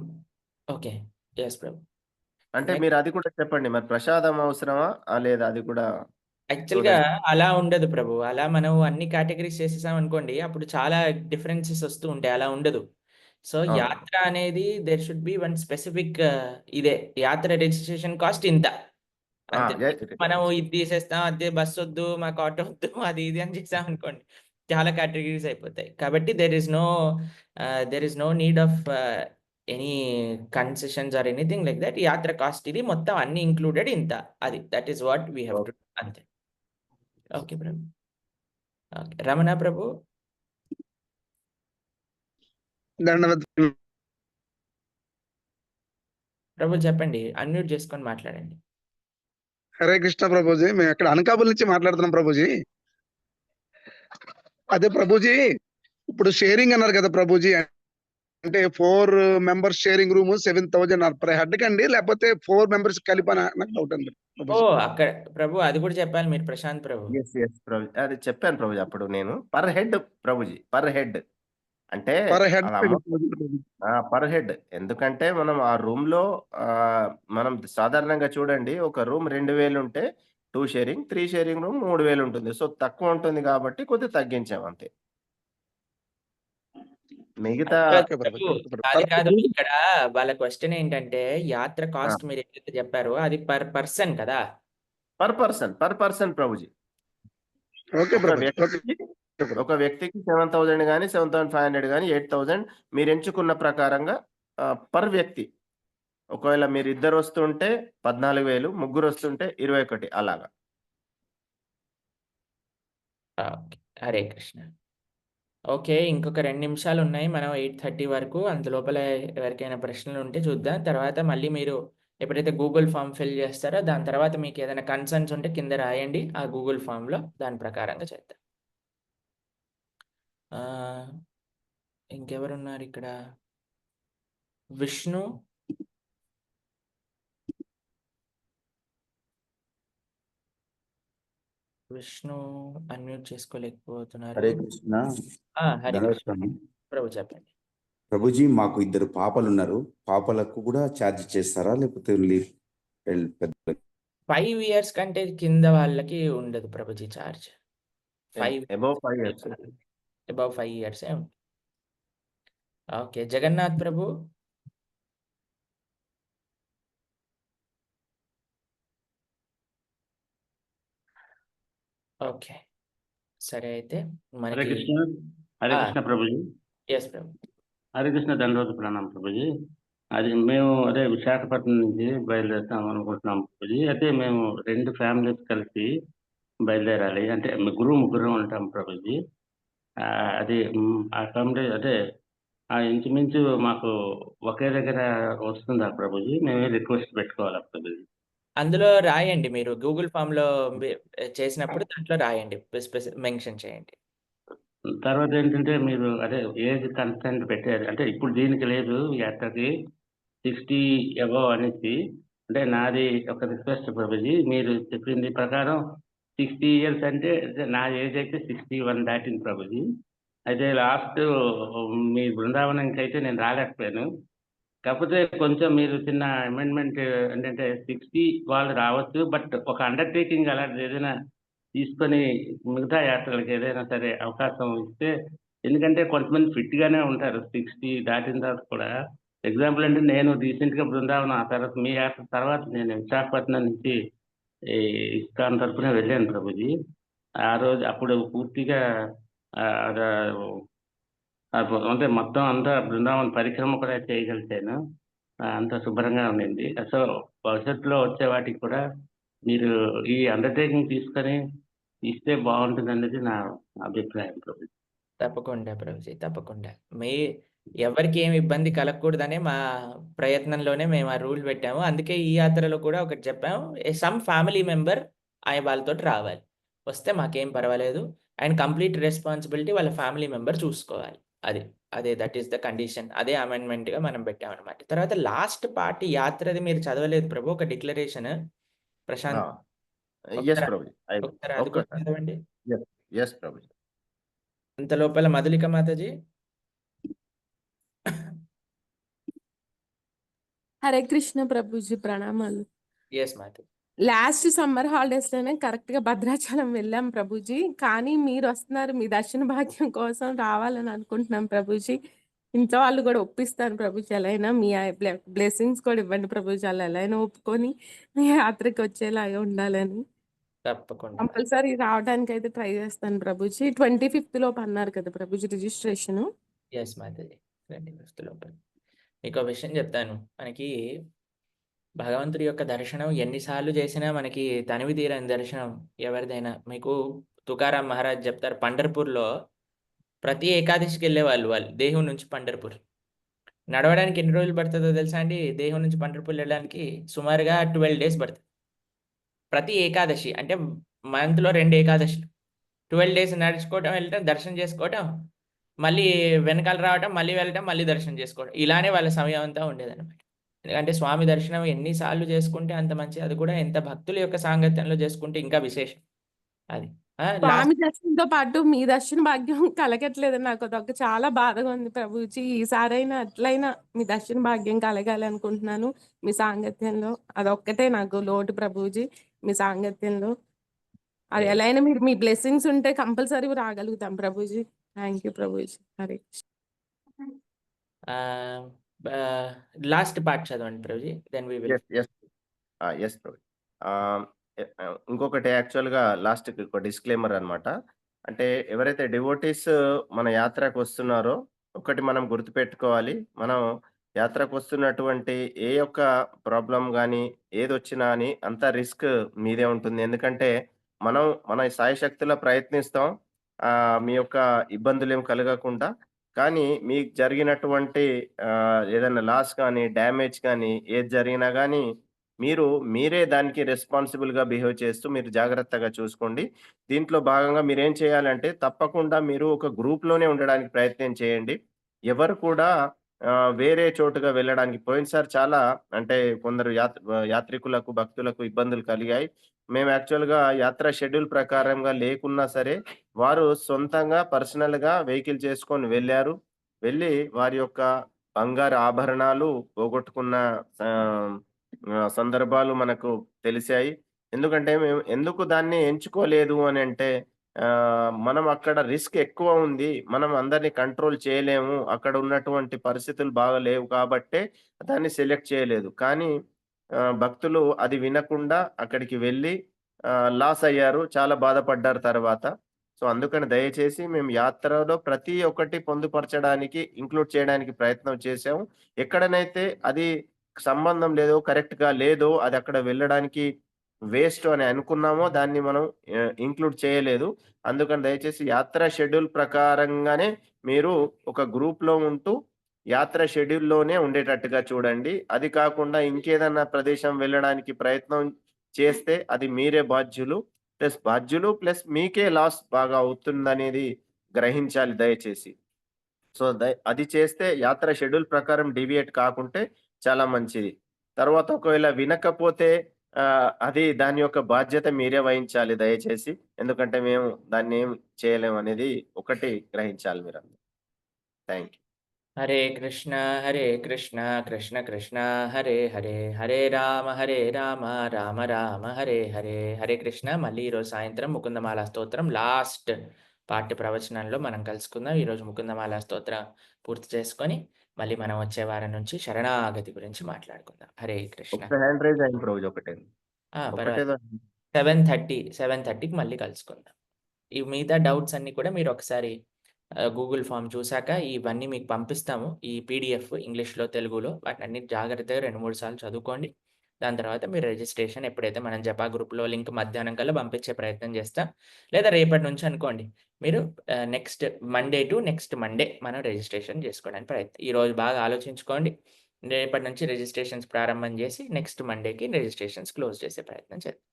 S1: ఓకే. యెస్ ప్రభు.
S6: అంటే
S1: నెక్స్ట్
S6: మీరు అది కూడా చెప్పండి. మరి ప్రసాదం అవసరమా? లేదా అది కూడా
S1: యాక్చువల్‌గా
S6: చూడండి.
S1: అలా ఉండదు ప్రభు. అలా మనం అన్ని కేటగరీస్ చేసేసామనుకోండి, అప్పుడు చాలా డిఫరెన్సెస్ వస్తూ ఉంటాయి. అలా ఉండదు. సో,
S6: అవును.
S1: యాత్ర అనేది there should be one specific ఇదే యాత్ర రిజిస్ట్రేషన్ కాస్ట్ ఇంత. అంతే. మనం ఇది తీసేస్తాం, అదే బస్సొద్దు, మాకు ఆటో వద్దు, అది ఇది అని చేసామనుకోండి, చాలా కేటగరీస్ అయిపోతాయి. కాబట్టి there is no need of any concessions or anything like that. యాత్ర కాస్ట్ ఇది మొత్తం అన్నీ ఇంక్లూడెడ్ ఇంత. అది. That is what we have to do అంతే. ఓకే ప్రభు. ఓకే. రమణ ప్రభు.
S10: దండవత్
S1: ప్రభు చెప్పండి. అన్‌మ్యూట్ చేసుకొని మాట్లాడండి.
S10: హరే కృష్ణ ప్రభుజీ. మేము ఇక్కడ అనకాపల్లి నుంచి మాట్లాడుతున్నాం ప్రభుజీ. అదే ప్రభుజీ, ఇప్పుడు షేరింగ్ అన్నారు కదా ప్రభుజీ. అంటే 4 members sharing room 7,000 per head కండి, లేకపోతే 4 మెంబర్స్ కలిపి నాకు డౌట్ అండి ప్రభుజీ.
S1: అక్కడ ప్రభు అది కూడా చెప్పాలి మీరు ప్రశాంత్ ప్రభు.
S6: యెస్ ప్రభుజీ. అది చెప్పాను ప్రభుజీ అప్పుడు నేను. Per head Prabhuji. Per head. అంటే
S10: పర్ హెడ్
S6: పర్ హెడ్. ఎందుకంటే మనం ఆ రూమ్‌లో మనం సాధారణంగా చూడండి ఒక రూమ్ 2,000 ఉంటే 2 షేరింగ్, 3 షేరింగ్ రూమ్ 3,000 ఉంటుంది. సో, తక్కువ ఉంటుంది కాబట్టి కొద్దిగా తగ్గించాం అంతే. మిగతా
S10: ఓకే
S1: ప్రభు
S10: ప్రభు.
S1: అది కాదు. ఇక్కడ వాళ్ళ క్వెషన్ ఏంటంటే యాత్ర
S6: ఆ!
S1: కాస్ట్ మీరు ఏదైతే చెప్పారో అది పర్ పర్సన్ కదా!
S6: Per person Prabhuji.
S10: ఓకే
S6: ఒక
S10: ప్రభు. ఓకే
S6: వ్యక్తికి ఒక వ్యక్తికి 7,000 గాని, 7,500 గాని, 8,000 మీరు ఎంచుకున్న ప్రకారంగా పర్ వ్యక్తి. ఒకవేళ మీరిద్దరు వస్తుంటే 14,000, ముగ్గురు వస్తుంటే 21 అలాగా.
S1: ఓకే. హరే కృష్ణ. ఓకే. ఇంకొక 2 నిమిషాలు ఉన్నాయి. మనం 8:30 వరకు అంతలోపల ఎవరికైనా ప్రశ్నలు ఉంటే చూద్దాం. తర్వాత మళ్ళీ మీరు ఎప్పుడైతే గూగుల్ ఫామ్ ఫిల్ చేస్తారో దాని తర్వాత మీకు ఏదైనా కన్సర్న్స్ ఉంటే కింద రాయండి ఆ గూగుల్ ఫామ్‌లో. దాని ప్రకారంగా చేద్దాం. ఇంకెవరున్నారు ఇక్కడ? విష్ణు. విష్ణు అన్‌మ్యూట్ చేసుకోలేకపోతున్నారు.
S11: హరే కృష్ణ.
S1: హరే కృష్ణ.
S11: ధన్యవాదాలు.
S1: ప్రభు చెప్పండి.
S11: ప్రభుజీ మాకు 2 పాపలున్నారు. పాపలకు కూడా ఛార్జ్ చేస్తారా? లేకపోతే ఓన్లీ పెద్ద
S1: 5 ఇయర్స్ కంటే కింద వాళ్ళకి ఉండదు Prabhuji charge. 5
S6: above 5 years.
S1: Above 5 ఇయర్సే ఉంటుంది. ఓకే. జగన్నాథ్ ప్రభు. ఓకే. సరే అయితే
S12: హరే
S1: మనకి
S12: కృష్ణ. హరే కృష్ణ ప్రభుజీ.
S1: యెస్ ప్రభు.
S12: హరే కృష్ణ దండోత ప్రణామం ప్రభుజీ. అది మేము అదే విశాఖపట్నం నుంచి బయలుదేరుతాం అనుకుంటున్నాం ప్రభుజీ. అయితే మేము 2 ఫ్యామిలీస్ కలిసి బయలుదేరాలి. అంటే ముగ్గురం ఉంటాం ప్రభుజీ. అది అదే ఇంచుమించు మాకు ఒకే దగ్గర వస్తుందా ప్రభుజీ? మేమే రిక్వెస్ట్ పెట్టుకోవాలా ప్రభుజీ?
S1: అందులో రాయండి మీరు గూగుల్ ఫామ్‌లో చేసినప్పుడు దాంట్లో రాయండి. మెన్షన్ చేయండి.
S12: తర్వాత ఏంటంటే మీరు అదే ఏజ్ కన్స్టెంట్ పెట్టారు. అంటే ఇప్పుడు దీనికి లేదు యాత్రకి 60 అబోవ్ అనేసి. అంటే నాది ఒక రిక్వెస్ట్ ప్రభుజీ. మీరు చెప్పింది ప్రకారం 60 ఇయర్స్ అంటే నా ఏజ్ అయితే 61 దాటింది ప్రభుజీ. అయితే లాస్ట్ మీ బృందావనంకి అయితే నేను రాలేకపోయాను. కాకపోతే కొంచెం మీరు చిన్న అమెండ్మెంట్ ఏంటంటే 60 వాళ్ళు రావచ్చు. బట్ ఒక అండర్‌టేకింగ్ అలాంటిది ఏదైనా తీసుకొని మిగతా యాత్రలకి ఏదైనా సరే అవకాశం ఇస్తే, ఎందుకంటే కొంతమంది ఫిట్‌గానే ఉంటారు 60 దాటిన తర్వాత కూడా. ఎగ్జాంపుల్ అంటే నేను రీసెంట్‌గా బృందావనం, ఆ తర్వాత మీ యాత్ర తర్వాత నేను విశాఖపట్నం నుంచి ఈ ఇస్కాన్ తరపున వెళ్ళాను ప్రభుజీ. ఆ రోజు అప్పుడు పూర్తిగా ఆహ్, అంటే మొత్తం అంతా బృందావన పరిక్రమ కూడా చేయగలిగాను. అంతా శుభ్రంగా ఉండింది. సో, భవిష్యత్తులో వచ్చే వాటికి కూడా మీరు ఈ అండర్‌టేకింగ్ తీసుకొని ఇస్తే బావుంటుందనేది నా అభిప్రాయం ప్రభుజీ.
S1: తప్పకుండా ప్రభుజీ. తప్పకుండా. ఎవరికీ ఏమి ఇబ్బంది కలగకూడదనే మా ప్రయత్నంలోనే మేము ఆ రూల్ పెట్టాము. అందుకే ఈ యాత్రలో కూడా ఒకటి చెప్పాము. సమ్ ఫ్యామిలీ మెంబర్ వాళ్ళతోటి రావాలి. వస్తే మాకేం పర్వాలేదు. అండ్ కంప్లీట్ రెస్పాన్సిబిలిటీ వాళ్ళ ఫ్యామిలీ మెంబర్ చూసుకోవాలి. అదే దట్ ఈస్ ద కండిషన్. అదే అమెండ్మెంట్‌గా మనం పెట్టామనమాట. తర్వాత లాస్ట్ పార్ట్ యాత్రది మీరు చదవలేదు ప్రభు. ఒక డిక్లరేషన్ ప్రశాంత్.
S6: యెస్
S1: ఒకసారి
S6: ప్రభుజీ.
S1: ఒకసారి అది కూడా
S6: ఒక్కసారి.
S1: చదవండి.
S6: యెస్ ప్రభుజీ.
S1: అంత లోపల మధులిక మాతాజీ.
S13: హరే కృష్ణ ప్రభుజీ, ప్రణామాలు.
S1: Yes Mataji.
S13: Last summer holidays లోనే కరెక్ట్ గా భద్రాచలం వెళ్ళాం ప్రభుజీ. కానీ మీరు వస్తున్నారు, మీ దర్శన భాగ్యం కోసం రావాలని అనుకుంటున్నాం ప్రభుజీ. ఇంట్లో వాళ్ళు కూడా ఒప్పిస్తాను ప్రభుజీ. ఎలా అయినా మీ బ్లెస్సింగ్స్ కూడా ఇవ్వండి ప్రభుజీ. వాళ్ళు ఎలా అయినా ఒప్పుకొని మీ యాత్రకి వచ్చేలాగా ఉండాలని.
S1: తప్పకుండా.
S13: కంపల్సరీ రావడానికి అయితే ట్రై చేస్తాను ప్రభుజీ. 25th లోపు అన్నారు కదా Prabhuji registration.
S1: Yes Mataji. 25th లోపల. మీకో విషయం చెప్తాను. మనకి భగవంతుడి యొక్క దర్శనం ఎన్ని సార్లు చేసినా మనకి తనివి తీరని దర్శనం ఎవరిదైనా. మీకు తుకారాం మహారాజ్ చెప్తారు, పండర్‌పూర్‌లో ప్రతి ఏకాదశికి వెళ్ళేవాళ్ళు వాళ్ళు దేహం నుంచి పండర్‌పూర్. నడవడానికి ఎన్ని రోజులు పడుతుందో తెలుసా అండి? దేహం నుంచి పండర్‌పూర్ వెళ్ళడానికి సుమారుగా 12 డేస్ పడుతుంది. ప్రతి ఏకాదశి అంటే మంత్‌లో 2 ఏకాదశులు. 12 డేస్ నడుచుకోవటం, వెళ్ళటం, దర్శనం చేసుకోవటం, మళ్ళీ వెనకాల రావటం, మళ్ళీ వెళ్ళటం, మళ్ళీ దర్శనం చేసుకోవడం. ఇలానే వాళ్ళ సమయం అంతా ఉండేదన్నమాట. ఎందుకంటే స్వామి దర్శనం ఎన్ని సార్లు చేసుకుంటే అంత మంచిది. అది కూడా ఎంత భక్తుల యొక్క సాంగత్యంలో చేసుకుంటే ఇంకా విశేషం. అది. లాస్ట్
S13: స్వామి దర్శనంతో పాటు మీ దర్శన భాగ్యం కలగట్లేదు నాకు. అదొక చాలా బాధగా ఉంది ప్రభుజీ. ఈసారైనా అట్లయినా మీ దర్శన భాగ్యం కలగాలి అనుకుంటున్నాను మీ సాంగత్యంలో. అదొక్కటే నాకు లోటు ప్రభుజీ మీ సాంగత్యంలో. అది ఎలా అయినా మీరు మీ బ్లెస్సింగ్స్ ఉంటే compulsory రాగలుగుతాం Prabhuji. Thank you Prabhuji. Hare Krishna.
S1: Last part చదవండి Prabhuji. Then we will.
S6: Yes Prabhuji. ఇంకొకటి యాక్చువల్‌గా లాస్ట్‌కి ఒక డిస్క్లైమర్ అన్నమాట. అంటే ఎవరైతే డివోటీస్ మన యాత్రకు వస్తున్నారో ఒకటి మనం గుర్తుపెట్టుకోవాలి. మనం యాత్రకు వస్తున్నటువంటి ఏ ఒక్క ప్రాబ్లమ్ గాని, ఏదొచ్చినా అని అంతా రిస్క్ మీదే ఉంటుంది. ఎందుకంటే మనం మన శాయశక్తులా ప్రయత్నిస్తాం. మీ యొక్క ఇబ్బందులేం కలగకుండా. కానీ మీకు జరిగినటువంటి ఏదైనా లాస్ కానీ, డ్యామేజ్ కానీ ఏది జరిగినా గానీ మీరే దానికి రెస్పాన్సిబుల్‌గా బిహేవ్ చేస్తూ మీరు జాగ్రత్తగా చూసుకోండి. దీంట్లో భాగంగా మీరేం చేయాలంటే తప్పకుండా మీరు ఒక గ్రూప్‌లోనే ఉండడానికి ప్రయత్నం చేయండి. ఎవరు కూడా వేరే చోటుగా వెళ్ళడానికి పోయినసారి చాలా అంటే కొందరు యాత్రికులకు, భక్తులకు ఇబ్బందులు కలిగాయి. మేము యాక్చువల్‌గా యాత్ర షెడ్యూల్ ప్రకారంగా లేకున్నా సరే, వారు సొంతంగా పర్సనల్‌గా వెహికల్ చేసుకొని వెళ్లారు. వెళ్ళి వారి యొక్క బంగారు ఆభరణాలు పోగొట్టుకున్న సందర్భాలు మనకు తెలిసాయి. ఎందుకంటే మేము ఎందుకు దాన్ని ఎంచుకోలేదు అనంటే మనం అక్కడ రిస్క్ ఎక్కువ ఉంది. మనం అందరిని కంట్రోల్ చేయలేము. అక్కడ ఉన్నటువంటి పరిస్థితులు బాగాలేవు కాబట్టే దాన్ని సెలెక్ట్ చేయలేదు. కానీ భక్తులు అది వినకుండా అక్కడికి వెళ్ళి లాస్ అయ్యారు. చాలా బాధపడ్డారు తర్వాత. సో, అందుకని దయచేసి మేము యాత్రలో ప్రతి ఒక్కటి పొందుపరచడానికి, ఇంక్లూడ్ చేయడానికి ప్రయత్నం చేశాము. ఎక్కడనైతే అది సంబంధం లేదో, కరెక్ట్‌గా లేదో, అది అక్కడ వెళ్ళడానికి వేస్ట్ అని అనుకున్నామో దాన్ని మనం ఇంక్లూడ్ చేయలేదు. అందుకని దయచేసి యాత్ర షెడ్యూల్ ప్రకారంగానే మీరు ఒక గ్రూప్‌లో ఉంటూ యాత్ర షెడ్యూల్‌లోనే ఉండేటట్టుగా చూడండి. అది కాకుండా ఇంకేదన్నా ప్రదేశం వెళ్ళడానికి ప్రయత్నం చేస్తే అది మీరే బాధ్యులు ప్లస్ మీకే లాస్ బాగా అవుతుందనేది గ్రహించాలి దయచేసి. సో, అది చేస్తే యాత్ర షెడ్యూల్ ప్రకారం డీవియేట్ కాకుంటే చాలా మంచిది. తర్వాత ఒకవేళ వినకపోతే అది దాని యొక్క బాధ్యత మీరే వహించాలి దయచేసి. ఎందుకంటే మేము దాన్నేం చేయలేమనేది ఒకటి గ్రహించాలి మీరందరూ. Thank you.
S1: హరే కృష్ణ కృష్ణ కృష్ణ హరే హరే, హరే రామ రామ రామ హరే హరే. హరే కృష్ణ. మళ్ళీ ఈరోజు సాయంత్రం ముకుందమాల స్తోత్రం లాస్ట్ పాఠ్య ప్రవచనంలో మనం కలుసుకుందాం. ఈరోజు ముకుందమాల స్తోత్రం పూర్తి చేసుకొని మళ్ళీ మనం వచ్చే వారం నుంచి శరణాగతి గురించి మాట్లాడుకుందాం. హరే కృష్ణ.
S6: ఒక హ్యాండ్ రైజ్ అయింది ప్రభుజీ ఒకటే.
S1: పర్వాలేదు.
S6: ఒకటేదో
S1: 7:30కి మళ్ళీ కలుసుకుందాం. ఈ మిగతా డౌట్స్ అన్నీ కూడా మీరు ఒకసారి గూగుల్ ఫామ్ చూసాక ఇవన్నీ మీకు పంపిస్తాము. ఈ పీడిఎఫ్ ఇంగ్లీష్‌లో, తెలుగులో వాటినన్నిటి జాగ్రత్తగా 2, 3 సార్లు చదువుకోండి. దాని తర్వాత మీరు రిజిస్ట్రేషన్ ఎప్పుడైతే మనం జపా గ్రూప్‌లో లింక్ మధ్యాహ్నం కల్లా పంపించే ప్రయత్నం చేస్తాం. లేదా రేపటి నుంచి అనుకోండి. మీరు next Monday to next Monday మనం రిజిస్ట్రేషన్ చేసుకోవడానికి ప్రయత్నం. ఈరోజు బాగా ఆలోచించుకోండి. రేపటి నుంచి రిజిస్ట్రేషన్స్ ప్రారంభం చేసి నెక్స్ట్ మండేకి రిజిస్ట్రేషన్స్ క్లోజ్ చేసే ప్రయత్నం చేద్దాం.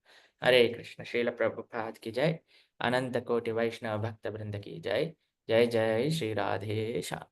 S1: హరే కృష్ణ. శ్రీల ప్రభుపాద్ की जय. अनंत कोटि वैष्णव भक्त वृंद की जय. जय जय श्री राधे श्याम.